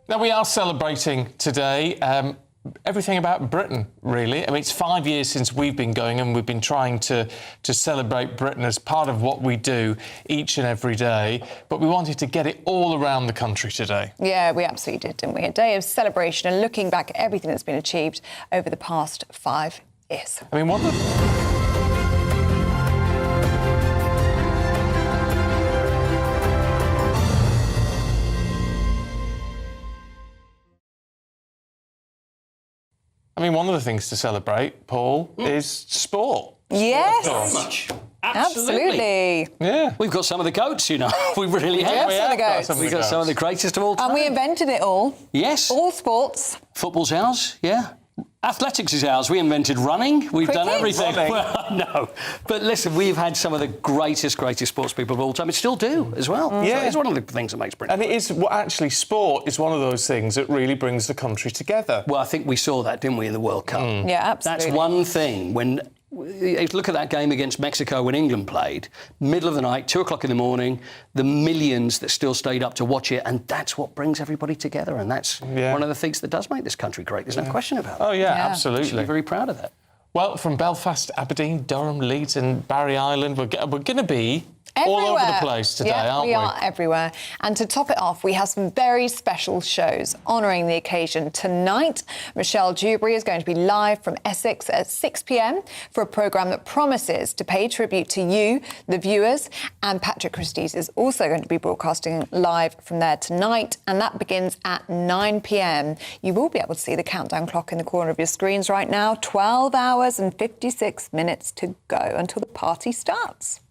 Now, we are celebrating today everything about Britain, really. I mean, it's 5 years since we've been going, and we've been trying to celebrate Britain as part of what we do each and every day. But we wanted to get it all around the country today. Yeah, we absolutely did, didn't we? A day of celebration and looking back at everything that's been achieved over the past 5 years. I mean, one of the things to celebrate, Paul, is sport. Yes. Very much. Absolutely. Yeah. We've got some of the goats, you know. We really have. We've got some of the greatest of all time. And we invented it all. Yes. All sports. Football's ours, yeah. Athletics is ours. We invented running. We've done everything. Well, no. But listen, we've had some of the greatest sports people of all time. It still do as well. Yeah. So it's one of the things that makes Britain. And it is, actually, sport is one of those things that really brings the country together. Well, I think we saw that, didn't we, in the World Cup? Yeah, absolutely. That's one thing. When look at that game against Mexico when England played, middle of the night, 2 o'clock in the morning, the millions that still stayed up to watch it, and that's what brings everybody together, and that's one of the things that does make this country great. There's no question about it. Oh, yeah, absolutely. You should be very proud of that. Well, from Belfast, Aberdeen, Durham, Leeds and Barry Island, we're going to be all over the place today, aren't we? We are everywhere. And to top it off, we have some very special shows honouring the occasion. Tonight, Michelle Dewberry is going to be live from Essex at 6 p.m. for a programme that promises to pay tribute to you, the viewers. And Patrick Christie's is also going to be broadcasting live from there tonight, and that begins at 9 p.m. You will be able to see the countdown clock in the corner of your screens right now. 12 hours and 56 minutes to go until the party starts.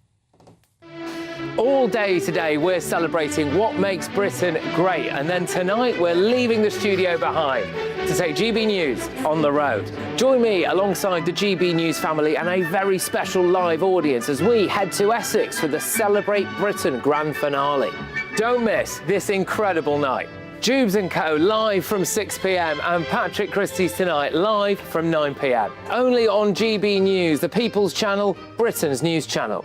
All day today, we're celebrating what makes Britain great. And then tonight, we're leaving the studio behind to take GB News on the road. Join me alongside the GB News family and a very special live audience as we head to Essex for the Celebrate Britain grand finale. Don't miss this incredible night. Jubes & Co. live from 6 p.m. and Patrick Christie's tonight live from 9 p.m. Only on GB News, the People's Channel, Britain's news channel.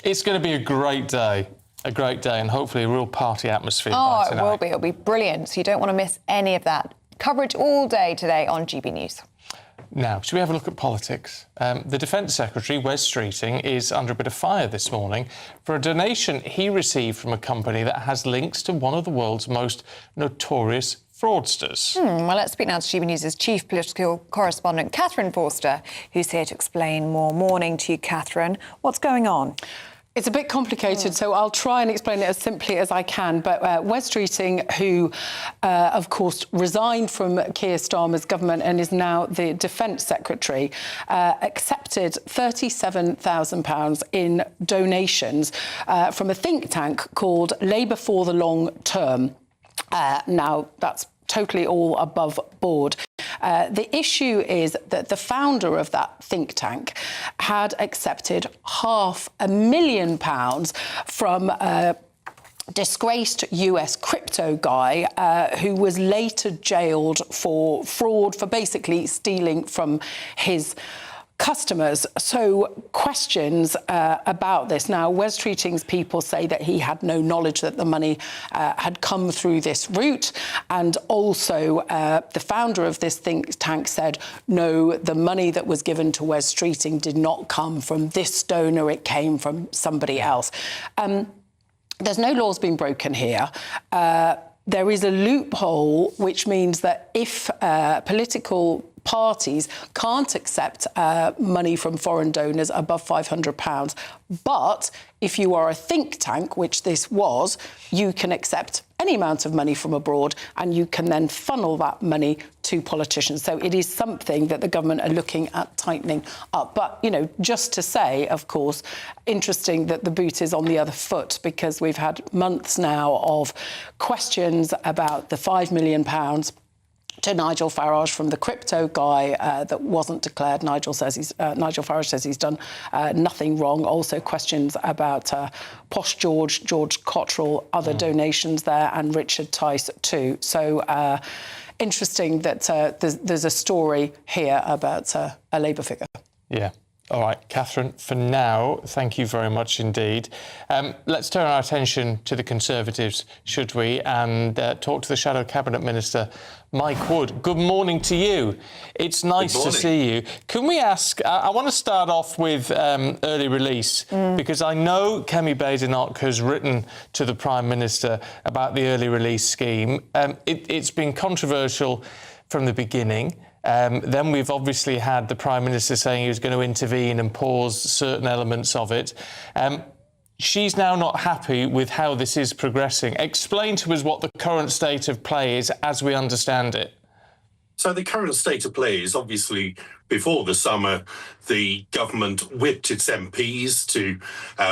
It's going to be a great day, and hopefully a real party atmosphere by tonight. It will be. It'll be brilliant. So you don't want to miss any of that. Coverage all day today on GB News. Now, should we have a look at politics? The Defence Secretary, Wes Streeting, is under a bit of fire this morning for a donation he received from a company that has links to one of the world's most notorious fraudsters. Well, let's speak now to GB News' chief political correspondent, Catherine Forster, who's here to explain more. Morning to you, Catherine. What's going on? It's a bit complicated, so I'll try and explain it as simply as I can. But Wes Streeting, who, of course, resigned from Keir Starmer's government and is now the Defence Secretary, accepted £37,000 in donations from a think tank called Labour for the Long Term. Now, that's totally all above board. The issue is that the founder of that think tank had accepted £500,000 from a disgraced US crypto guy who was later jailed for fraud, for basically stealing from his customers. So questions about this. Now, Wes Streeting's people say that he had no knowledge that the money had come through this route. And also the founder of this think tank said, no, the money that was given to Wes Streeting did not come from this donor. It came from somebody else. There's no laws being broken here. There is a loophole, which means that if political parties can't accept money from foreign donors above £500. But if you are a think tank, which this was, you can accept any amount of money from abroad and you can then funnel that money to politicians. So it is something that the government are looking at tightening up. But, you know, just to say, of course, interesting that the boot is on the other foot, because we've had months now of questions about the £5 million to Nigel Farage from the crypto guy that wasn't declared. Nigel Farage says he's done nothing wrong. Also questions about Posh George Cottrell, other donations there, and Richard Tice too. So interesting that there's a story here about a Labour figure. Yeah. All right, Catherine, for now, thank you very much indeed. Let's turn our attention to the Conservatives, should we, and talk to the Shadow Cabinet Minister, Mike Wood. Good morning to you. It's nice to see you. Can we ask, I want to start off with early release, because I know Kemi Badenoch has written to the Prime Minister about the early release scheme. It's been controversial from the beginning. Then we've obviously had the Prime Minister saying he was going to intervene and pause certain elements of it. She's now not happy with how this is progressing. Explain to us what the current state of play is as we understand it. So the current state of play is obviously before the summer, the government whipped its MPs to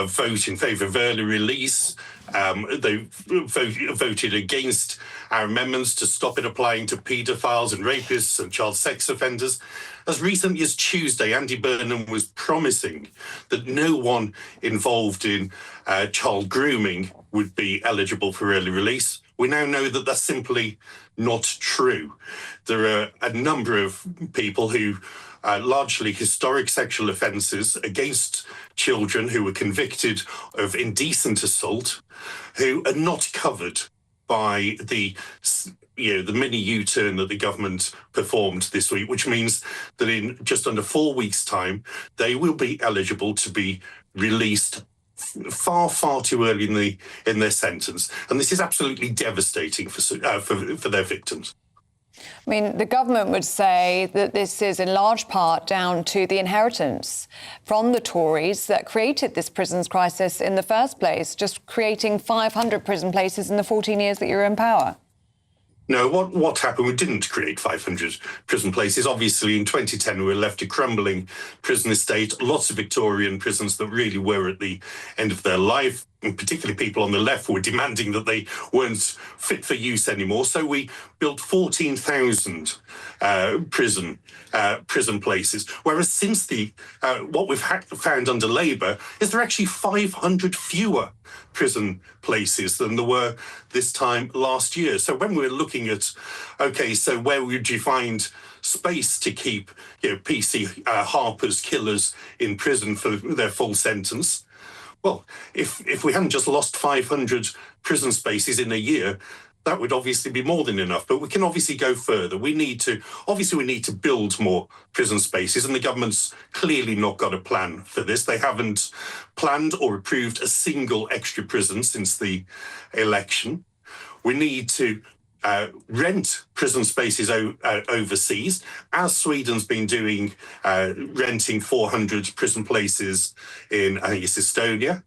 vote in favour of early release. They voted against our amendments to stop it applying to paedophiles and rapists and child sex offenders. As recently as Tuesday, Andy Burnham was promising that no one involved in child grooming would be eligible for early release. We now know that that's simply not true. There are a number of people who largely historic sexual offences against children who were convicted of indecent assault, who are not covered by the mini U-turn that the government performed this week, which means that in just under 4 weeks' time, they will be eligible to be released far too early in their sentence. And this is absolutely devastating for their victims. I mean, the government would say that this is in large part down to the inheritance from the Tories that created this prisons crisis in the first place, just creating 500 prison places in the 14 years that you were in power. No, what happened? We didn't create 500 prison places. Obviously, in 2010, we were left a crumbling prison estate, lots of Victorian prisons that really were at the end of their life. And particularly people on the left were demanding that they weren't fit for use anymore. So we built 14,000 prison places. Whereas since what we've found under Labour is there are actually 500 fewer prison places than there were this time last year. So when we're looking at, OK, so where would you find space to keep PC Harper's killers in prison for their full sentence? Well, if we hadn't just lost 500 prison spaces in a year, that would obviously be more than enough. But we can obviously go further. We need to build more prison spaces, and the government's clearly not got a plan for this. They haven't planned or approved a single extra prison since the election. We need to rent prison spaces overseas, as Sweden's been doing, renting 400 prison places in, I think it's Estonia.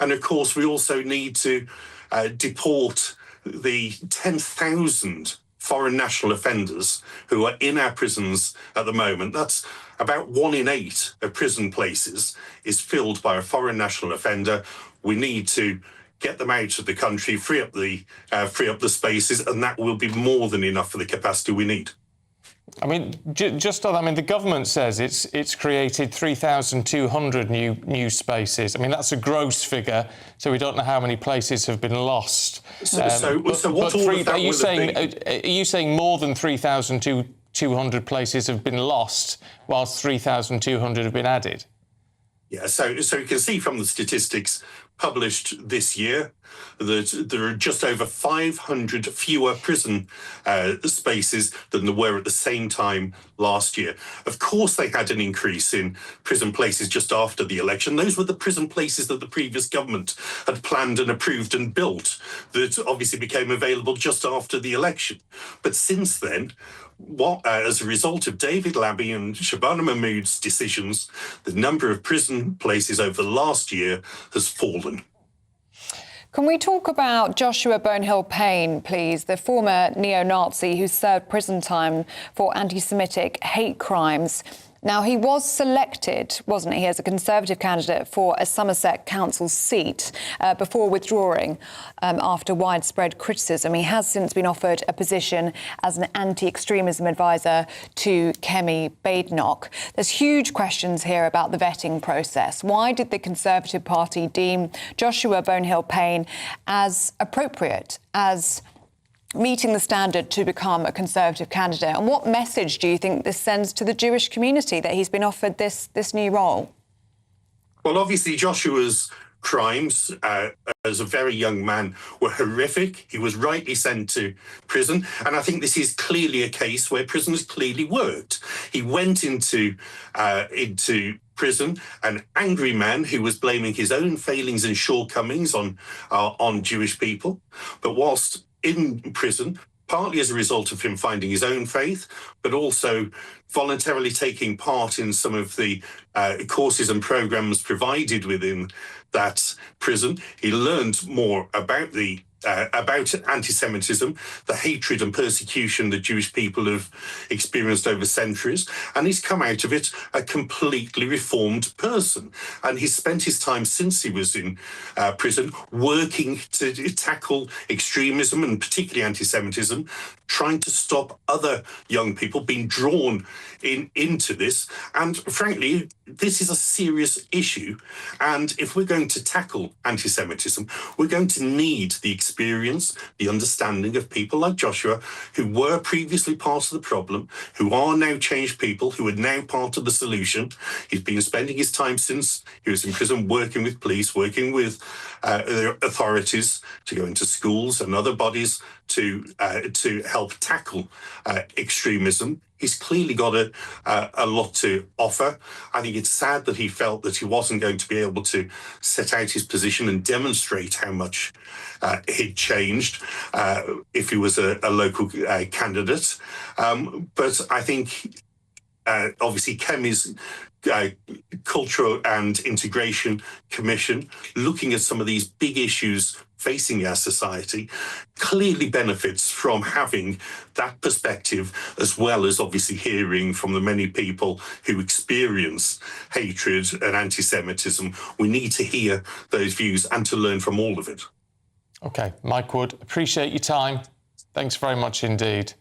And of course, we also need to deport the 10,000 foreign national offenders who are in our prisons at the moment. That's about 1 in 8 of prison places is filled by a foreign national offender. We need to get them out of the country, free up the spaces, and that will be more than enough for the capacity we need. I mean, the government says it's created 3,200 new spaces. I mean, that's a gross figure, so we don't know how many places are you saying more than 3,200 places have been lost, whilst 3,200 have been added? Yeah, so you can see from the statistics published this year that there are just over 500 fewer prison spaces than there were at the same time last year. Of course, they had an increase in prison places just after the election. Those were the prison places that the previous government had planned and approved and built that obviously became available just after the election. But since then, as a result of David Lammy and Shabana Mahmood's decisions, the number of prison places over the last year has fallen. Can we talk about Joshua Bonehill-Payne, please, the former neo-Nazi who served prison time for anti-Semitic hate crimes? Now, he was selected, wasn't he, as a Conservative candidate for a Somerset council seat before withdrawing after widespread criticism. He has since been offered a position as an anti-extremism advisor to Kemi Badenoch. There's huge questions here about the vetting process. Why did the Conservative Party deem Joshua Bonehill-Payne as appropriate, as meeting the standard to become a Conservative candidate? And what message do you think this sends to the Jewish community that he's been offered this new role? Well, obviously, Joshua's crimes as a very young man were horrific. He was rightly sent to prison. And I think this is clearly a case where prisoners clearly worked. He went into prison, an angry man who was blaming his own failings and shortcomings on Jewish people. But whilst in prison, partly as a result of him finding his own faith, but also voluntarily taking part in some of the courses and programs provided within that prison, he learned more about about anti-Semitism, the hatred and persecution that Jewish people have experienced over centuries, and he's come out of it a completely reformed person. And he's spent his time since he was in prison working to tackle extremism and particularly anti-Semitism, trying to stop other young people being drawn into this. And frankly, this is a serious issue. And if we're going to tackle anti-Semitism, we're going to need the experience, the understanding of people like Joshua, who were previously part of the problem, who are now changed people, who are now part of the solution. He's been spending his time since he was in prison working with police, working with the authorities to go into schools and other bodies to help tackle extremism. He's clearly got a lot to offer. I think it's sad that he felt that he wasn't going to be able to set out his position and demonstrate how much he'd changed if he was a local candidate. But I think obviously Kemi's Cultural and Integration Commission, looking at some of these big issues facing our society, clearly benefits from having that perspective, as well as obviously hearing from the many people who experience hatred and anti-Semitism. We need to hear those views and to learn from all of it. OK, Mike Wood, appreciate your time. Thanks very much indeed.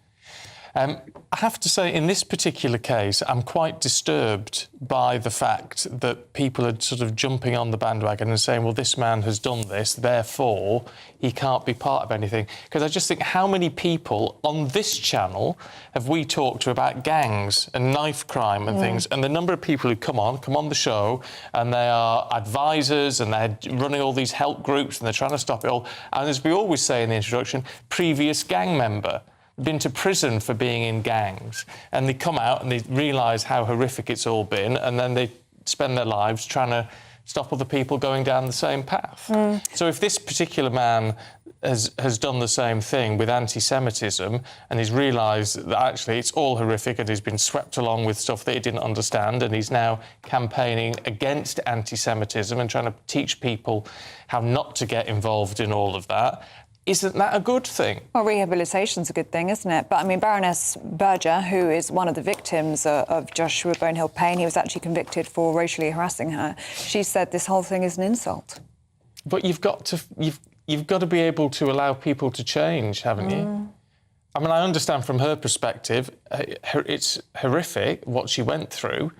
I have to say, in this particular case, I'm quite disturbed by the fact that people are sort of jumping on the bandwagon and saying, well, this man has done this, therefore he can't be part of anything. Because I just think, how many people on this channel have we talked to about gangs and knife crime and things? And the number of people who come on the show, and they are advisors and they're running all these help groups and they're trying to stop it all. And as we always say in the introduction, previous gang member. Been to prison for being in gangs, and they come out and they realise how horrific it's all been, and then they spend their lives trying to stop other people going down the same path. So if this particular man has done the same thing with anti-Semitism, and he's realised that actually it's all horrific, and he's been swept along with stuff that he didn't understand, and he's now campaigning against anti-Semitism and trying to teach people how not to get involved in all of that, isn't that a good thing? Well, rehabilitation's a good thing, isn't it? But, I mean, Baroness Berger, who is one of the victims of Joshua Bonehill-Payne, he was actually convicted for racially harassing her. She said this whole thing is an insult. But you've got to be able to allow people to change, haven't you? I mean, I understand from her perspective, it's horrific what she went through.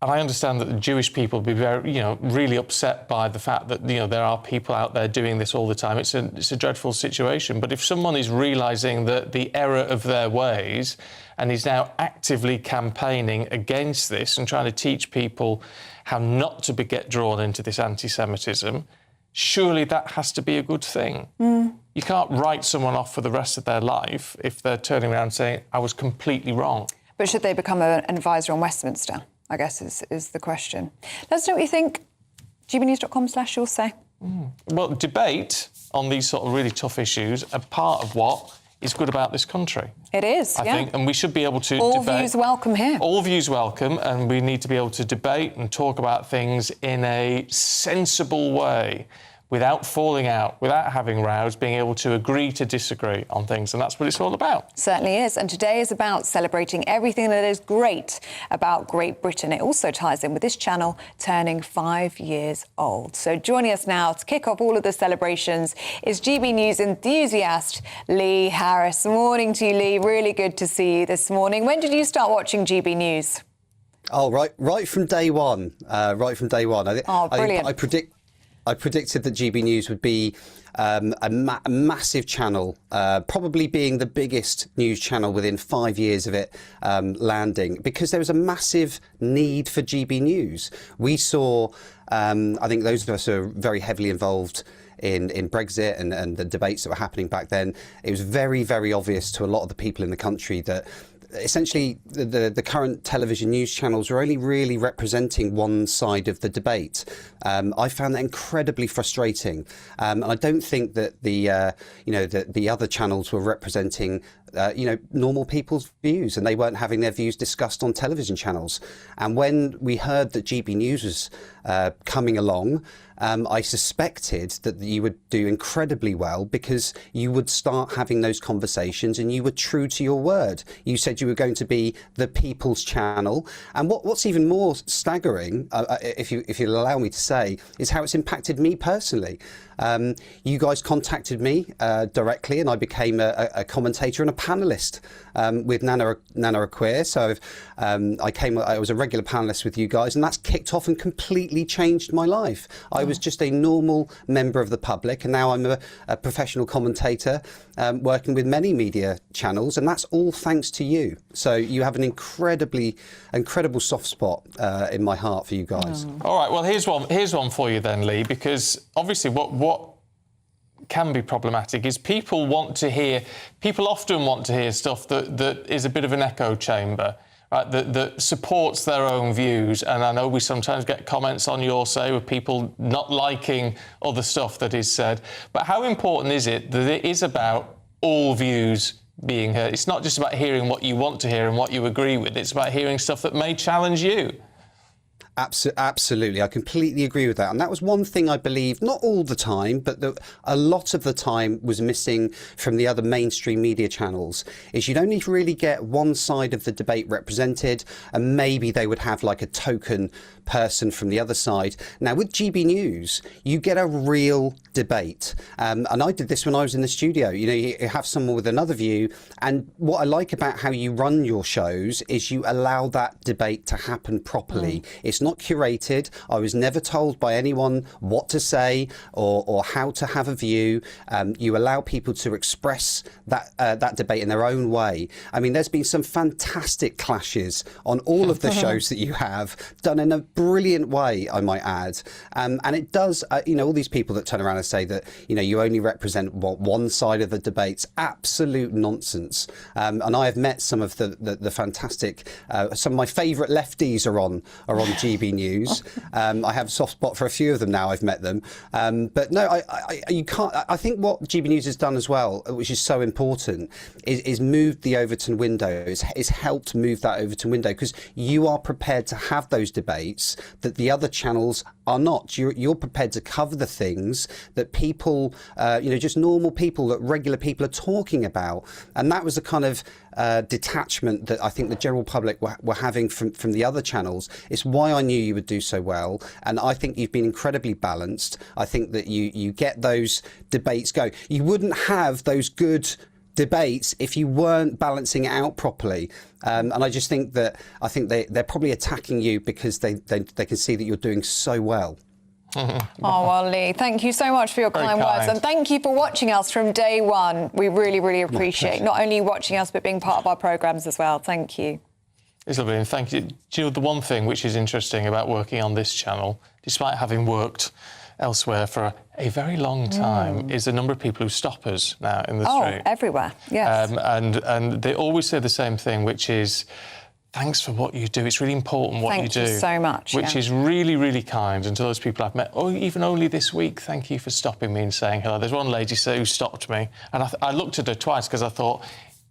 And I understand that the Jewish people will be very, really upset by the fact that, there are people out there doing this all the time. It's a dreadful situation. But if someone is realising that the error of their ways and is now actively campaigning against this and trying to teach people how not to get drawn into this anti-Semitism, surely that has to be a good thing. You can't write someone off for the rest of their life if they're turning around saying, I was completely wrong. But should they become an advisor on Westminster? I guess is the question. Let us know what you think. gbnews.com/you'll say. Well, debate on these sort of really tough issues are part of what is good about this country. It is, I think, and we should be able to all debate. All views welcome here. All views welcome, and we need to be able to debate and talk about things in a sensible way, without falling out, without having rows, being able to agree to disagree on things. And that's what it's all about. Certainly is. And today is about celebrating everything that is great about Great Britain. It also ties in with this channel turning 5 years old. So joining us now to kick off all of the celebrations is GB News enthusiast Lee Harris. Morning to you, Lee. Really good to see you this morning. When did you start watching GB News? Oh, right from day one. Right from day one. Brilliant. I predicted that GB News would be a massive channel, probably being the biggest news channel within 5 years of it landing, because there was a massive need for GB News. We saw, I think those of us who are very heavily involved in Brexit and the debates that were happening back then, it was very, very obvious to a lot of the people in the country that essentially the current television news channels are only really representing one side of the debate. I found that incredibly frustrating, and I don't think that the other channels were representing normal people's views, and they weren't having their views discussed on television channels. And when we heard that GB News was coming along, I suspected that you would do incredibly well, because you would start having those conversations and you were true to your word. You said you were going to be the people's channel. And what's even more staggering, if you'll allow me to say, is how it's impacted me personally. You guys contacted me directly, and I became a commentator and a panellist with Nana Akua. So I was a regular panellist with you guys, and that's kicked off and completely changed my life. I was just a normal member of the public, and now I'm a professional commentator working with many media channels, and that's all thanks to you. So you have an incredible soft spot in my heart for you guys. All right, well, here's one for you then, Lee, because obviously what can be problematic is people often want to hear stuff that is a bit of an echo chamber, right, that supports their own views. And I know we sometimes get comments on Your Say with people not liking other stuff that is said. But how important is it that it is about all views being heard? It's not just about hearing what you want to hear and what you agree with. It's about hearing stuff that may challenge you. Absolutely. I completely agree with that. And that was one thing I believe, not all the time, but a lot of the time was missing from the other mainstream media channels, is you'd only really get one side of the debate represented, and maybe they would have like a token person from the other side. Now, with GB News, you get a real debate. And I did this when I was in the studio. You have someone with another view. And what I like about how you run your shows is you allow that debate to happen properly. It's not curated. I was never told by anyone what to say or how to have a view. You allow people to express that debate in their own way. I mean, there's been some fantastic clashes on all of the shows that you have, done in a brilliant way, I might add. And it does, all these people that turn around and say that, you only represent one side of the debates, absolute nonsense. And I have met some of the fantastic, some of my favourite lefties are on GB News. I have a soft spot for a few of them now. I've met them. But no, you can't. I think what GB News has done as well, which is so important, is moved the Overton window. It's helped move that Overton window, because you are prepared to have those debates that the other channels are not. You're prepared to cover the things that people, just normal people, that regular people are talking about. And that was a kind of detachment that I think the general public were having from the other channels. It's why I knew you would do so well. And I think you've been incredibly balanced. I think that you get those debates going. You wouldn't have those good debates if you weren't balancing it out properly. And I just think that they're probably attacking you because they can see that you're doing so well. Oh, well, Lee, thank you so much for your kind words. And thank you for watching us from day one. We really, really appreciate not only watching us, but being part of our programmes as well. Thank you. It's lovely, and thank you. Do you know the one thing which is interesting about working on this channel, despite having worked elsewhere for a very long time, is the number of people who stop us now in the street. Oh, everywhere, yes. And they always say the same thing, which is, thanks for what you do. It's really important what you do. Thank you so much. Which is really, really kind. And to those people I've met, even only this week, thank you for stopping me and saying hello. There's one lady who stopped me, and I looked at her twice because I thought,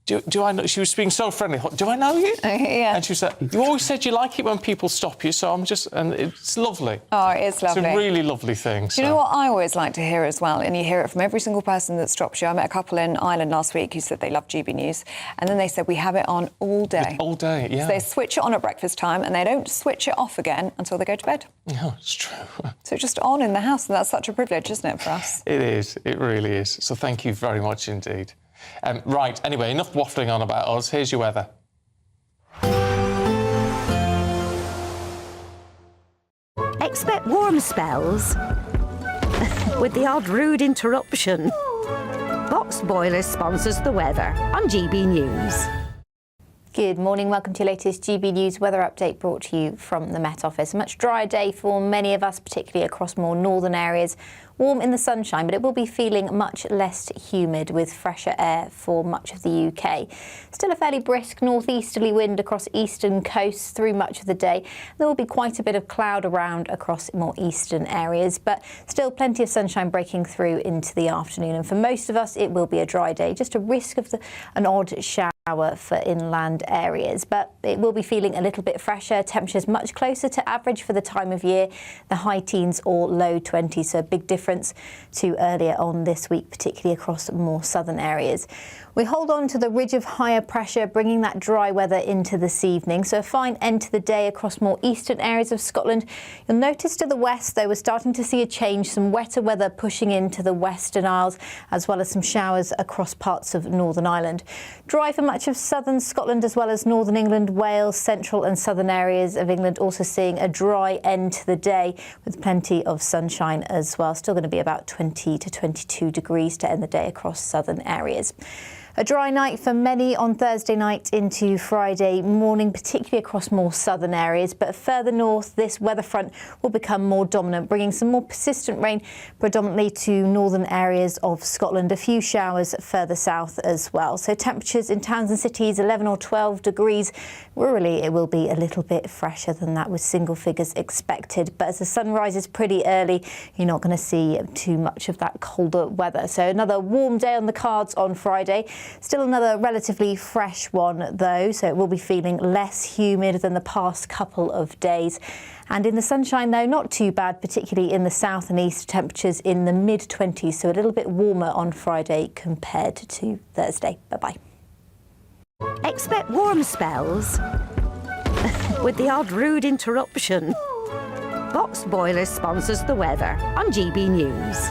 do I know? She was being so friendly. Do I know you? Yeah. And she said, you always said you like it when people stop you, so I'm just... And it's lovely. Oh, it's lovely. It's a really lovely thing. You know what I always like to hear as well, and you hear it from every single person that stops you. I met a couple in Ireland last week who said they love GB News, and then they said we have it on all day. All day, yeah. So they switch it on at breakfast time, and they don't switch it off again until they go to bed. Yeah, it's true. So it's just on in the house, and that's such a privilege, isn't it, for us? It is. It really is. So thank you very much indeed. Right, anyway, enough waffling on about us. Here's your weather. Expect warm spells with the odd rude interruption. Boxed Boiler sponsors the weather on GB News. Good morning, welcome to your latest GB News weather update brought to you from the Met Office. A much drier day for many of us, particularly across more northern areas. Warm in the sunshine, but it will be feeling much less humid with fresher air for much of the UK. Still a fairly brisk northeasterly wind across eastern coasts through much of the day. There will be quite a bit of cloud around across more eastern areas, but still plenty of sunshine breaking through into the afternoon. And for most of us, it will be a dry day, just a risk of an odd shower for inland areas, but it will be feeling a little bit fresher. Temperatures much closer to average for the time of year, the high teens or low 20s, so a big difference to earlier on this week, particularly across more southern areas. We hold on to the ridge of higher pressure, bringing that dry weather into this evening. So a fine end to the day across more eastern areas of Scotland. You'll notice to the west, though, we're starting to see a change, some wetter weather pushing into the Western Isles, as well as some showers across parts of Northern Ireland. Dry for much of southern Scotland, as well as northern England, Wales, central and southern areas of England, also seeing a dry end to the day with plenty of sunshine as well. Still going to be about 20 to 22 degrees to end the day across southern areas. A dry night for many on Thursday night into Friday morning, particularly across more southern areas. But further north, this weather front will become more dominant, bringing some more persistent rain predominantly to northern areas of Scotland. A few showers further south as well. So temperatures in towns and cities, 11 or 12 degrees. Rurally, it will be a little bit fresher than that, with single figures expected. But as the sun rises pretty early, you're not going to see too much of that colder weather. So another warm day on the cards on Friday. Still another relatively fresh one, though, so it will be feeling less humid than the past couple of days. And in the sunshine, though, not too bad, particularly in the south and east, temperatures in the mid-20s, so a little bit warmer on Friday compared to Thursday. Bye-bye. Expect warm spells with the odd rude interruption. Boxed Boiler sponsors the weather on GB News.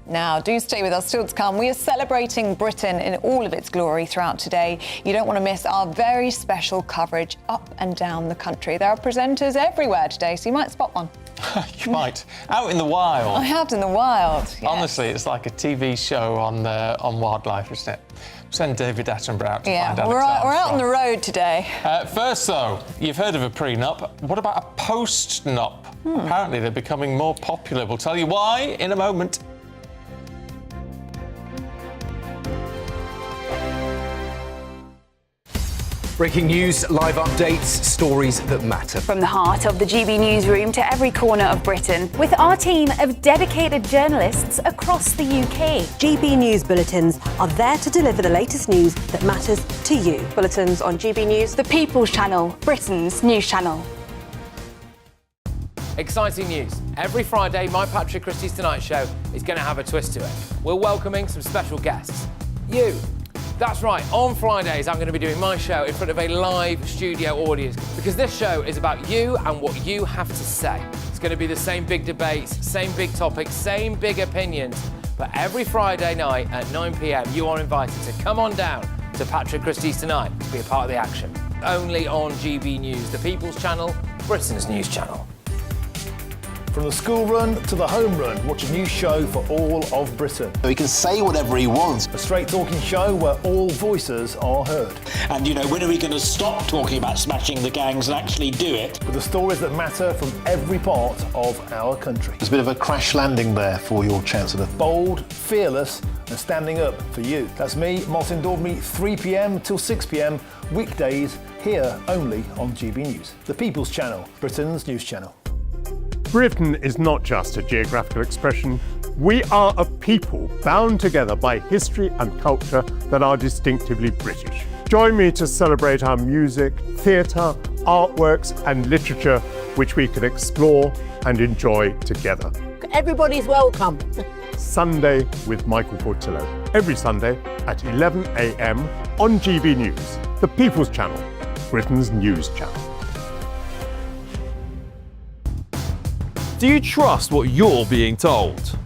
Now, do stay with us. Still to come, we are celebrating Britain in all of its glory throughout today. You don't want to miss our very special coverage up and down the country. There are presenters everywhere today, so you might spot one. You might. Out in the wild. Out in the wild, yes. Honestly, it's like a TV show on wildlife, isn't it? Send David Attenborough out to find out. We're out on the road today. First, though, you've heard of a prenup. What about a post-nup? Apparently, they're becoming more popular. We'll tell you why in a moment. Breaking news, live updates, stories that matter. From the heart of the GB newsroom to every corner of Britain, with our team of dedicated journalists across the UK. GB News bulletins are there to deliver the latest news that matters to you. Bulletins on GB News, the People's Channel, Britain's news channel. Exciting news. Every Friday, my Patrick Christie's Tonight Show is going to have a twist to it. We're welcoming some special guests. You. That's right, on Fridays I'm going to be doing my show in front of a live studio audience, because this show is about you and what you have to say. It's going to be the same big debates, same big topics, same big opinions, but every Friday night at 9 p.m. you are invited to come on down to Patrick Christie's Tonight to be a part of the action. Only on GB News, the People's Channel, Britain's news channel. From the school run to the home run, watch a new show for all of Britain. He can say whatever he wants. A straight talking show where all voices are heard. And, you know, when are we going to stop talking about smashing the gangs and actually do it? With the stories that matter from every part of our country. There's a bit of a crash landing there for your Chancellor. Bold, fearless and standing up for you. That's me, Martin Daubney, 3 p.m. till 6 p.m. weekdays, here only on GB News. The People's Channel, Britain's news channel. Britain is not just a geographical expression, We are a people bound together by history and culture that are distinctively British. Join me to celebrate our music, theatre, artworks and literature, which we can explore and enjoy together. Everybody's welcome. Sunday with Michael Costello. Every Sunday at 11 a.m. on GB News, the People's Channel, Britain's news channel. Do you trust what you're being told?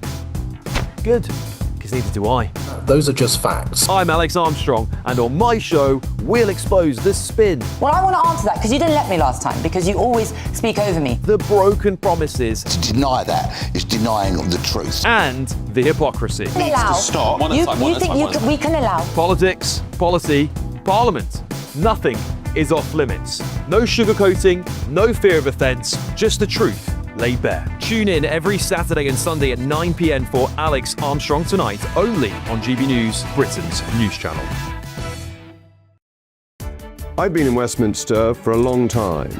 Good, because neither do I. Those are just facts. I'm Alex Armstrong, and on my show, we'll expose the spin. Well, I want to answer that because you didn't let me last time, because you always speak over me. The broken promises. To deny that is denying the truth. And the hypocrisy. Needs to stop. You think we can allow? Politics, policy, parliament. Nothing is off limits. No sugarcoating, no fear of offence, just the truth laid bare. Tune in every Saturday and Sunday at 9 p.m. for Alex Armstrong Tonight, only on GB News, Britain's news channel. I've been in Westminster for a long time,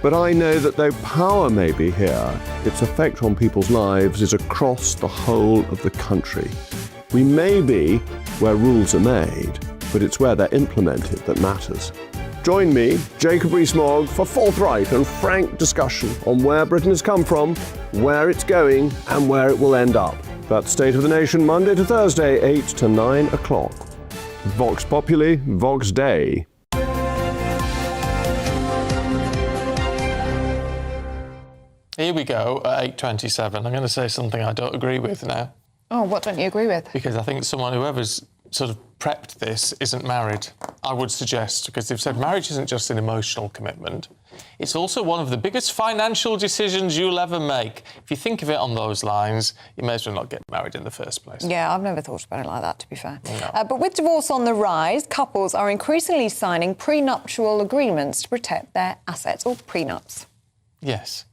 but I know that though power may be here, its effect on people's lives is across the whole of the country. We may be where rules are made, but it's where they're implemented that matters. Join me, Jacob Rees-Mogg, for forthright and frank discussion on where Britain has come from, where it's going, and where it will end up. That's State of the Nation, Monday to Thursday, 8 to 9 o'clock. Vox Populi, Vox Dei. Here we go at 8:27. I'm going to say something I don't agree with now. Oh, what don't you agree with? Because I think whoever's sort of prepped this isn't married, I would suggest, because they've said marriage isn't just an emotional commitment. It's also one of the biggest financial decisions you'll ever make. If you think of it on those lines, you may as well not get married in the first place. Yeah, I've never thought about it like that, to be fair. No. But with divorce on the rise, couples are increasingly signing prenuptial agreements to protect their assets, or prenups. Yes.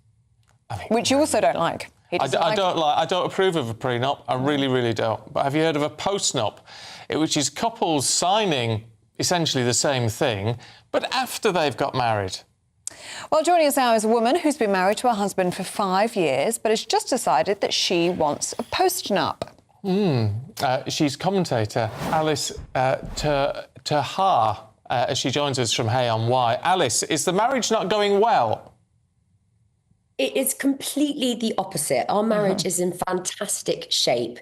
Which you also don't like. I don't approve of a prenup. I really, really don't. But have you heard of a postnup, which is couples signing essentially the same thing, but after they've got married? Well, joining us now is a woman who's been married to her husband for 5 years, but has just decided that she wants a postnup. She's commentator Alice Tahar, as she joins us from Hay on Wye. Alice, is the marriage not going well? It is completely the opposite. Our marriage is in fantastic shape.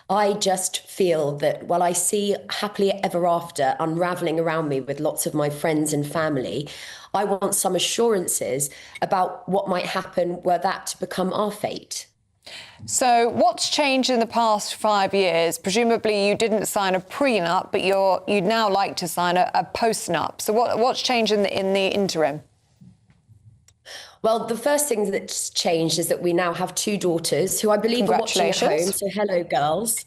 I just feel that while I see happily ever after unravelling around me with lots of my friends and family, I want some assurances about what might happen were that to become our fate. So what's changed in the past 5 years? Presumably you didn't sign a prenup, but you'd now like to sign a postnup. So what's changed in the interim? Well, the first thing that's changed is that we now have 2 daughters who I believe are watching at home. So hello, girls.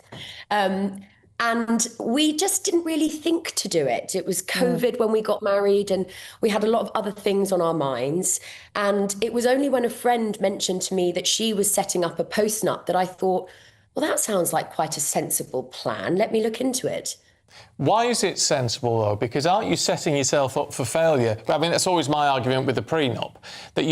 And we just didn't really think to do it. It was COVID when we got married, and we had a lot of other things on our minds. And it was only when a friend mentioned to me that she was setting up a postnup that I thought, well, that sounds like quite a sensible plan. Let me look into it. Why is it sensible, though? Because aren't you setting yourself up for failure? I mean, that's always my argument with the prenup, that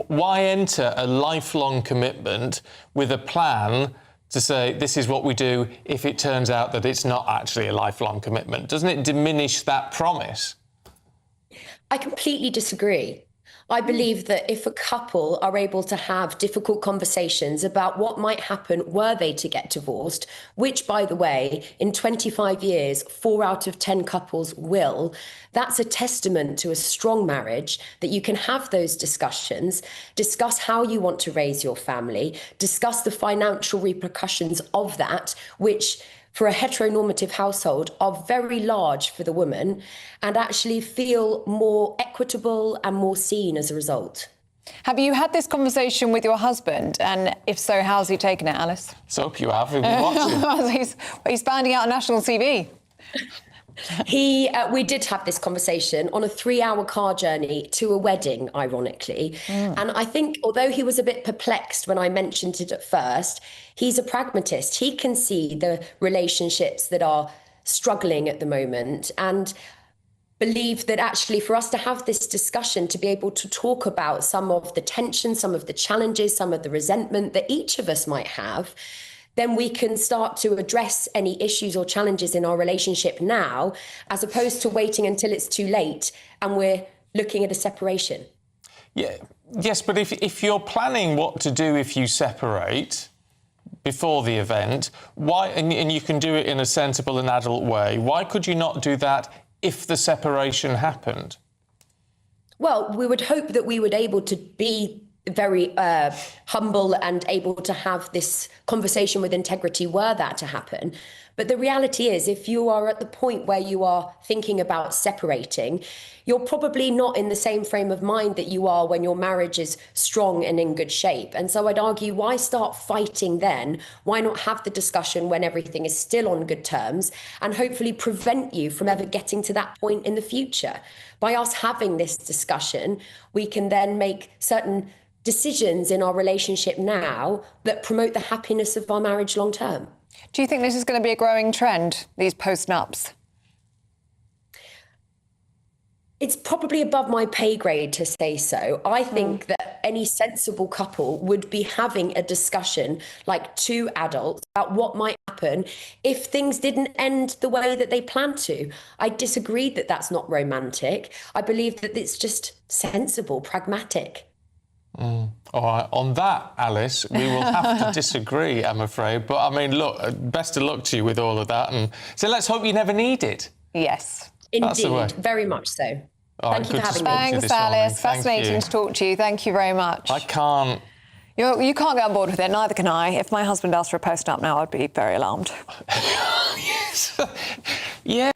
why enter a lifelong commitment with a plan to say this is what we do if it turns out that it's not actually a lifelong commitment? Doesn't it diminish that promise? I completely disagree. I believe that if a couple are able to have difficult conversations about what might happen were they to get divorced, which, by the way, in 25 years, 4 out of 10 couples will, that's a testament to a strong marriage, that you can have those discussions, discuss how you want to raise your family, discuss the financial repercussions of that, which for a heteronormative household are very large for the woman, and actually feel more equitable and more seen as a result. Have you had this conversation with your husband? And if so, how's he taken it, Alice? So hope you have. We've been watching. He's finding out on national TV. We did have this conversation on a 3-hour car journey to a wedding, ironically. And I think, although he was a bit perplexed when I mentioned it at first, he's a pragmatist. He can see the relationships that are struggling at the moment and believe that actually for us to have this discussion, to be able to talk about some of the tension, some of the challenges, some of the resentment that each of us might have, then we can start to address any issues or challenges in our relationship now, as opposed to waiting until it's too late and we're looking at a separation. Yeah. Yes, but if you're planning what to do if you separate before the event, why, and you can do it in a sensible and adult way, why could you not do that if the separation happened? Well, we would hope that we would able to be very humble and able to have this conversation with integrity were that to happen. But the reality is, if you are at the point where you are thinking about separating, you're probably not in the same frame of mind that you are when your marriage is strong and in good shape. And so I'd argue, why start fighting then? Why not have the discussion when everything is still on good terms and hopefully prevent you from ever getting to that point in the future? By us having this discussion, we can then make certain decisions in our relationship now that promote the happiness of our marriage long term. Do you think this is going to be a growing trend, these post-nups? It's probably above my pay grade to say so. I think that any sensible couple would be having a discussion, like two adults, about what might happen if things didn't end the way that they planned to. I disagree that that's not romantic. I believe that it's just sensible, pragmatic. All right, on that, Alice, we will have to disagree, I'm afraid. But, I mean, look, best of luck to you with all of that. And so let's hope you never need it. Yes. Indeed, very much so. Thank you for having me. Thanks, Alice. Fascinating to talk to you. Thank you very much. I can't... You can't get on board with it, neither can I. If my husband asked for a post-up now, I'd be very alarmed. Yes. Yeah.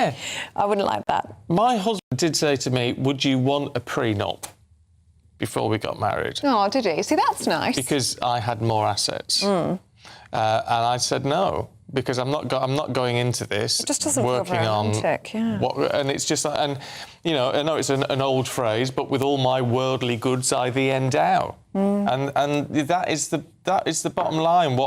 I wouldn't like that. My husband did say to me, would you want a prenup before we got married? Oh, did he? See, that's nice. Because I had more assets. And I said no, because I'm not going into this. It just doesn't working feel on romantic, yeah. and it's just, and you know, I know it's an old phrase, but with all my worldly goods I thee endow. And that is the bottom line.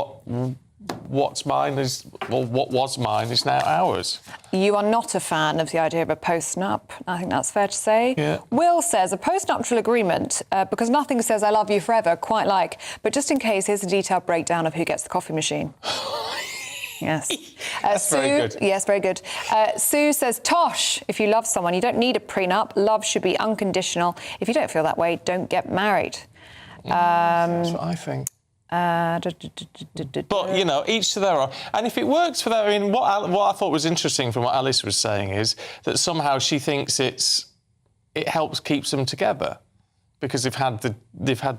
What's mine is, well, what was mine is now ours. You are not a fan of the idea of a post-nup. I think that's fair to say. Yeah. Will says a post-nuptial agreement, because nothing says I love you forever, quite like, but just in case, here's a detailed breakdown of who gets the coffee machine. Yes. That's Sue, very good. Yes, very good. Sue says, Tosh, if you love someone, you don't need a prenup. Love should be unconditional. If you don't feel that way, don't get married. That's what I think. But, you know, each to their own. And if it works for them, I mean, what I thought was interesting from what Alice was saying is that somehow she thinks it helps keeps them together because they've had the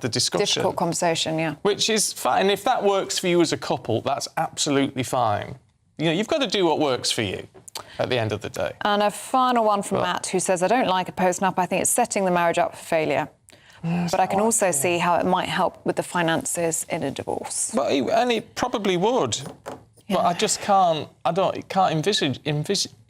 discussion. Difficult conversation, yeah. Which is fine. If that works for you as a couple, that's absolutely fine. You know, you've got to do what works for you at the end of the day. And a final one from Matt, who says, I don't like a post-nup. I think it's setting the marriage up for failure. But I can also see how it might help with the finances in a divorce. And it probably would. Yeah. But I just can't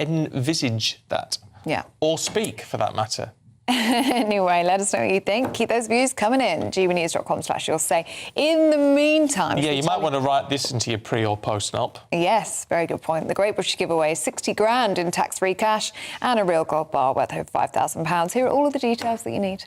envisage that. Yeah. Or speak, for that matter. Anyway, let us know what you think. Keep those views coming in. gbnews.com/you'll say. In the meantime... Yeah, you might want to write this into your pre or post-nup. Yes, very good point. The Great British Giveaway, 60 grand in tax-free cash and a real gold bar worth over £5,000. Here are all of the details that you need.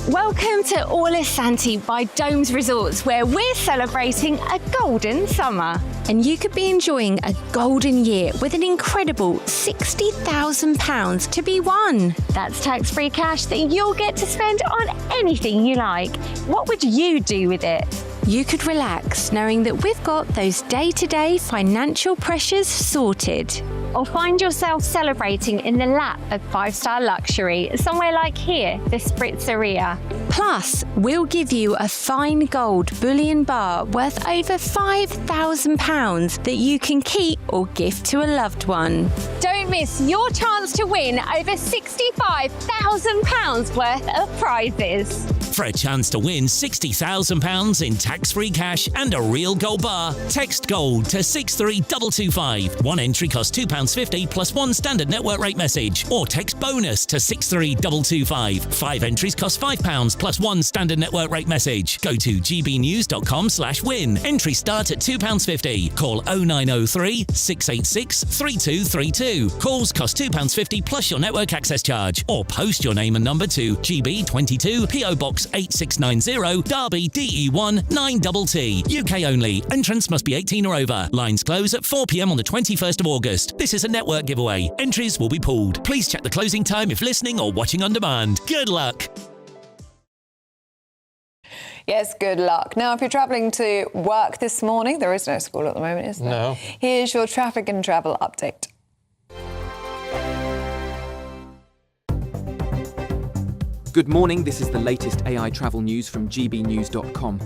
Welcome to Orla Santi by Domes Resorts, where we're celebrating a golden summer. And you could be enjoying a golden year with an incredible £60,000 to be won. That's tax-free cash that you'll get to spend on anything you like. What would you do with it? You could relax knowing that we've got those day-to-day financial pressures sorted. Or find yourself celebrating in the lap of five-star luxury, somewhere like here, the Spritzeria. Plus, we'll give you a fine gold bullion bar worth over £5,000 that you can keep or gift to a loved one. Don't miss your chance to win over £65,000 worth of prizes. For a chance to win £60,000 in tax-free cash and a real gold bar, text GOLD to 63225. One entry costs £2.50 plus one standard network rate message. Or text BONUS to 63225. 5 entries cost £5 plus one standard network rate message. Go to gbnews.com/win. Entries start at £2.50. Call 0903 686 3232. Calls cost £2.50 plus your network access charge. Or post your name and number to GB22 PO Box Box 8690, Derby DE1 9TT. UK only. Entrance must be 18 or over. Lines close at 4 p.m. on the 21st of August. This is a network giveaway. Entries will be pooled. Please check the closing time if listening or watching on demand. Good luck. Yes, good luck. Now, if you're travelling to work this morning, there is no school at the moment, is there? No. Here's your traffic and travel update. Good morning, this is the latest AI travel news from gbnews.com.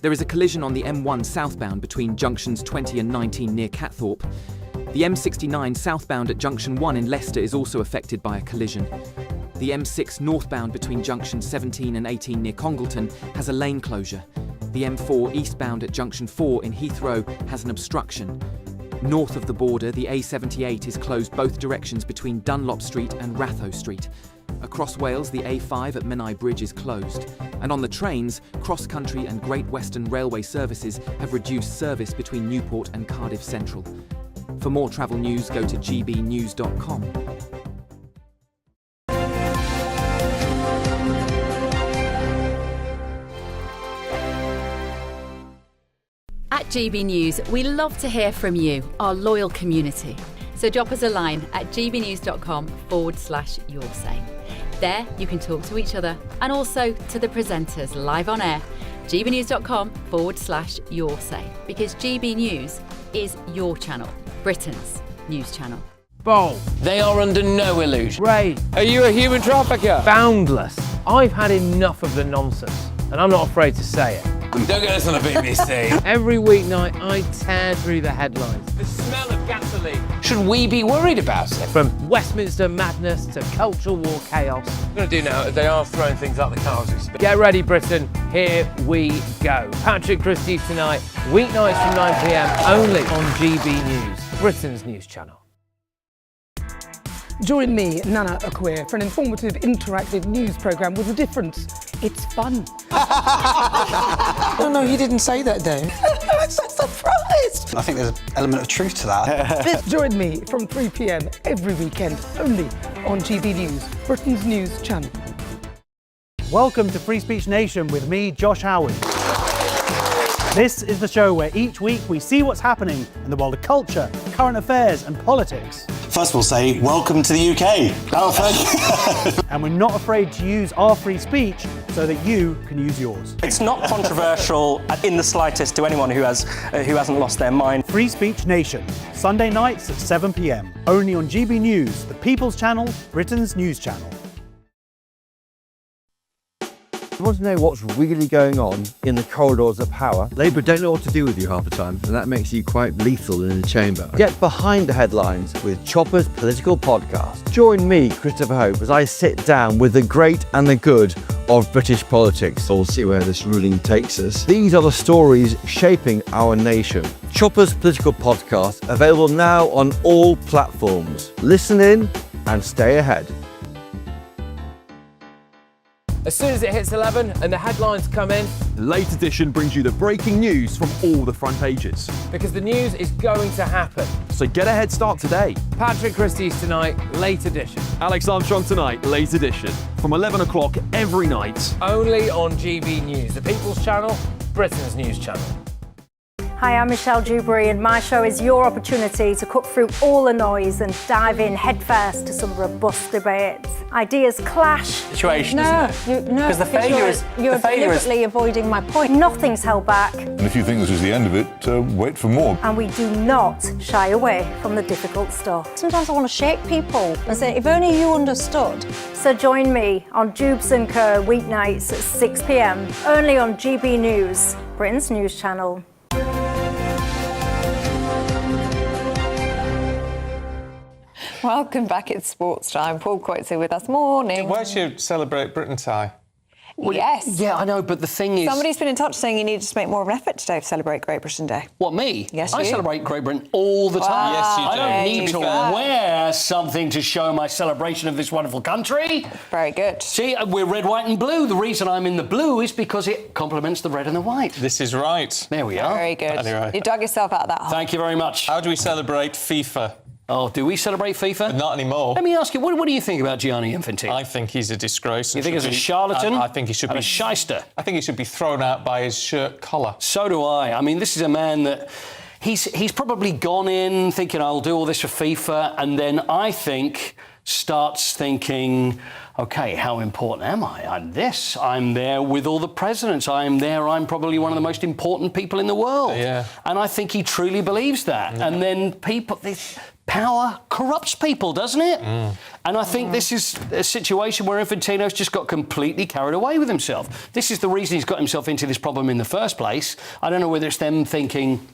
There is a collision on the M1 southbound between junctions 20 and 19 near Catthorpe. The M69 southbound at junction 1 in Leicester is also affected by a collision. The M6 northbound between junctions 17 and 18 near Congleton has a lane closure. The M4 eastbound at junction 4 in Heathrow has an obstruction. North of the border, the A78 is closed both directions between Dunlop Street and Ratho Street. Across Wales, the A5 at Menai Bridge is closed. And on the trains, Cross Country and Great Western Railway services have reduced service between Newport and Cardiff Central. For more travel news, go to gbnews.com. At GB News, we love to hear from you, our loyal community. So drop us a line at gbnews.com/yoursay. There you can talk to each other and also to the presenters live on air. gbnews.com/yoursay, because GB News is your channel, Britain's news channel. Bold. They are under no illusion. Ray. Are you a human trafficker? Boundless. I've had enough of the nonsense, and I'm not afraid to say it. Don't get this on the BBC. Every weeknight, I tear through the headlines. The smell of gasoline. Should we be worried about it? From Westminster madness to cultural war chaos. What I'm going to do now is they are throwing things up the car as we speak. Get ready, Britain. Here we go. Patrick Christie's tonight, weeknights from 9 p.m. only on GB News, Britain's news channel. Join me, Nana Akweer, for an informative, interactive news programme with a difference. It's fun. No, he didn't say that, though. I'm so surprised. I think there's an element of truth to that. Join me from 3 p.m. every weekend, only on GB News, Britain's news channel. Welcome to Free Speech Nation with me, Josh Howard. This is the show where each week we see what's happening in the world of culture, current affairs and politics. First we'll say, welcome to the UK. Oh, thank you. And we're not afraid to use our free speech so that you can use yours. It's not controversial in the slightest to anyone who hasn't lost their mind. Free Speech Nation, Sunday nights at 7 p.m. Only on GB News, the People's Channel, Britain's news channel. You want to know what's really going on in the corridors of power? Labour don't know what to do with you half the time, and that makes you quite lethal in the chamber. Get behind the headlines with Chopper's Political Podcast. Join me, Christopher Hope, as I sit down with the great and the good of British politics. We'll see where this ruling takes us. These are the stories shaping our nation. Chopper's Political Podcast, available now on all platforms. Listen in and stay ahead. As soon as it hits 11 and the headlines come in, the Late Edition brings you the breaking news from all the front pages. Because the news is going to happen. So get a head start today. Patrick Christie's tonight, Late Edition. Alex Armstrong tonight, Late Edition. From 11 o'clock every night. Only on GB News, the People's Channel, Britain's news channel. Hi, I'm Michelle Dewberry, and my show is your opportunity to cut through all the noise and dive in headfirst to some robust debates. Ideas clash. Situation, isn't it? Because the failure is you're deliberately avoiding my point. Nothing's held back. And if you think this is the end of it, wait for more. And we do not shy away from the difficult stuff. Sometimes I want to shake people and say, if only you understood. So join me on Dubes & Co. weeknights at 6 p.m. only on GB News, Britain's news channel. Welcome back, it's sports time. Paul Coates here with us. Morning. Where's your Celebrate Britain tie? Well, yes. Yeah, I know, but the thing is... Somebody's been in touch saying you need to make more of an effort today to celebrate Great Britain Day. What, me? Yes, I you. celebrate Great Britain all the time. Yes, you do. I don't need to fair. wear something to show my celebration of this wonderful country. Very good. See, we're red, white and blue. The reason I'm in the blue is because it complements the red and the white. This is right. There we are. Very good. Anyway. You dug yourself out of that hole. Thank you very much. How do we celebrate FIFA? Oh, do we celebrate FIFA? Not anymore. Let me ask you, what do you think about Gianni Infantino? I think he's a disgrace. You think he's a charlatan? I think he should be a shyster. I think he should be thrown out by his shirt collar. So do I. I mean, this is a man that he's probably gone in thinking I'll do all this for FIFA, and then I think starts thinking, OK, how important am I? I'm this. I'm there with all the presidents. I'm there. I'm probably one of the most important people in the world. Yeah. And I think he truly believes that. Yeah. And then this power corrupts people, doesn't it? And I think this is a situation where Infantino's just got completely carried away with himself. This is the reason he's got himself into this problem in the first place. I don't know whether it's them thinking,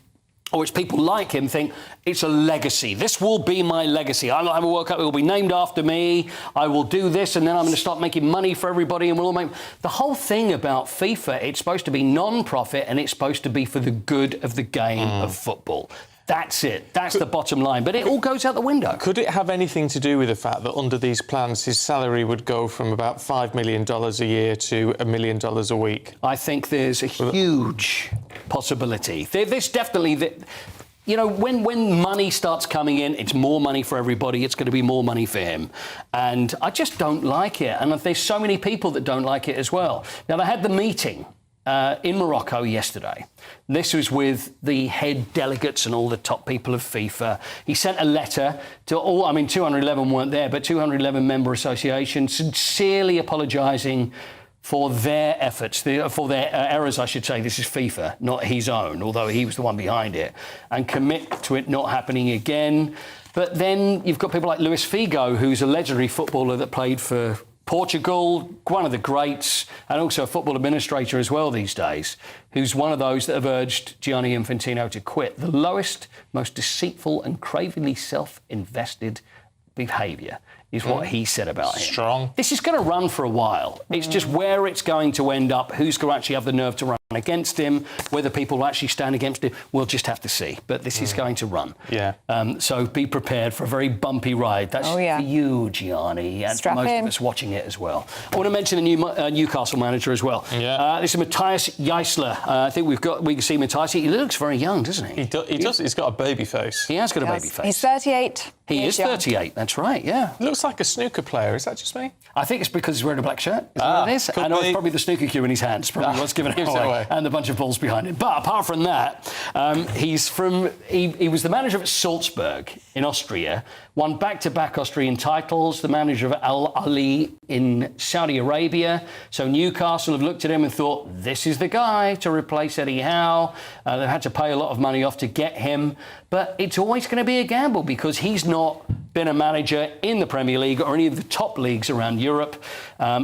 or it's people like him think, it's a legacy. This will be my legacy. I'll have a World Cup, it will be named after me. I will do this, and then I'm going to start making money for everybody, and we'll all make... The whole thing about FIFA, it's supposed to be non-profit, and it's supposed to be for the good of the game of football. That's it. That's the bottom line. But it all goes out the window. Could it have anything to do with the fact that under these plans his salary would go from about $5 million a year to $1 million a week? I think there's a huge possibility. There's definitely... You know, when money starts coming in, it's more money for everybody. It's going to be more money for him. And I just don't like it. And there's so many people that don't like it as well. Now, they had the meeting in Morocco yesterday. This was with the head delegates and all the top people of FIFA. He sent a letter to all, 211 weren't there, but 211 member associations sincerely apologising for their efforts, for their errors, I should say. This is FIFA, not his own, although he was the one behind it, and commit to it not happening again. But then you've got people like Luis Figo, who's a legendary footballer that played for Portugal, one of the greats, and also a football administrator as well these days, who's one of those that have urged Gianni Infantino to quit. The lowest, most deceitful and cravenly self-invested behaviour is what he said about him. Strong. This is going to run for a while. It's just where it's going to end up, who's going to actually have the nerve to run against him, whether people will actually stand against him, we'll just have to see. But this is going to run. Yeah. So be prepared for a very bumpy ride. That's for you, Gianni, and for most of us watching it as well. I want to mention the new Newcastle manager as well. Yeah. This is Matthias Geisler. I think we can see Matthias. He looks very young, doesn't he? He does. He's got a baby face. He has got a baby face. He's 38. He is 38, that's right, yeah. Looks like a snooker player, is that just me? I think it's because he's wearing a black shirt. Is that what it is? I know it's probably the snooker cue in his hands, probably what's giving it away. And a bunch of balls behind him. But apart from that, he was the manager of Salzburg in Austria, won back-to-back Austrian titles, the manager of Al Ahly in Saudi Arabia. So Newcastle have looked at him and thought, this is the guy to replace Eddie Howe. They've had to pay a lot of money off to get him. But it's always going to be a gamble because he's not been a manager in the Premier League or any of the top leagues around Europe.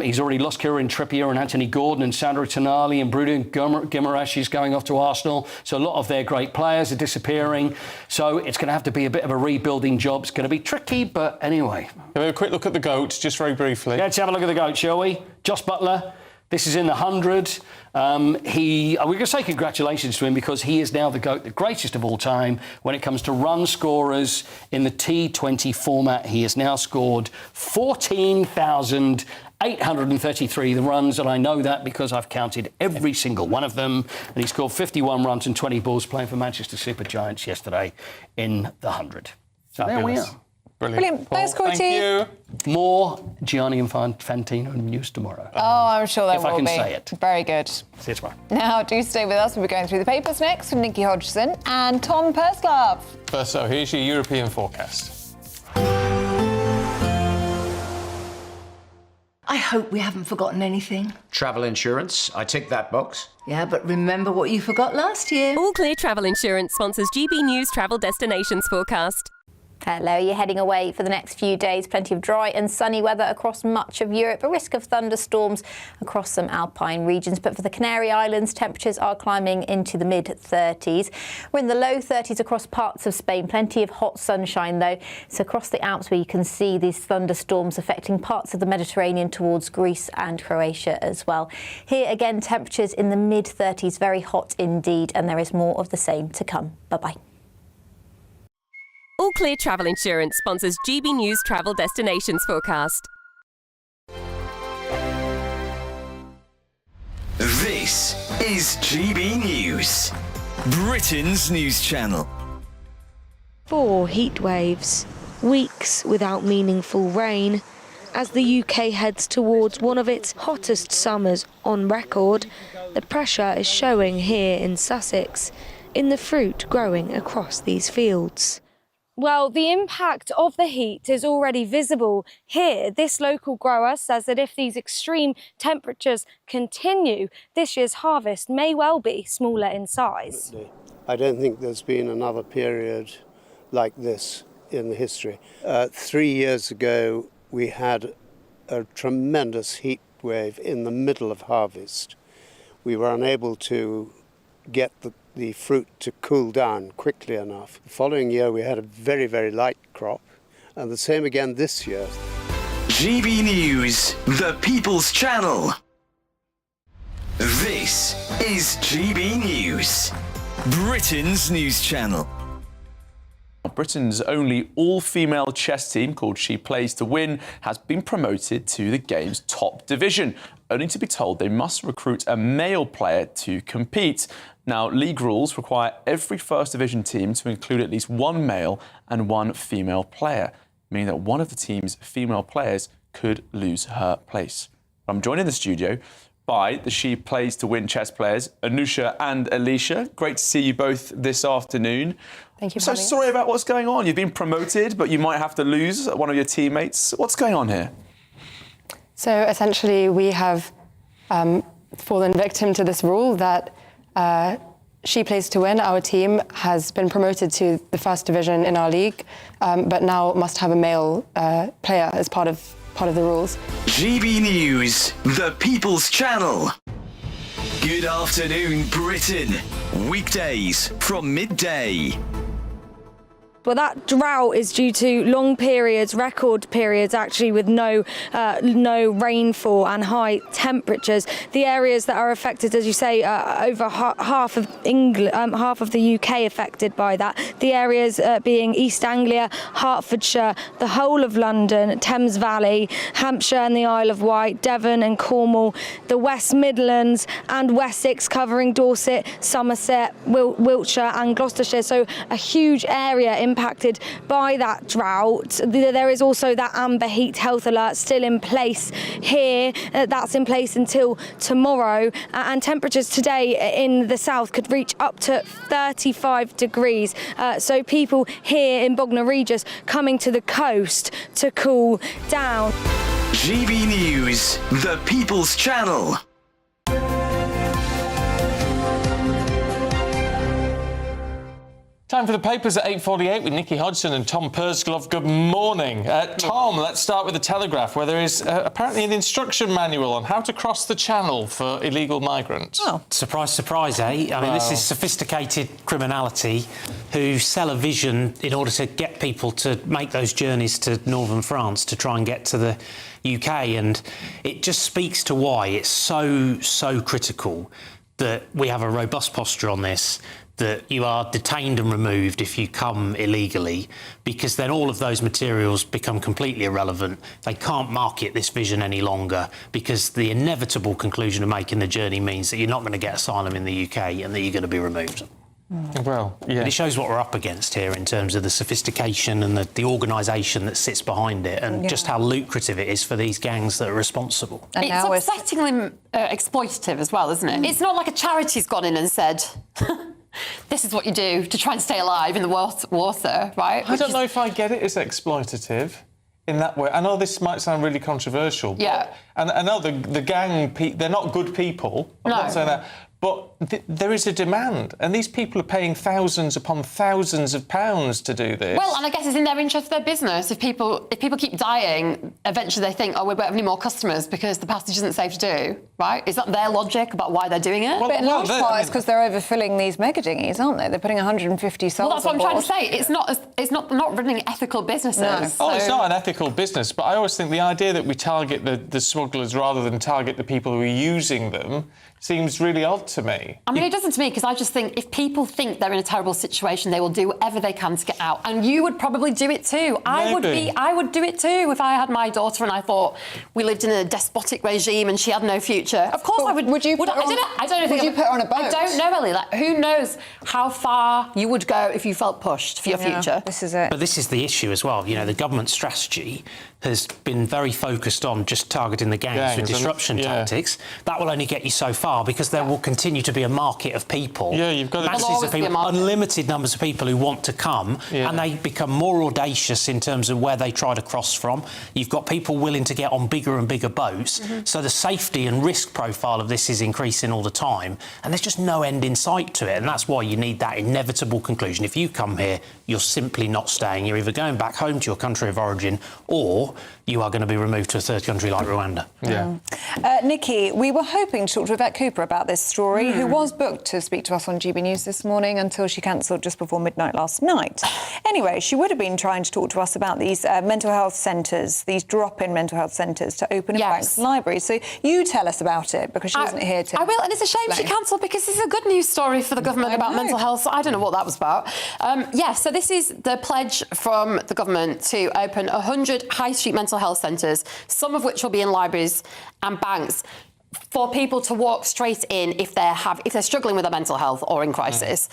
He's already lost Kieran Trippier and Anthony Gordon and Sandro Tonali, and Bruno Guimaraes is going off to Arsenal. So a lot of their great players are disappearing. So it's going to have to be a bit of a rebuilding job. It's going to be tricky, but anyway. Have a quick look at the GOAT, just very briefly. Yeah, let's have a look at the GOAT, shall we? Josh Butler. This is in the 100. We're going to say congratulations to him because he is now the GOAT, the greatest of all time. When it comes to run scorers in the T20 format, he has now scored 14,833 runs, and I know that because I've counted every single one of them. And he scored 51 runs and 20 balls playing for Manchester Supergiants yesterday in the 100. So there we are. Brilliant. Thanks, Corty. Thank you. More Gianni Infantino news tomorrow. Oh, I'm sure there will be. If I can say it. Very good. See you tomorrow. Now, do stay with us. We'll be going through the papers next with Nikki Hodgson and Tom Perslove. First, so here's your European forecast. I hope we haven't forgotten anything. Travel insurance, I tick that box. Yeah, but remember what you forgot last year. All Clear Travel Insurance sponsors GB News Travel Destinations Forecast. Hello, you're heading away for the next few days. Plenty of dry and sunny weather across much of Europe. A risk of thunderstorms across some alpine regions. But for the Canary Islands, temperatures are climbing into the mid-30s. We're in the low 30s across parts of Spain. Plenty of hot sunshine, though. It's across the Alps where you can see these thunderstorms affecting parts of the Mediterranean towards Greece and Croatia as well. Here, again, temperatures in the mid-30s. Very hot indeed. And there is more of the same to come. Bye-bye. All Clear Travel Insurance sponsors GB News Travel Destinations Forecast. This is GB News, Britain's news channel. 4 heat waves, weeks without meaningful rain. As the UK heads towards one of its hottest summers on record, the pressure is showing here in Sussex, in the fruit growing across these fields. Well, the impact of the heat is already visible here. This local grower says that if these extreme temperatures continue, this year's harvest may well be smaller in size. I don't think there's been another period like this in the history. 3 years ago, we had a tremendous heat wave in the middle of harvest. We were unable to get the fruit to cool down quickly enough. The following year, we had a very, very light crop, and the same again this year. GB News, the People's Channel. This is GB News, Britain's news channel. Britain's only all-female chess team, called She Plays to Win, has been promoted to the game's top division, only to be told they must recruit a male player to compete. Now, league rules require every First Division team to include at least one male and one female player, meaning that one of the team's female players could lose her place. I'm joined in the studio by the She Plays to Win chess players, Anusha and Alicia. Great to see you both this afternoon. Thank you. So sorry about what's going on. You've been promoted, but you might have to lose one of your teammates. What's going on here? So essentially, we have fallen victim to this rule that She Plays to Win, our team, has been promoted to the First Division in our league, but now must have a male player as part of the rules. GB News, the People's Channel. Good afternoon, Britain. Weekdays from midday. Well, that drought is due to long periods, record periods actually, with no rainfall and high temperatures. The areas that are affected, as you say, over half of England, half of the UK affected by that. The areas being East Anglia, Hertfordshire, the whole of London, Thames Valley, Hampshire and the Isle of Wight, Devon and Cornwall, the West Midlands and Wessex, covering Dorset, Somerset, Wiltshire and Gloucestershire. So a huge area impacted by that drought. There is also that amber heat health alert still in place here. That's in place until tomorrow. And temperatures today in the south could reach up to 35 degrees. So people here in Bognor Regis coming to the coast to cool down. GB News, the People's Channel. Time for the papers at 8:48 with Nikki Hodgson and Tom Pursglove. Good morning. Tom, let's start with the Telegraph, where there is apparently an instruction manual on how to cross the channel for illegal migrants. Oh, surprise, surprise, eh? I mean, this is sophisticated criminality who sell a vision in order to get people to make those journeys to northern France to try and get to the UK. And it just speaks to why it's so critical that we have a robust posture on this, that you are detained and removed if you come illegally, because then all of those materials become completely irrelevant. They can't market this vision any longer, because the inevitable conclusion of making the journey means that you're not going to get asylum in the UK and that you're going to be removed. Well, yeah. And it shows what we're up against here in terms of the sophistication and the organisation that sits behind it, and just how lucrative it is for these gangs that are responsible. And it's upsettingly exploitative as well, isn't it? It's not like a charity's gone in and said, this is what you do to try and stay alive in the water, right? I don't know if I get it as exploitative in that way. I know this might sound really controversial. Yeah. And I know the gang, they're not good people. I'm not saying that. But there is a demand, and these people are paying thousands upon thousands of pounds to do this. Well, and I guess it's in their interest, their business. If people keep dying, eventually they think, oh, we won't have any more customers because the passage isn't safe to do, right? Is that their logic about why they're doing it? But in large part, it's because they're overfilling these mega dinghies, aren't they? They're putting 150 souls. Well, that's what I'm trying to say. It's not running ethical businesses. No. Oh, it's not an ethical business, but I always think the idea that we target the smugglers rather than target the people who are using them seems really odd to me. I mean, it doesn't to me, because I just think if people think they're in a terrible situation, they will do whatever they can to get out. And you would probably do it too. I would do it too if I had my daughter and I thought we lived in a despotic regime and she had no future. Of course I would. Would you put her on a boat? I don't know, Ellie. Like, who knows how far you would go if you felt pushed for your future. This is it. But this is the issue as well. You know, the government strategy has been very focused on just targeting the gangs with disruption tactics. That will only get you so far, because there will continue to be a market of people. Yeah, you've got masses of people, unlimited numbers of people who want to come, and they become more audacious in terms of where they try to cross from. You've got people willing to get on bigger and bigger boats, so the safety and risk profile of this is increasing all the time, and there's just no end in sight to it, and that's why you need that inevitable conclusion. If you come here, you're simply not staying. You're either going back home to your country of origin, or you are going to be removed to a third country like Rwanda. Nikki, we were hoping to talk to Yvette Cooper about this story, who was booked to speak to us on GB News this morning until she cancelled just before midnight last night. Anyway, she would have been trying to talk to us about these mental health centres, these drop-in mental health centres to open in banks and libraries. So you tell us about it, because she wasn't here to... I will, and it's a shame she cancelled, because it's a good news story for the government about mental health, so I don't know what that was about. So this is the pledge from the government to open 100 high street mental health centres, some of which will be in libraries and banks, for people to walk straight in if they're struggling with their mental health or in crisis.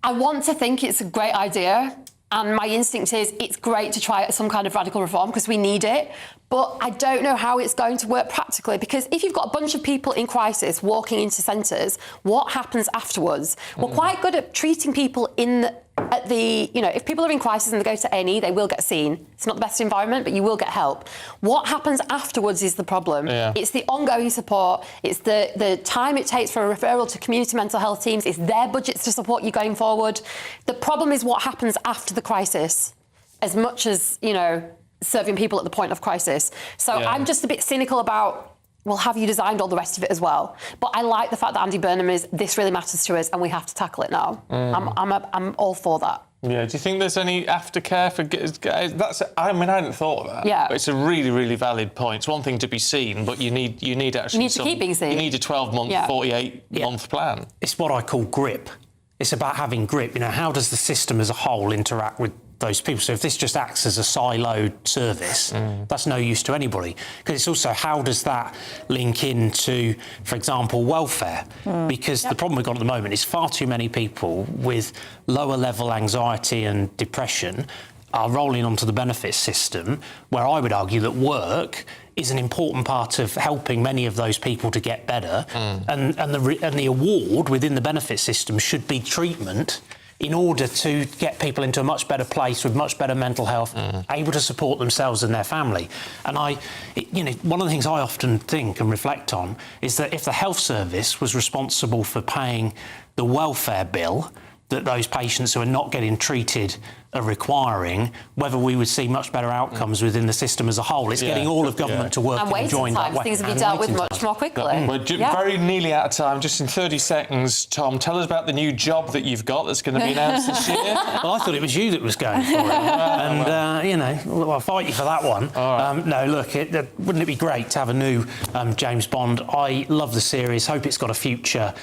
I want to think it's a great idea, and my instinct is it's great to try some kind of radical reform, because we need it. But I don't know how it's going to work practically, because if you've got a bunch of people in crisis walking into centres, what happens afterwards? We're quite good at treating people if people are in crisis and they go to A&E, they will get seen. It's not the best environment, but you will get help. What happens afterwards is the problem. It's the ongoing support. It's the time it takes for a referral to community mental health teams. It's their budgets to support you going forward. The problem is what happens after the crisis, as much as, serving people at the point of crisis. So I'm just a bit cynical about, well, have you designed all the rest of it as well? But I like the fact that Andy Burnham this really matters to us and we have to tackle it now. I'm all for that. Yeah, do you think there's any aftercare for... I hadn't thought of that. Yeah. But it's a really, really valid point. It's one thing to be seen, but you need actually... You need to keep being seen. You need a 12-month, 48-month plan. It's what I call grip. It's about having grip. How does the system as a whole interact with those people? So if this just acts as a siloed service, that's no use to anybody. Because it's also, how does that link into, for example, welfare? Because the problem we've got at the moment is far too many people with lower level anxiety and depression are rolling onto the benefits system, where I would argue that work is an important part of helping many of those people to get better. And the award within the benefit system should be treatment, in order to get people into a much better place with much better mental health, able to support themselves and their family. And one of the things I often think and reflect on is that if the health service was responsible for paying the welfare bill that those patients who are not getting treated are requiring, whether we would see much better outcomes within the system as a whole. It's getting all of government to work and join that way. Things will be dealt with much more quickly. We're very nearly out of time. Just in 30 seconds, Tom, tell us about the new job that you've got that's going to be announced this year. Well, I thought it was you that was going for it. I'll fight you for that one. No, look, wouldn't it be great to have a new James Bond? I love the series, hope it's got a future.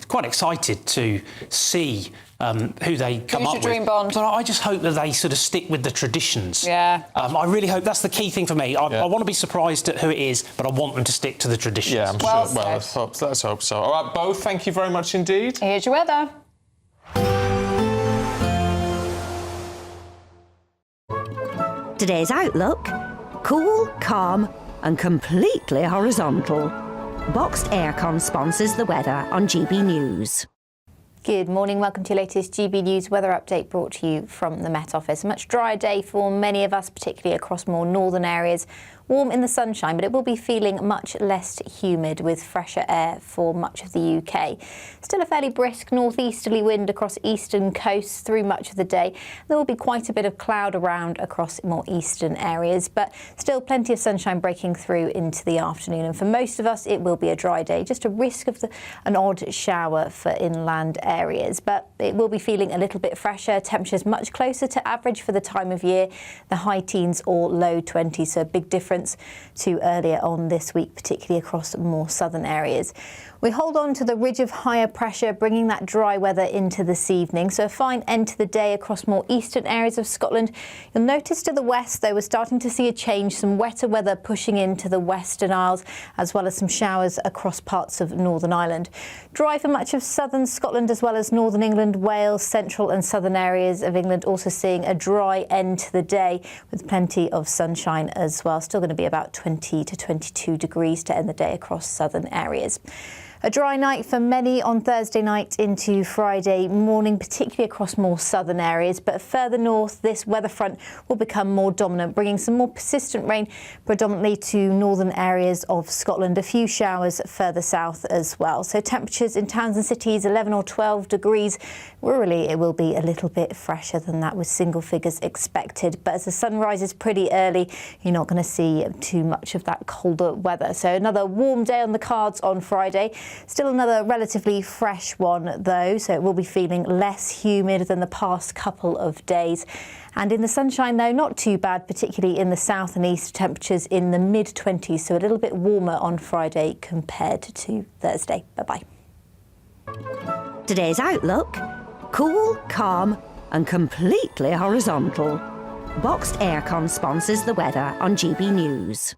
Quite excited to see who they come up with. Who's your dream Bond? But I just hope that they sort of stick with the traditions. I really hope that's the key thing for me. I want to be surprised at who it is, but I want them to stick to the traditions. Yeah, I'm sure. Well, let's hope so. All right, both, thank you very much indeed. Here's your weather. Today's outlook: cool, calm and completely horizontal. Boxed Aircon sponsors the weather on GB News. Good morning, welcome to your latest GB News weather update, brought to you from the Met Office. A much drier day for many of us, particularly across more northern areas. Warm in the sunshine, but it will be feeling much less humid with fresher air for much of the UK. Still a fairly brisk northeasterly wind across eastern coasts through much of the day. There will be quite a bit of cloud around across more eastern areas, but still plenty of sunshine breaking through into the afternoon. And for most of us, it will be a dry day, just a risk of an odd shower for inland areas. areas, but it will be feeling a little bit fresher. Temperatures much closer to average for the time of year, the high teens or low 20s, so a big difference to earlier on this week, particularly across more southern areas. We hold on to the ridge of higher pressure, bringing that dry weather into this evening. So a fine end to the day across more eastern areas of Scotland. You'll notice to the west, though, we're starting to see a change, some wetter weather pushing into the Western Isles, as well as some showers across parts of Northern Ireland. Dry for much of southern Scotland, as well as northern England, Wales, central and southern areas of England, also seeing a dry end to the day with plenty of sunshine as well. Still going to be about 20 to 22 degrees to end the day across southern areas. A dry night for many on Thursday night into Friday morning, particularly across more southern areas. But further north, this weather front will become more dominant, bringing some more persistent rain predominantly to northern areas of Scotland. A few showers further south as well. So temperatures in towns and cities 11 or 12 degrees. Rurally, it will be a little bit fresher than that, with single figures expected. But as the sun rises pretty early, you're not going to see too much of that colder weather. So another warm day on the cards on Friday. Still another relatively fresh one, though, so it will be feeling less humid than the past couple of days. And in the sunshine, though, not too bad, particularly in the south and east, temperatures in the mid-20s, so a little bit warmer on Friday compared to Thursday. Bye-bye. Today's outlook: cool, calm and completely horizontal. Boxed Aircon sponsors the weather on GB News.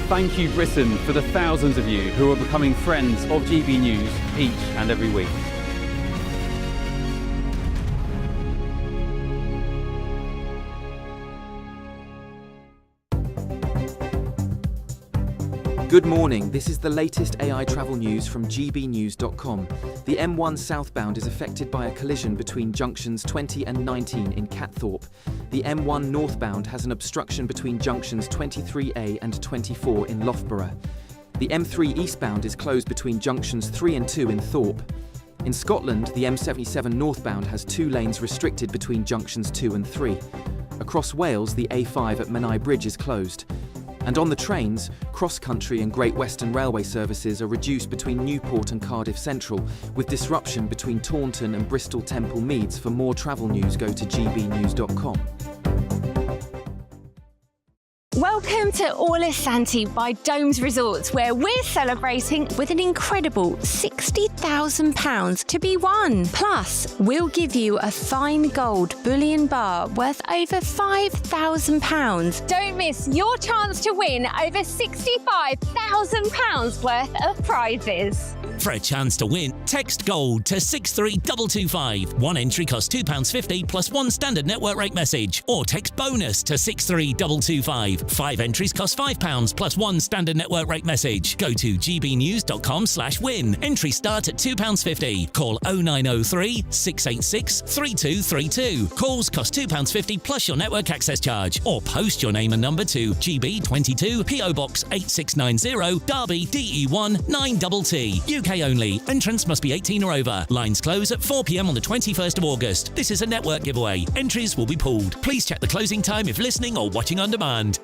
Thank you, Britain, for the thousands of you who are becoming friends of GB News each and every week. Good morning, this is the latest AI travel news from gbnews.com. The M1 southbound is affected by a collision between junctions 20 and 19 in Catthorpe. The M1 northbound has an obstruction between junctions 23A and 24 in Loughborough. The M3 eastbound is closed between junctions 3 and 2 in Thorpe. In Scotland, the M77 northbound has 2 lanes restricted between junctions 2 and 3. Across Wales, the A5 at Menai Bridge is closed. And on the trains, cross-country and Great Western Railway services are reduced between Newport and Cardiff Central, with disruption between Taunton and Bristol Temple Meads. For more travel news, go to gbnews.com. Welcome to Orla Santi by Domes Resorts, where we're celebrating with an incredible £60,000 to be won. Plus, we'll give you a fine gold bullion bar worth over £5,000. Don't miss your chance to win over £65,000 worth of prizes. For a chance to win, text GOLD to 63225. One entry costs £2.50 plus one standard network rate message. Or text BONUS to 63225. 5 entries cost £5 plus one standard network rate message. Go to gbnews.com/win. Entries start at £2.50. Call 0903 686 3232. Calls cost £2.50 plus your network access charge. Or post your name and number to GB22 PO Box 8690 Derby DE1 9TT. UK only. Entrance must be 18 or over. Lines close at 4 p.m. on the 21st of August. This is a network giveaway. Entries will be pulled. Please check the closing time if listening or watching on demand.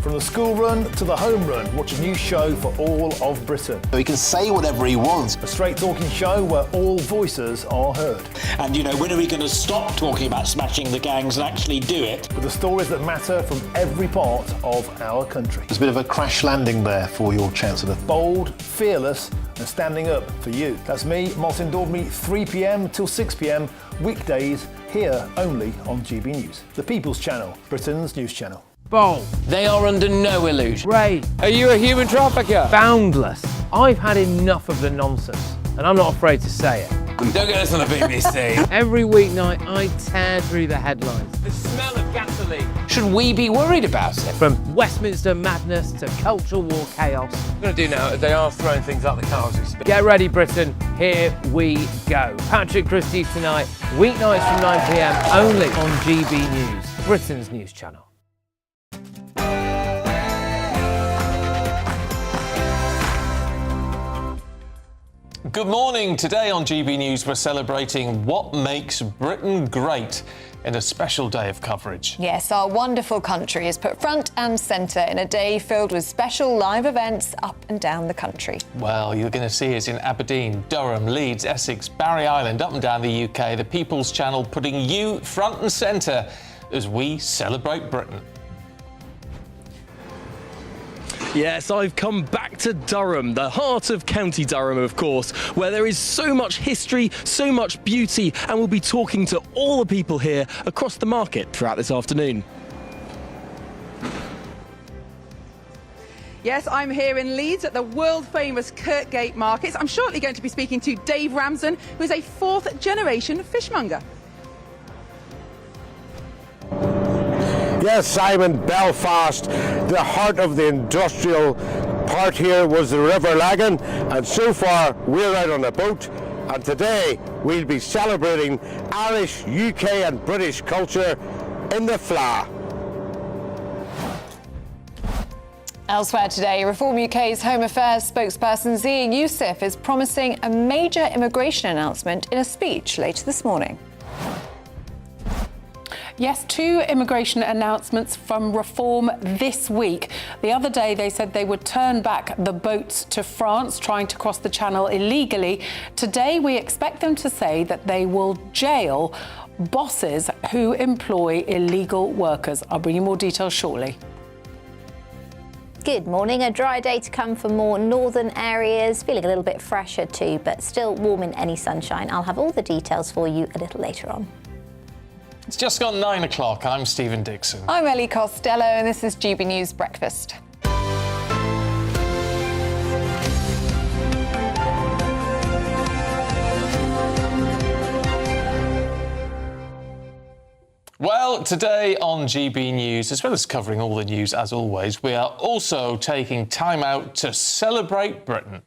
From the school run to the home run, watch a new show for all of Britain. He can say whatever he wants. A straight talking show where all voices are heard. And, you know, when are we going to stop talking about smashing the gangs and actually do it? With the stories that matter from every part of our country. There's a bit of a crash landing there for your Chancellor. Bold, fearless and standing up for you. That's me, Martin Dawdley, 3 p.m. till 6 p.m. weekdays, here only on GB News. The People's Channel, Britain's news channel. Bold. They are under no illusion. Ray. Are you a human trafficker? Boundless. I've had enough of the nonsense, and I'm not afraid to say it. Don't get us on the BBC. Every weeknight, I tear through the headlines. The smell of gasoline. Should we be worried about it? From Westminster madness to cultural war chaos. What I'm going to do now is they are throwing things out the car as we speak. Get ready, Britain. Here we go. Patrick Christie tonight, weeknights from 9 p.m. only on GB News, Britain's news channel. Good morning. Today on GB News, we're celebrating what makes Britain great in a special day of coverage. Yes, our wonderful country is put front and centre in a day filled with special live events up and down the country. Well, you're going to see us in Aberdeen, Durham, Leeds, Essex, Barry Island, up and down the UK. The People's Channel putting you front and centre as we celebrate Britain. Yes, I've come back to Durham, the heart of County Durham, of course, where there is so much history, so much beauty, and we'll be talking to all the people here across the market throughout this afternoon. Yes, I'm here in Leeds at the world-famous Kirkgate Markets. I'm shortly going to be speaking to Dave Ramsden, who is a fourth-generation fishmonger. Yes, Simon, Belfast, the heart of the industrial part here was the River Lagan, and so far we're out on a boat, and today we'll be celebrating Irish, UK and British culture in the Fleadh. Elsewhere today, Reform UK's Home Affairs spokesperson Zia Youssef is promising a major immigration announcement in a speech later this morning. Yes, 2 immigration announcements from Reform this week. The other day, they said they would turn back the boats to France trying to cross the Channel illegally. Today, we expect them to say that they will jail bosses who employ illegal workers. I'll bring you more details shortly. Good morning. A dry day to come for more northern areas. Feeling a little bit fresher too, but still warm in any sunshine. I'll have all the details for you a little later on. It's just gone 9 o'clock. I'm Stephen Dixon. I'm Ellie Costello, and this is GB News Breakfast. Well, today on GB News, as well as covering all the news as always, we are also taking time out to celebrate Britain.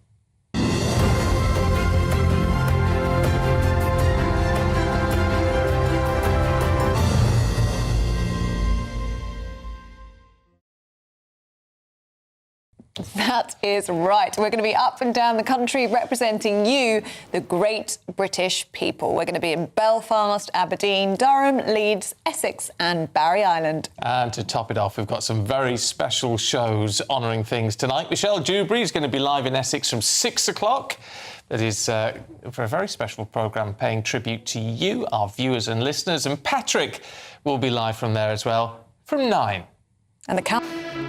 That is right. We're going to be up and down the country representing you, the great British people. We're going to be in Belfast, Aberdeen, Durham, Leeds, Essex and Barry Island. And to top it off, we've got some very special shows honouring things tonight. Michelle Dewberry is going to be live in Essex from 6 o'clock. That is for a very special programme paying tribute to you, our viewers and listeners. And Patrick will be live from there as well from 9. And the count.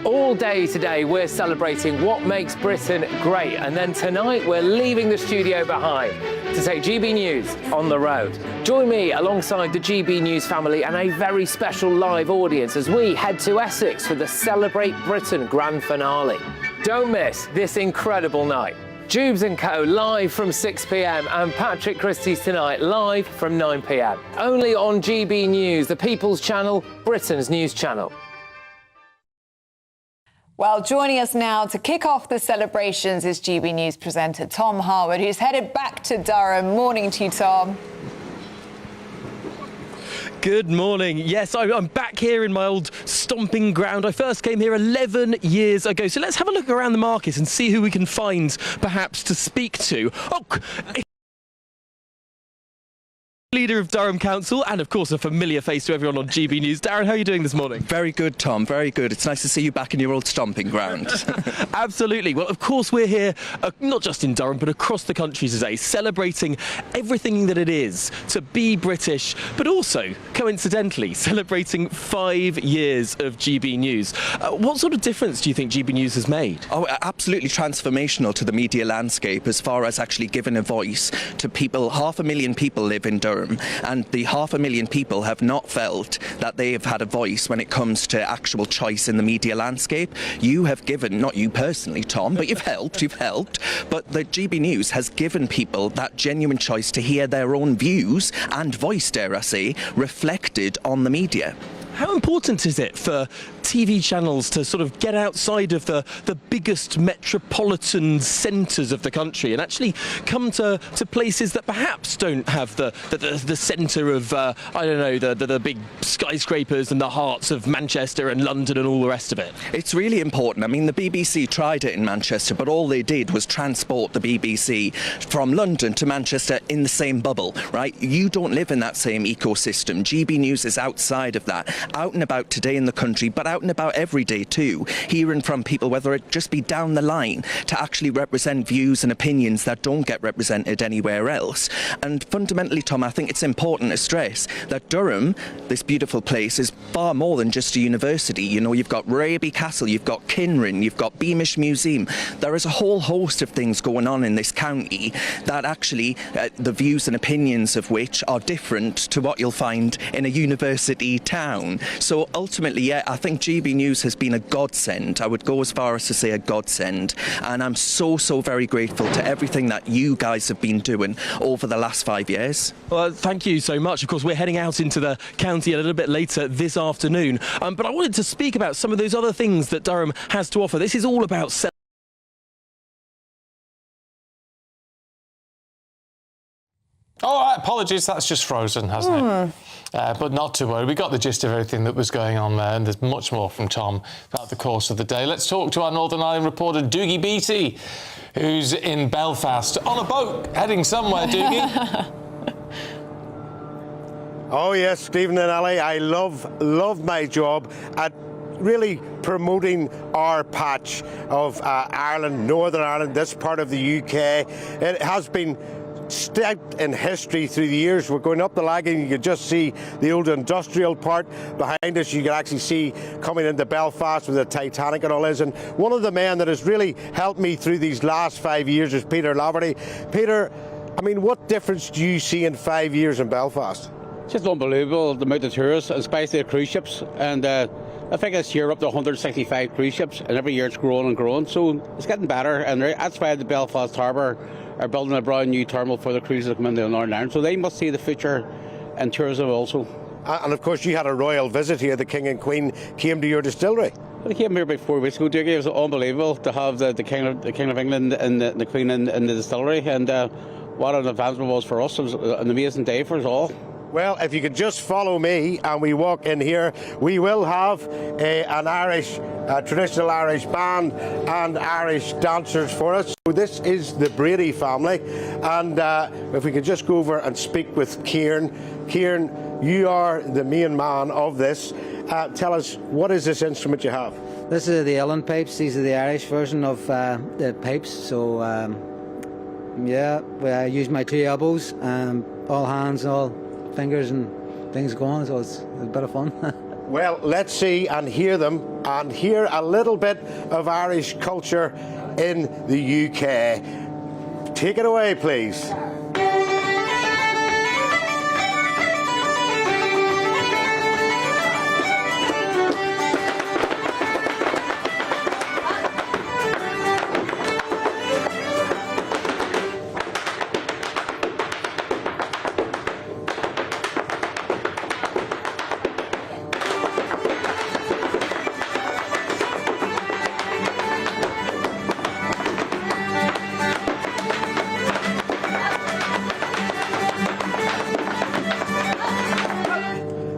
All day today, we're celebrating what makes Britain great. And then tonight, we're leaving the studio behind to take GB News on the road. Join me alongside the GB News family and a very special live audience as we head to Essex for the Celebrate Britain grand finale. Don't miss this incredible night. Jubes & Co. live from 6 p.m. and Patrick Christie's Tonight live from 9 p.m. Only on GB News, the People's Channel, Britain's news channel. Well, joining us now to kick off the celebrations is GB News presenter Tom Harwood, who's headed back to Durham. Morning to you, Tom. Good morning. Yes, I'm back here in my old stomping ground. I first came here 11 years ago. So let's have a look around the market and see who we can find perhaps to speak to. Oh, leader of Durham Council and, of course, a familiar face to everyone on GB News. Darren, how are you doing this morning? Very good, Tom. Very good. It's nice to see you back in your old stomping ground. Absolutely. Well, of course, we're here, not just in Durham, but across the country today, celebrating everything that it is to be British, but also, coincidentally, celebrating 5 years of GB News. What sort of difference do you think GB News has made? Oh, absolutely transformational to the media landscape as far as actually giving a voice to people. 500,000 people live in Durham. And the 500,000 people have not felt that they have had a voice when it comes to actual choice in the media landscape. You have given, not you personally, Tom, but you've helped. But the GB News has given people that genuine choice to hear their own views and voice, dare I say, reflected on the media. How important is it for TV channels to sort of get outside of the biggest metropolitan centres of the country and actually come to places that perhaps don't have the centre of, I don't know, the big skyscrapers and the hearts of Manchester and London and all the rest of it? It's really important. I mean, the BBC tried it in Manchester, but all they did was transport the BBC from London to Manchester in the same bubble, right? You don't live in that same ecosystem. GB News is outside of that, out and about today in the country, but out and about every day too, hearing from people, whether it just be down the line, to actually represent views and opinions that don't get represented anywhere else. And fundamentally, Tom, I think it's important to stress that Durham, this beautiful place, is far more than just a university. You know, you've got Raby Castle, you've got Kinrin, you've got Beamish Museum. There is a whole host of things going on in this county that actually the views and opinions of which are different to what you'll find in a university town. So ultimately, yeah, I think GB News has been a godsend. I would go as far as to say a godsend. And I'm so very grateful to everything that you guys have been doing over the last 5 years. Well, thank you so much. Of course, we're heading out into the county a little bit later this afternoon. But I wanted to speak about some of those other things that Durham has to offer. This is all about All right, apologies, that's just frozen, hasn't it? But not to worry, we got the gist of everything that was going on there, and there's much more from Tom throughout the course of the day. Let's talk to our Northern Ireland reporter, Doogie Beattie, who's in Belfast on a boat, heading somewhere, Doogie. Oh yes, Stephen and Ellie, I love my job at really promoting our patch of Ireland, Northern Ireland, this part of the UK. It has been steeped in history through the years. We're going up the Lagan, you can just see the old industrial part behind us. You can actually see coming into Belfast with the Titanic and all this. And one of the men that has really helped me through these last 5 years is Peter Laverty. Peter, I mean, what difference do you see in 5 years in Belfast? It's just unbelievable, the amount of tourists, especially the cruise ships. And I think this year up to 165 cruise ships, and every year it's growing and growing. So it's getting better, and that's why the Belfast Harbour are building a brand new terminal for the cruises that come into Northern Ireland. So they must see the future in tourism also. And of course you had a royal visit here. The King and Queen came to your distillery. They came here about 4 weeks ago, Doogie. It was unbelievable to have the King of England and the Queen in the distillery. And what an advancement was for us. It was an amazing day for us all. Well, if you could just follow me and we walk in here, we will have an Irish, traditional Irish band and Irish dancers for us. So this is the Brady family, and if we could just go over and speak with Kieran. Kieran, you are the main man of this. Tell us, what is this instrument you have? This is the Ellen pipes. These are the Irish version of the pipes. So, yeah, I use my 2 elbows, all hands, all fingers and things going, so it's a bit of fun. Well, let's see and hear them and hear a little bit of Irish culture in the UK. Take it away, please.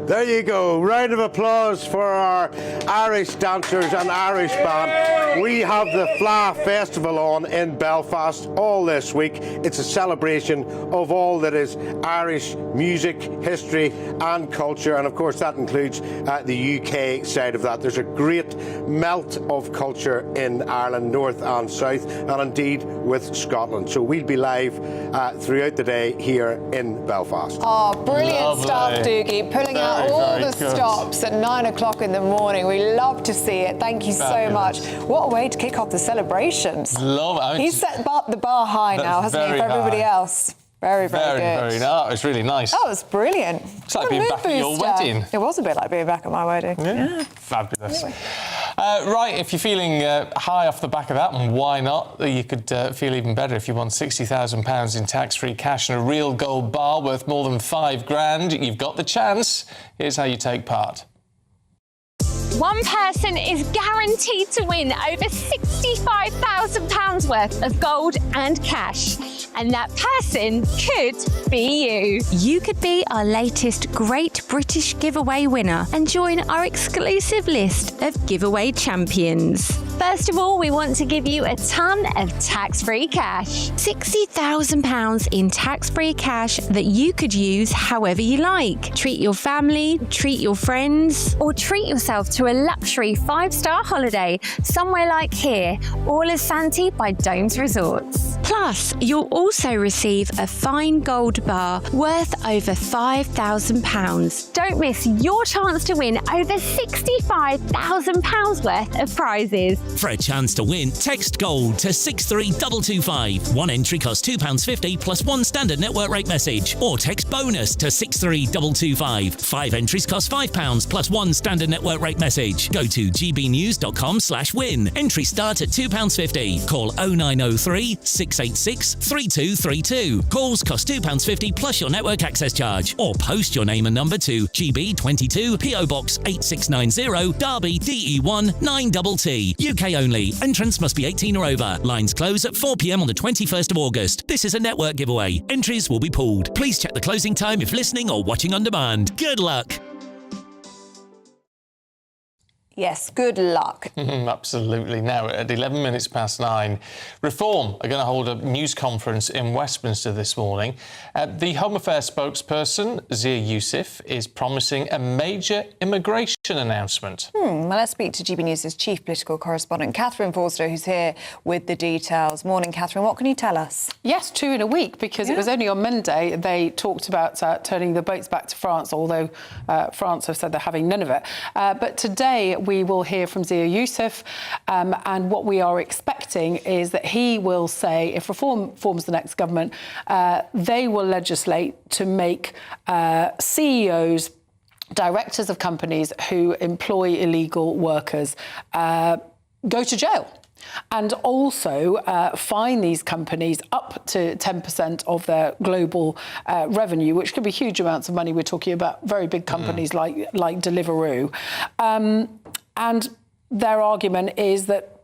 There you go. Round of applause for our Irish dancers and Irish band. We have the Fleadh Festival on in Belfast all this week. It's a celebration of all that is Irish music, history and culture, and of course that includes the UK side of that. There's a great melt of culture in Ireland, north and south, and indeed with Scotland. So we'll be live throughout the day here in Belfast. Oh, brilliant Lovely. stuff, Doogie. Pulling out all the good. stops at 9 o'clock in the morning. We love to see it. Thank you so much. What a way to kick off the celebrations. Love it. I mean, He's set the bar high now, hasn't he, for everybody else? Very, very good. Very nice. It's really nice. That was brilliant. It's like being back at your wedding. It was a bit like being back at my wedding. Yeah. Fabulous. Right, if you're feeling high off the back of that one, why not? You could feel even better if you won £60,000 in tax-free cash and a real gold bar worth more than £5 grand. You've got the chance. Here's how you take part. One person is guaranteed to win over £65,000 worth of gold and cash. And that person could be you. You could be our latest Great British Giveaway winner and join our exclusive list of giveaway champions. First of all, we want to give you a ton of tax-free cash. £60,000 in tax-free cash that you could use however you like. Treat your family, treat your friends, or treat yourself to a luxury 5-star holiday somewhere like here, Orlissanti by Domes Resorts. Plus, you'll also receive a fine gold bar worth over £5,000. Don't miss your chance to win over £65,000 worth of prizes. For a chance to win, text GOLD to 63225. One entry costs £2.50 plus one standard network rate message. Or text BONUS to 63225. 5 entries cost £5 plus one standard network rate message. Go to gbnews.com/win. Entries start at £2.50. Call 0903 686 3232. Calls cost £2.50 plus your network access charge. Or post your name and number to GB22 PO Box 8690 Derby DE1 9TT. UK only. Entrance must be 18 or over. Lines close at 4 p.m. on the 21st of August. This is a network giveaway. Entries will be pooled. Please check the closing time if listening or watching on demand. Good luck. Yes, good luck. Absolutely. Now, at 11 minutes past 9, Reform are going to hold a news conference in Westminster this morning. The Home Affairs spokesperson, Zia Youssef, is promising a major immigration announcement. Well, let's speak to GB News' chief political correspondent, Catherine Forster, who's here with the details. Morning, Catherine. What can you tell us? Yes, 2 in a week, because it was only on Monday they talked about turning the boats back to France, although France have said they're having none of it. But today we will hear from Zia Youssef, and what we are expecting is that he will say, if Reform forms the next government, they will legislate to make CEOs, directors of companies who employ illegal workers, go to jail. And also fine these companies up to 10% of their global revenue, which could be huge amounts of money. We're talking about very big companies like Deliveroo. And their argument is that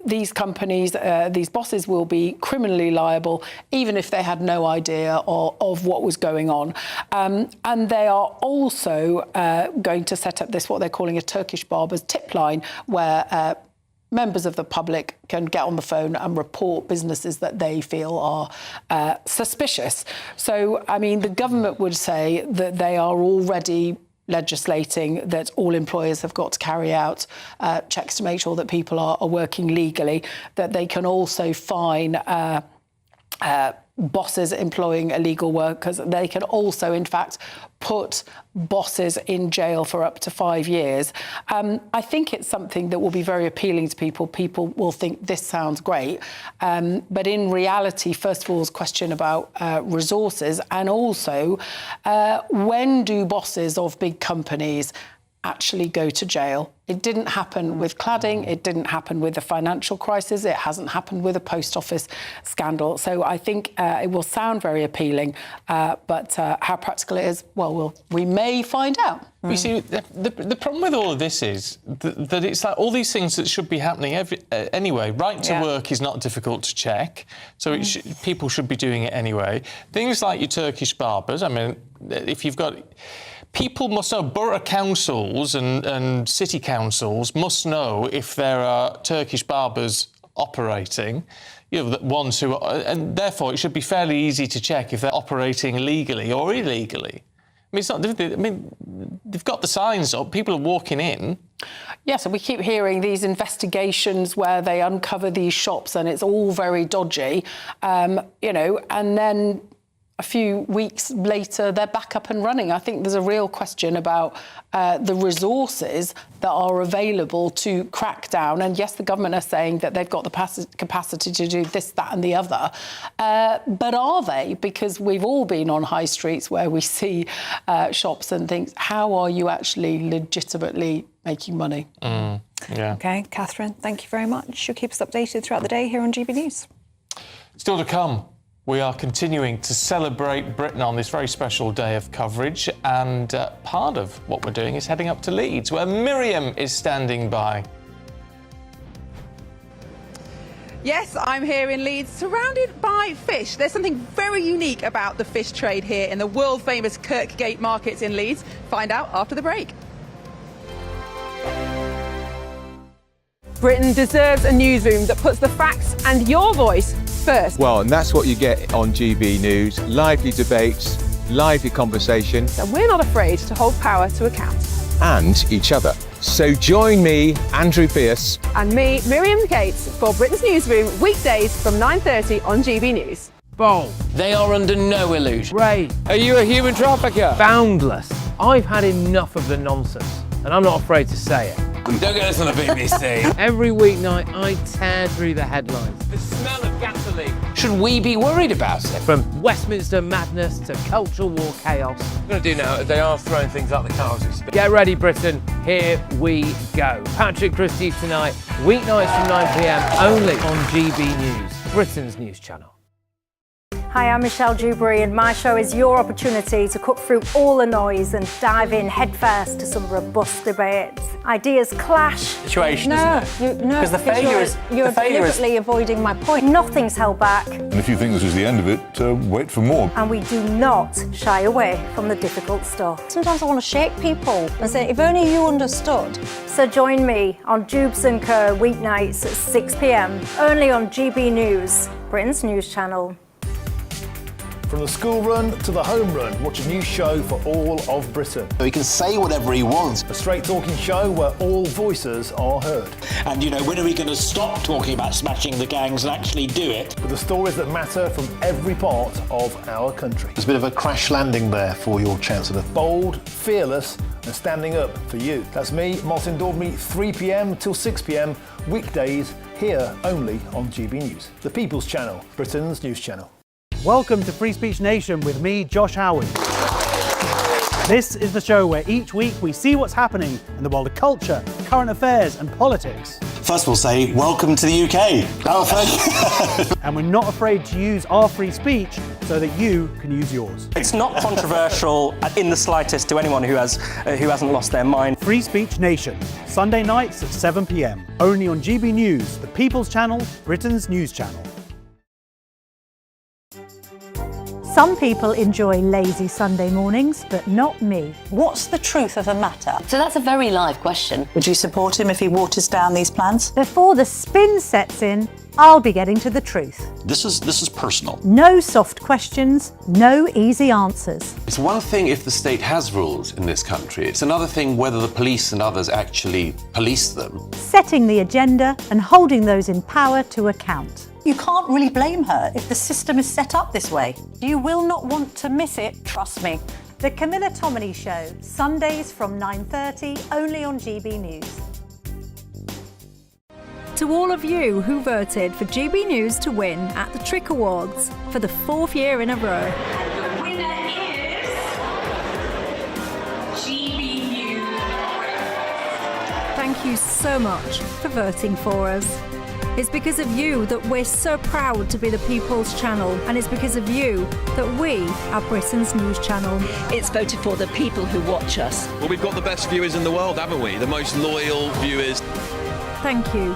these companies, these bosses will be criminally liable, even if they had no idea of what was going on. And they are also going to set up this, what they're calling a Turkish barber's tip line, where members of the public can get on the phone and report businesses that they feel are suspicious. So, I mean, the government would say that they are already legislating that all employers have got to carry out checks to make sure that people are working legally, that they can also fine bosses employing illegal workers. They can also, in fact, put bosses in jail for up to 5 years. I think it's something that will be very appealing to people. People will think this sounds great. But in reality, first of all, is a question about resources, and also when do bosses of big companies actually go to jail? It didn't happen with cladding. It didn't happen with the financial crisis. It hasn't happened with a post office scandal. So I think it will sound very appealing, but how practical it is, well, we may find out. You see, the problem with all of this is that it's like all these things that should be happening anyway. Right to work is not difficult to check, so people should be doing it anyway. Things like your Turkish barbers, I mean, if you've got... People must know, borough councils and city councils must know if there are Turkish barbers operating, you know, the ones who are, and therefore it should be fairly easy to check if they're operating legally or illegally. I mean, it's not difficult. I mean, they've got the signs up, people are walking in. Yes, and we keep hearing these investigations where they uncover these shops and it's all very dodgy, you know, and then a few weeks later, they're back up and running. I think there's a real question about the resources that are available to crack down. And yes, the government are saying that they've got the capacity to do this, that and the other. But are they? Because we've all been on high streets where we see shops and things. How are you actually legitimately making money? OK, Catherine, thank you very much. You'll keep us updated throughout the day here on GB News. Still to come. We are continuing to celebrate Britain on this very special day of coverage, and part of what we're doing is heading up to Leeds, where Miriam is standing by. Yes, I'm here in Leeds, surrounded by fish. There's something very unique about the fish trade here in the world-famous Kirkgate markets in Leeds. Find out after the break. Britain deserves a newsroom that puts the facts and your voice first. Well, and that's what you get on GB News. Lively debates, lively conversation. And we're not afraid to hold power to account. And each other. So join me, Andrew Pierce. And me, Miriam Cates, for Britain's Newsroom, weekdays from 9:30 on GB News. Bold. They are under no illusion. Ray, are you a human trafficker? Boundless. I've had enough of the nonsense, and I'm not afraid to say it. Don't get us on the BBC. Every weeknight, I tear through the headlines. The smell of gasoline. Should we be worried about it? From Westminster madness to cultural war chaos. What I'm going to do now is they are throwing things out the car as we speak. Get ready, Britain. Here we go. Patrick Christie tonight, weeknights from 9 p.m. only on GB News, Britain's news channel. Hi, I'm Michelle Dewberry, and my show is your opportunity to cut through all the noise and dive in headfirst to some robust debates. Ideas clash. Situation, isn't it? No, because the failure is you're deliberately avoiding my point. Nothing's held back, And if you think this is the end of it, wait for more. and we do not shy away from the difficult stuff. Sometimes I want to shake people and say, if only you understood. So join me on Jubes & Co. weeknights at 6 p.m. only on GB News, Britain's news channel. From the school run to the home run, watch a new show for all of Britain. He can say whatever he wants. A straight talking show where all voices are heard. And, you know, when are we going to stop talking about smashing the gangs and actually do it? With the stories that matter from every part of our country. There's a bit of a crash landing there for your Chancellor. Bold, fearless and standing up for you. That's me, Martin Dawdney, 3 p.m. till 6 p.m. weekdays here only on GB News. The People's Channel, Britain's news channel. Welcome to Free Speech Nation with me, Josh Howard. This is the show where each week we see what's happening in the world of culture, current affairs and politics. First we'll say, welcome to the UK. Oh, thank you. And we're not afraid to use our free speech so that you can use yours. It's not controversial in the slightest to anyone who hasn't lost their mind. Free Speech Nation, Sunday nights at 7 p.m. only on GB News, the People's Channel, Britain's news channel. Some people enjoy lazy Sunday mornings, but not me. What's the truth of the matter? So that's a very live question. Would you support him if he waters down these plans? Before the spin sets in, I'll be getting to the truth. This is personal. No soft questions, no easy answers. It's one thing if the state has rules in this country. It's another thing whether the police and others actually police them. Setting the agenda and holding those in power to account. You can't really blame her if the system is set up this way. You will not want to miss it, trust me. The Camilla Tominey Show, Sundays from 9:30, only on GB News. To all of you who voted for GB News to win at the Trick Awards for the 4th year in a row. The winner is GB News. Thank you so much for voting for us. It's because of you that we're so proud to be the People's Channel, and it's because of you that we are Britain's news channel. It's voted for the people who watch us. Well, we've got the best viewers in the world, haven't we? The most loyal viewers. Thank you.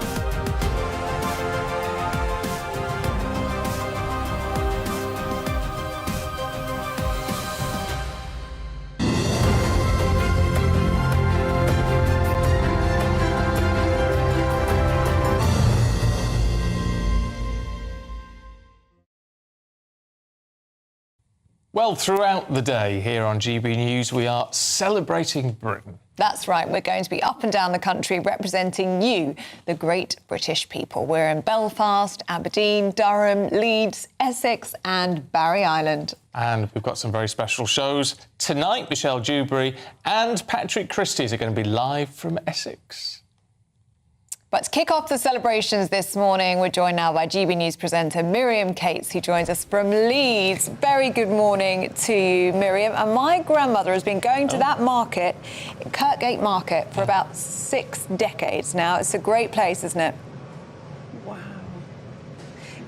Well, throughout the day here on GB News, we are celebrating Britain. That's right, we're going to be up and down the country representing you, the great British people. We're in Belfast, Aberdeen, Durham, Leeds, Essex and Barry Island. And we've got some very special shows. Tonight, Michelle Dewberry and Patrick Christie are going to be live from Essex. But to kick off the celebrations this morning, we're joined now by GB News presenter Miriam Cates, who joins us from Leeds. Very good morning to you, Miriam. And my grandmother has been going to that market, Kirkgate Market, for about 6 decades now. It's a great place, isn't it?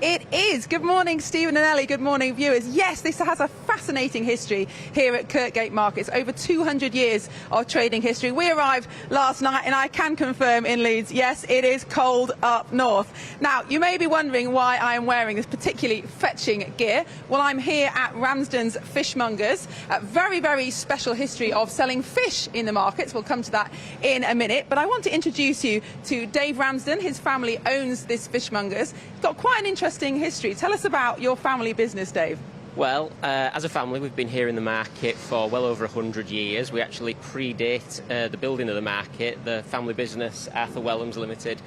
It is. Good morning, Stephen and Ellie. Good morning, viewers. Yes, this has a fascinating history here at Kirkgate Markets. Over 200 years of trading history. We arrived last night, and I can confirm in Leeds, yes, it is cold up north. Now, you may be wondering why I am wearing this particularly fetching gear. Well, I'm here at Ramsden's Fishmongers. A very, very special history of selling fish in the markets. We'll come to that in a minute. But I want to introduce you to Dave Ramsden. His family owns this Fishmongers. Got quite an interesting history. Tell us about your family business, Dave. Well, as a family, we've been here in the market for well over 100 years. We actually predate the building of the market. The family business, Arthur Wellham's Limited,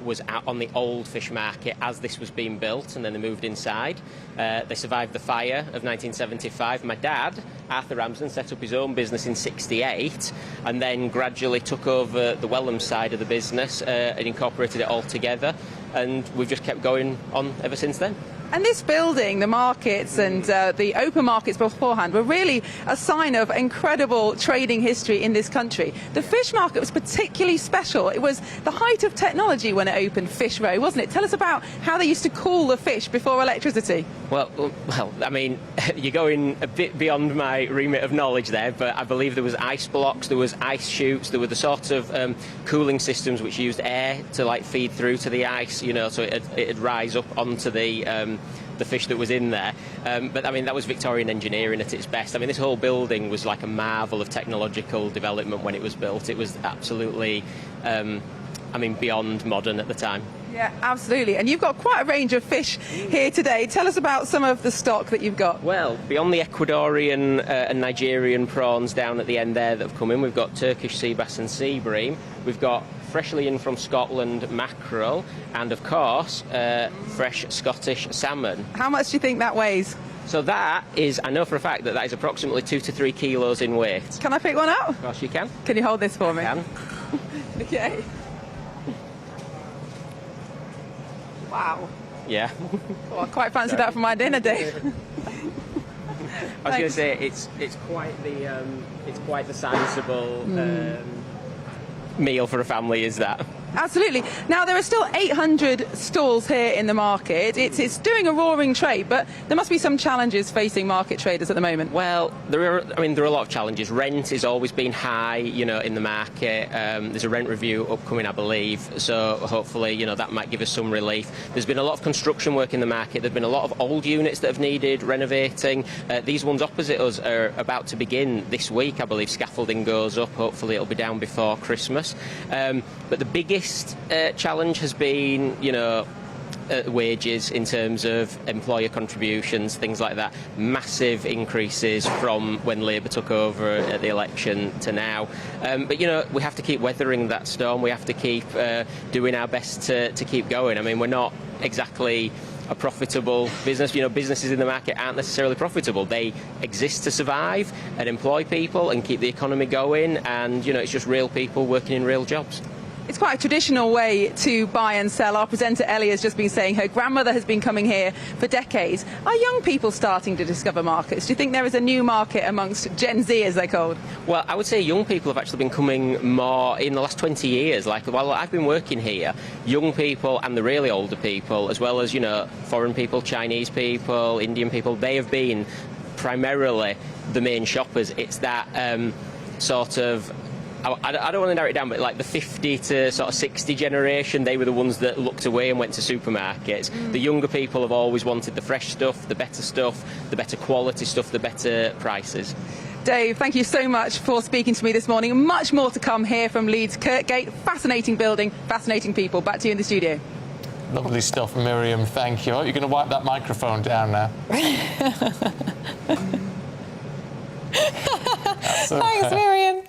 was out on the old fish market as this was being built, and then they moved inside. They survived the fire of 1975. My dad, Arthur Ramsden, set up his own business in '68 and then gradually took over the Wellham side of the business and incorporated it all together, and we've just kept going on ever since then. And this building, the markets and the open markets beforehand were really a sign of incredible trading history in this country. The fish market was particularly special. It was the height of technology when it opened, Fish Row, wasn't it? Tell us about how they used to cool the fish before electricity. Well, I mean, you're going a bit beyond my remit of knowledge there, but I believe there was ice blocks, there was ice chutes, there were the sort of cooling systems which used air to like feed through to the ice, you know, so it'd rise up onto the fish that was in there. But I mean, that was Victorian engineering at its best. I mean, this whole building was like a marvel of technological development when it was built. It was absolutely, I mean, beyond modern at the time. Yeah, absolutely. And you've got quite a range of fish here today. Tell us about some of the stock that you've got. Well, beyond the Ecuadorian and Nigerian prawns down at the end there that have come in, we've got Turkish sea bass and sea bream. We've got freshly in from Scotland mackerel, and of course fresh Scottish salmon. How much do you think that weighs? So that is, I know for a fact that is approximately 2 to 3 kilos in weight. Can I pick one up? Of course you can. Can you hold this for me? I can. Okay. Wow. Yeah. Oh, I quite fancy that for my dinner, Dave. I was going to say it's quite the sizable meal for a family, is that? Absolutely. Now, there are still 800 stalls here in the market. It's doing a roaring trade, but there must be some challenges facing market traders at the moment. Well, there are a lot of challenges. Rent has always been high, you know, in the market. There's a rent review upcoming, I believe, so hopefully, you know, that might give us some relief. There's been a lot of construction work in the market. There've been a lot of old units that have needed renovating. These ones opposite us are about to begin this week, I believe. Scaffolding goes up. Hopefully, it'll be down before Christmas. But the biggest challenge has been, you know, wages in terms of employer contributions, things like that. Massive increases from when Labour took over at the election to now. But, you know, we have to keep weathering that storm. We have to keep doing our best to keep going. I mean, we're not exactly a profitable business. You know, businesses in the market aren't necessarily profitable. They exist to survive and employ people and keep the economy going. And, you know, it's just real people working in real jobs. It's quite a traditional way to buy and sell. Our presenter Ellie has just been saying her grandmother has been coming here for decades. Are young people starting to discover markets? Do you think there is a new market amongst Gen Z, as they're called? Well, I would say young people have actually been coming more in the last 20 years. Like, while I've been working here, young people and the really older people, as well as, you know, foreign people, Chinese people, Indian people, they have been primarily the main shoppers. It's that sort of, I don't want to narrow it down, but like the 50 to sort of 60 generation, they were the ones that looked away and went to supermarkets. The younger people have always wanted the fresh stuff, the better quality stuff, the better prices. Dave, thank you so much for speaking to me this morning. Much more to come here from Leeds Kirkgate. Fascinating building, fascinating people. Back to you in the studio. Lovely stuff, Miriam. Thank you. You're going to wipe that microphone down now. Thanks, Miriam.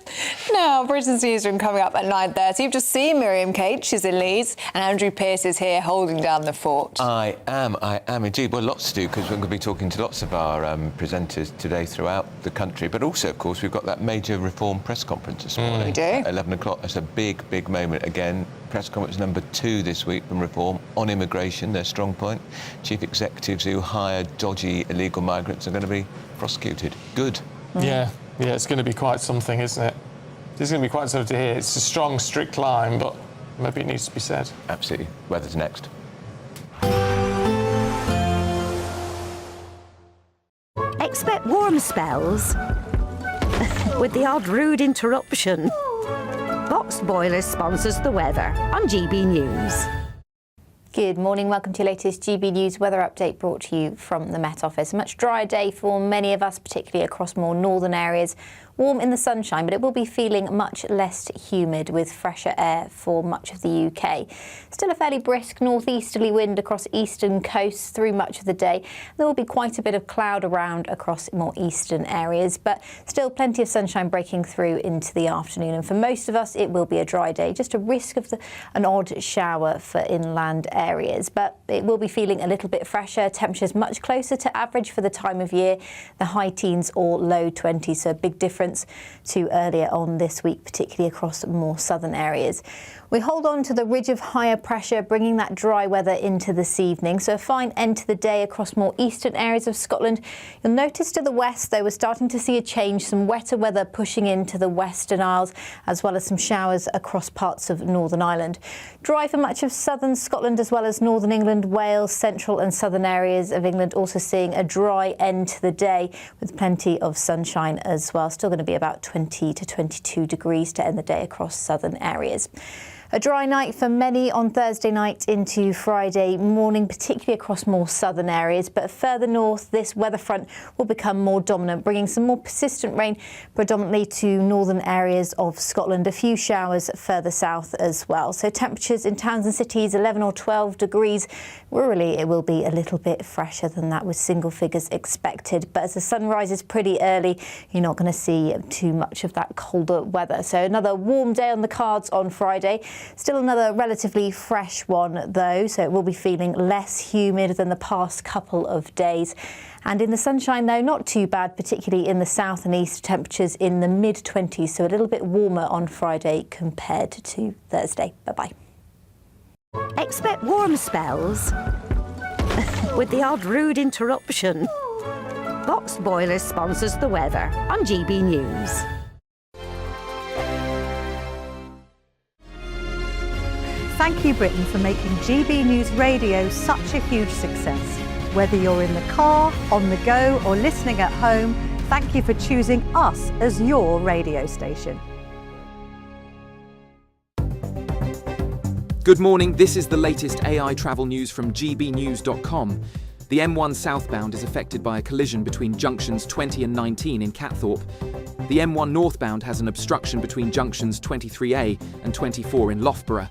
Now, Britain's newsroom coming up at 9:30. You've just seen Miriam Kate, she's in Leeds, and Andrew Pearce is here holding down the fort. I am indeed. Well, lots to do, because we're going to be talking to lots of our presenters today throughout the country. But also, of course, we've got that major reform press conference this morning. We do. At 11 o'clock. That's a big, big moment again. Press conference number 2 this week from Reform on immigration, their strong point. Chief executives who hired dodgy illegal migrants are going to be prosecuted. Good. Yeah, it's going to be quite something, isn't it? It's going to be quite something to hear. It's a strong, strict line, but maybe it needs to be said. Absolutely. Weather's next. warm spells with the odd rude interruption. Boxed Boilers sponsors the weather on GB News. Good morning, welcome to your latest GB News weather update brought to you from the Met Office. A much drier day for many of us, particularly across more northern areas. Warm in the sunshine, but it will be feeling much less humid with fresher air for much of the UK. Still a fairly brisk northeasterly wind across eastern coasts through much of the day. There will be quite a bit of cloud around across more eastern areas, but still plenty of sunshine breaking through into the afternoon. And for most of us, it will be a dry day, just a risk of an odd shower for inland areas. But it will be feeling a little bit fresher. Temperatures much closer to average for the time of year, the high teens or low 20s, so a big difference to earlier on this week, particularly across more southern areas. We hold on to the ridge of higher pressure, bringing that dry weather into this evening. So a fine end to the day across more eastern areas of Scotland. You'll notice to the west, though, we're starting to see a change, some wetter weather pushing into the Western Isles, as well as some showers across parts of Northern Ireland. Dry for much of southern Scotland, as well as northern England, Wales, central and southern areas of England, also seeing a dry end to the day with plenty of sunshine as well. Still going to be about 20 to 22 degrees to end the day across southern areas. A dry night for many on Thursday night into Friday morning, particularly across more southern areas. But further north, this weather front will become more dominant, bringing some more persistent rain predominantly to northern areas of Scotland. A few showers further south as well. So temperatures in towns and cities 11 or 12 degrees. Rurally, it will be a little bit fresher than that, with single figures expected. But as the sun rises pretty early, you're not going to see too much of that colder weather. So another warm day on the cards on Friday. Still another relatively fresh one, though, so it will be feeling less humid than the past couple of days. And in the sunshine, though, not too bad, particularly in the south and east, temperatures in the mid-20s, so a little bit warmer on Friday compared to Thursday. Bye-bye. Expect warm spells with the odd rude interruption. Boxed Boilers sponsors the weather on GB News. Thank you, Britain, for making GB News Radio such a huge success. Whether you're in the car, on the go, or listening at home, thank you for choosing us as your radio station. Good morning, this is the latest AI travel news from gbnews.com. The M1 southbound is affected by a collision between junctions 20 and 19 in Catthorpe. The M1 northbound has an obstruction between junctions 23A and 24 in Loughborough.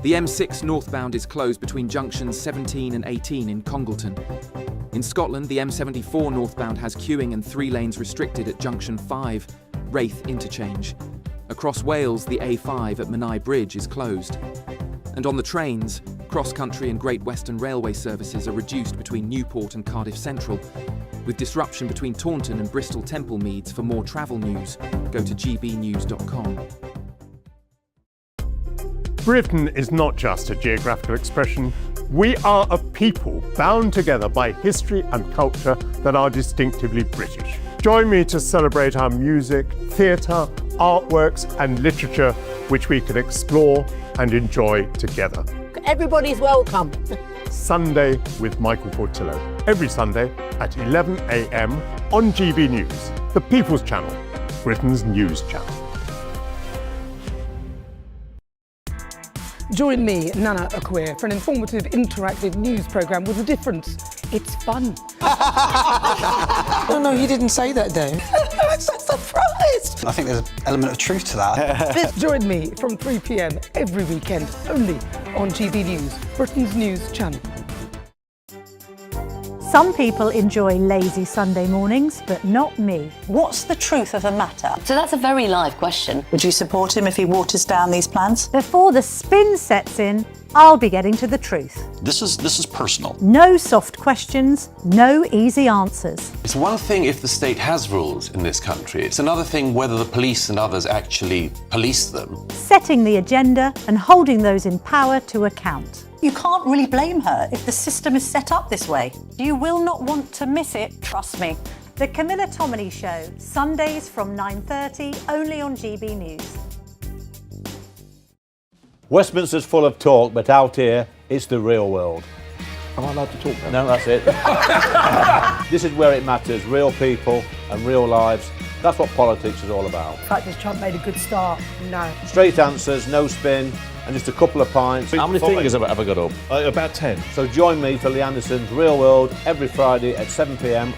The M6 northbound is closed between junctions 17 and 18 in Congleton. In Scotland, the M74 northbound has queuing and 3 lanes restricted at junction 5, Wraith interchange. Across Wales, the A5 at Menai Bridge is closed. And on the trains, cross-country and Great Western Railway services are reduced between Newport and Cardiff Central. With disruption between Taunton and Bristol Temple Meads. For more travel news, go to gbnews.com. Britain is not just a geographical expression. We are a people bound together by history and culture that are distinctively British. Join me to celebrate our music, theatre, artworks and literature, which we can explore and enjoy together. Everybody's welcome. Sunday with Michael Portillo. Every Sunday at 11 a.m. on GB News, the People's Channel, Britain's news channel. Join me, Nana Akweer, for an informative, interactive news programme with a difference. It's fun. No, he didn't say that, Dave. I'm so surprised. I think there's an element of truth to that. Join me from 3 p.m. every weekend, only on GB News, Britain's news channel. Some people enjoy lazy Sunday mornings, but not me. What's the truth of the matter? So that's a very live question. Would you support him if he waters down these plans? Before the spin sets in, I'll be getting to the truth. This is personal. No soft questions, no easy answers. It's one thing if the state has rules in this country. It's another thing whether the police and others actually police them. Setting the agenda and holding those in power to account. You can't really blame her if the system is set up this way. You will not want to miss it, trust me. The Camilla Tominey Show, Sundays from 9:30, only on GB News. Westminster's full of talk, but out here, it's the real world. Am I allowed to talk now? No, that's it. This is where it matters, real people and real lives. That's what politics is all about. The fact is Trump made a good start. No. Straight answers, no spin, and just a couple of pints. How many fingers have I got up? About 10. So join me for Lee Anderson's Real World every Friday at 7 p.m.